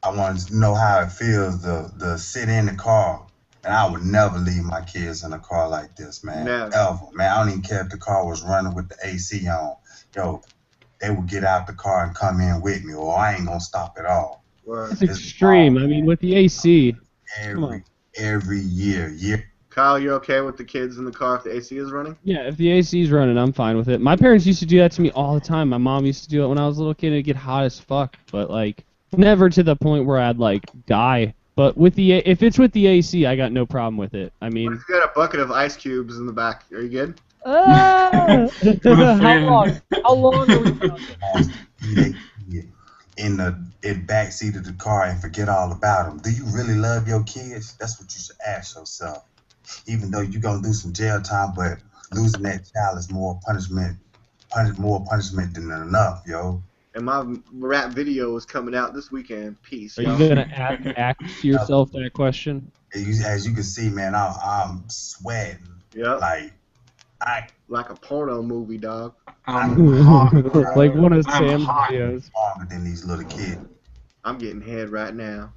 I want to know how it feels to sit in the car. And I would never leave my kids in a car like this, man. Never. Ever. Man, I don't even care if the car was running with the AC on. Yo, they would get out the car and come in with me, or I ain't gonna stop at all. That's extreme. I mean, with the AC. Every year. Kyle, you okay with the kids in the car if the AC is running? Yeah, if the AC is running, I'm fine with it. My parents used to do that to me all the time. My mom used to do it when I was a little kid. It'd get hot as fuck, but like never to the point where I'd like die. But if it's with the AC, I got no problem with it. I mean, What if you got a bucket of ice cubes in the back? Are you good? How long are we talking? In the back seat of the car and forget all about them. Do you really love your kids? That's what you should ask yourself. Even though you're gonna do some jail time, but losing that child is more punishment than enough, yo. And my rap video is coming out this weekend. Peace. Are you gonna ask yourself that question? As you can see, man, I'm sweating. Yep. Like a porno movie, dog. Like one of Sam's videos. Longer than these little kids. I'm getting head right now.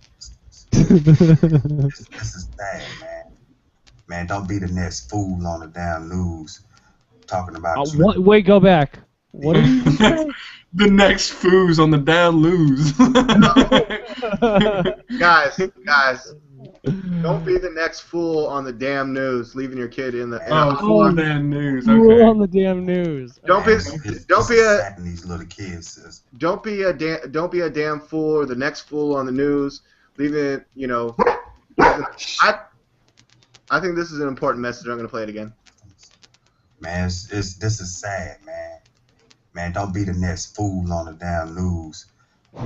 This is bad, man. Man, don't be the next fool on the damn news talking about. Wait, go back. What did you say? The next foos on the down lose. Guys, don't be the next fool on the damn news, leaving your kid in the. Fool on the damn news. Fool Okay. on the damn news. Don't be these little kids. Sis. Don't be a damn fool or the next fool on the news, leaving it. You know, I think this is an important message. I'm gonna play it again. Man, this is sad, man. Man, don't be the next fool on the damn news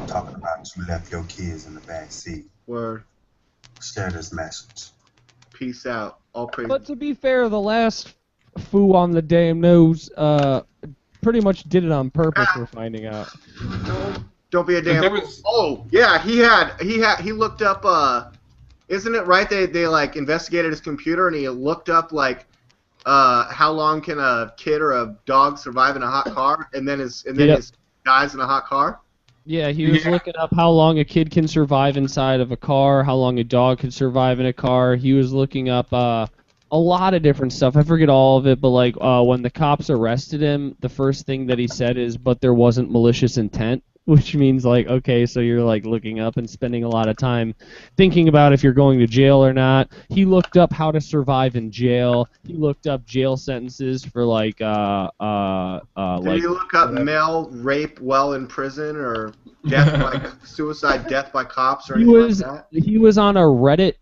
talking about you left your kids in the back seat. Word. Share this message. Peace out. All praise. But to be fair, the last fool on the damn news pretty much did it on purpose. We're finding out. Don't be a damn. Oh yeah, he looked up. Isn't it right? They like investigated his computer and he looked up like. How long can a kid or a dog survive in a hot car? And then his dies in a hot car. Yeah, he was looking up how long a kid can survive inside of a car, how long a dog can survive in a car. He was looking up a lot of different stuff. I forget all of it, but like when the cops arrested him, the first thing that he said is, "But there wasn't malicious intent." Which means, like, okay, so you're, like, looking up and spending a lot of time thinking about if you're going to jail or not. He looked up how to survive in jail. He looked up jail sentences for, like, Did you look up male rape while in prison or death by suicide, death by cops or anything like that? He was on a Reddit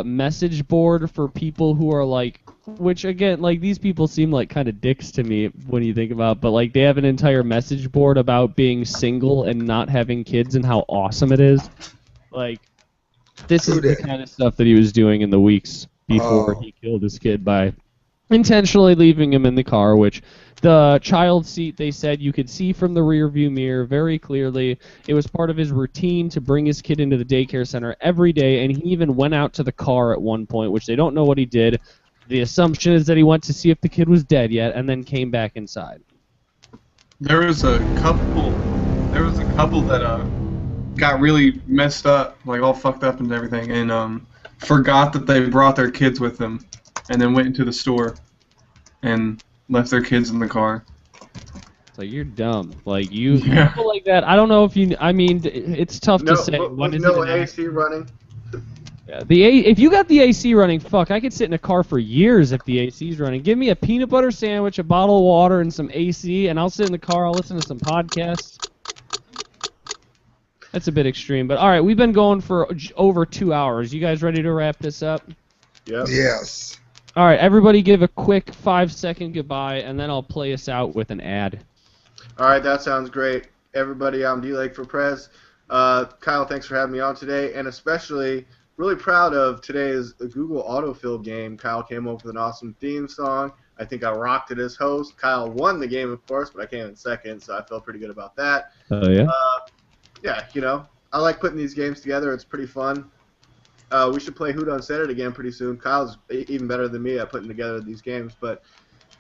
message board for people who are, like, which, again, like, these people seem like kind of dicks to me when you think about it, but, like, they have an entire message board about being single and not having kids and how awesome it is. Like, this is the kind of stuff that he was doing in the weeks before he killed his kid by intentionally leaving him in the car, which the child seat, they said, you could see from the rear view mirror very clearly. It was part of his routine to bring his kid into the daycare center every day, and he even went out to the car at one point, which they don't know what he did. The assumption is that he went to see if the kid was dead yet, and then came back inside. There was a couple that got really messed up, like all fucked up and everything, and forgot that they brought their kids with them, and then went into the store and left their kids in the car. It's like, you're dumb. Like, people like that, I don't know if you, I mean, it's tough to say. With no AC running? Yeah, if you got the AC running, fuck, I could sit in a car for years if the AC's running. Give me a peanut butter sandwich, a bottle of water, and some AC, and I'll sit in the car, I'll listen to some podcasts. That's a bit extreme, but alright, we've been going for over 2 hours. You guys ready to wrap this up? Yep. Yes. Alright, everybody give a quick 5-second goodbye, and then I'll play us out with an ad. Alright, that sounds great. Everybody, I'm DLAKE for PREZ. Kyle, thanks for having me on today, and especially really proud of today's Google autofill game. Kyle came up with an awesome theme song. I think I rocked it as host. Kyle won the game, of course, but I came in second, so I felt pretty good about that. Oh, yeah? Yeah, you know, I like putting these games together. It's pretty fun. We should play Who Done Said It again pretty soon. Kyle's even better than me at putting together these games. But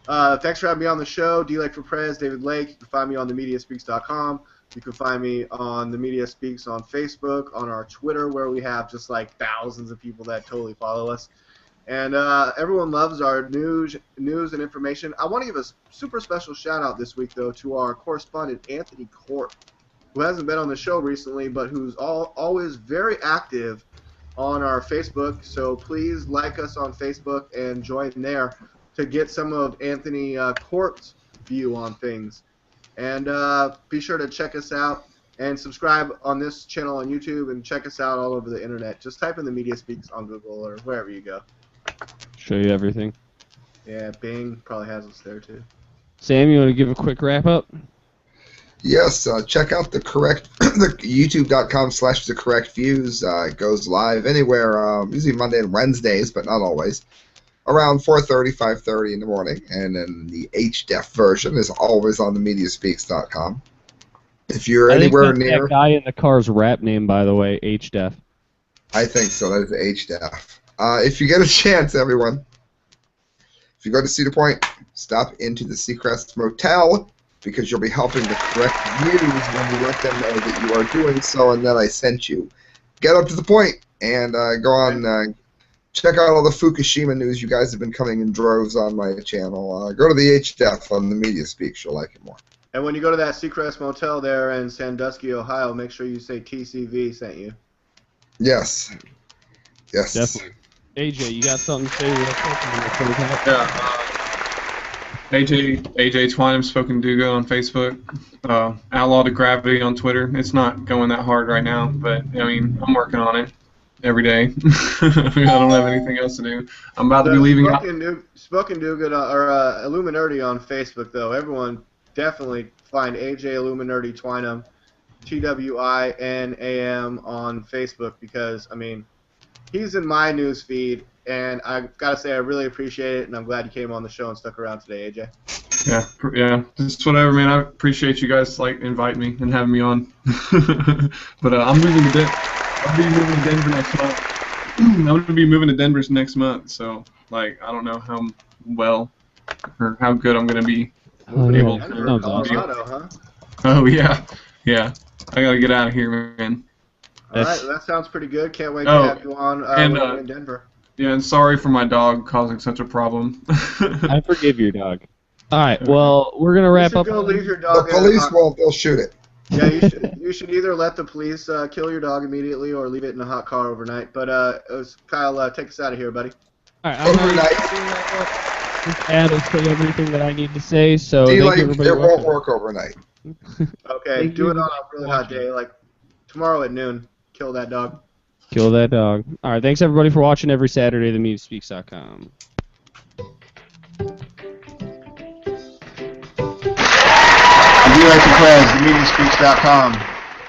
Thanks for having me on the show. DLAKE for PREZ, David Lake. You can find me on themediaspeaks.com. You can find me on The Media Speaks on Facebook, on our Twitter, where we have just like thousands of people that totally follow us. And everyone loves our news and information. I want to give a super special shout out this week, though, to our correspondent, Anthony Court, who hasn't been on the show recently, but who's always very active on our Facebook. So please like us on Facebook and join there to get some of Anthony Court's view on things. And be sure to check us out and subscribe on this channel on YouTube and check us out all over the internet. Just type in The Media Speaks on Google or wherever you go. Show you everything. Yeah, Bing probably has us there too. Sam, you want to give a quick wrap up? Yes, check out the YouTube.com/The Correct Views. It goes live anywhere, usually Monday and Wednesdays, but not always, around 4:30, 5:30 in the morning. And then the HDef version is always on themediaspeaks.com. If you're anywhere near... that guy in the car's rap name, by the way, HDef. I think so. That is HDef. If you get a chance, everyone, if you go to Cedar Point, stop into the Seacrest Motel, because you'll be helping the correct views when you let them know that you are doing so and that I sent you. Get up to the point and go on, check out all the Fukushima news. You guys have been coming in droves on my channel. Go to the HDef on the Media Speaks. You'll like it more. And when you go to that Seacrest Motel there in Sandusky, Ohio, make sure you say TCV sent you. Yes. Yes. Definitely. AJ, you got something to say real quick? Yeah. AJ Twinam Spoken Duga on Facebook. Outlaw to Gravity on Twitter. It's not going that hard right now, but I mean, I'm working on it every day. I don't have anything else to do. I'm about to be leaving. Spoken Duga or Illuminerdy on Facebook, though. Everyone definitely find AJ Illuminerdy Twinam, TWINAM on Facebook, because I mean, he's in my news feed, and I've got to say I really appreciate it, and I'm glad you came on the show and stuck around today, AJ. Yeah, just whatever, man. I appreciate you guys inviting me and having me on. But I'm moving to Denver next month. I'm going to be moving to Denver next month, so I don't know how well or how good I'm going to be able to. Denver, Colorado, huh? Oh yeah. I got to get out of here, man. All right, that sounds pretty good. Can't wait to have you on when you're in Denver. Yeah, and sorry for my dog causing such a problem. I forgive your dog. All right, well, we're going to wrap up. Go leave your dog. The police won't. They'll shoot it. Yeah, you should either let the police kill your dog immediately or leave it in a hot car overnight. But Kyle, take us out of here, buddy. All right, overnight. Add will say everything that I need to say, so thank you, everybody. It won't work overnight. Okay, do it on a really hot day, like tomorrow at noon. Kill that dog. Kill that dog. All right, thanks everybody for watching every Saturday at themediaspeaks.com. And we like to PREZ, themediaspeaks.com.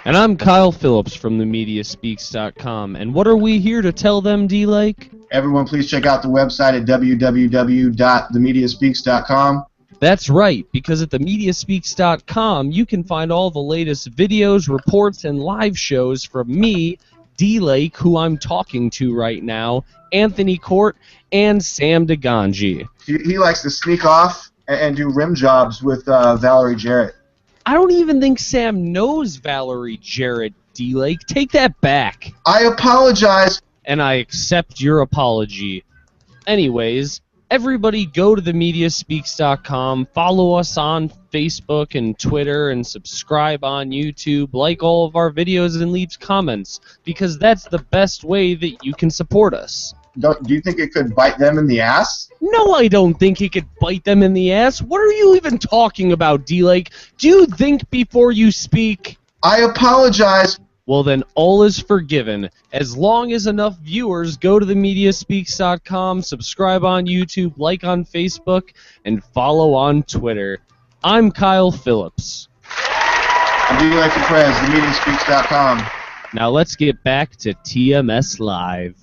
And I'm Kyle Phillips from themediaspeaks.com. And what are we here to tell them, D-Lake? Everyone, please check out the website at www.themediaspeaks.com. That's right, because at themediaspeaks.com you can find all the latest videos, reports, and live shows from me, D-Lake, who I'm talking to right now, Anthony Court, and Sam DiGangi. He likes to sneak off and do rim jobs with Valerie Jarrett. I don't even think Sam knows Valerie Jarrett, D-Lake. Take that back. I apologize. And I accept your apology. Anyways, everybody go to themediaspeaks.com, follow us on Facebook and Twitter, and subscribe on YouTube, like all of our videos, and leave comments, because that's the best way that you can support us. Do you think it could bite them in the ass? No, I don't think it could bite them in the ass. What are you even talking about, D-Lake? Do you think before you speak? I apologize. Well, then all is forgiven, as long as enough viewers go to themediaspeaks.com, subscribe on YouTube, like on Facebook, and follow on Twitter. I'm Kyle Phillips. And we like to PREZ, themediaspeaks.com. Now let's get back to TMS Live.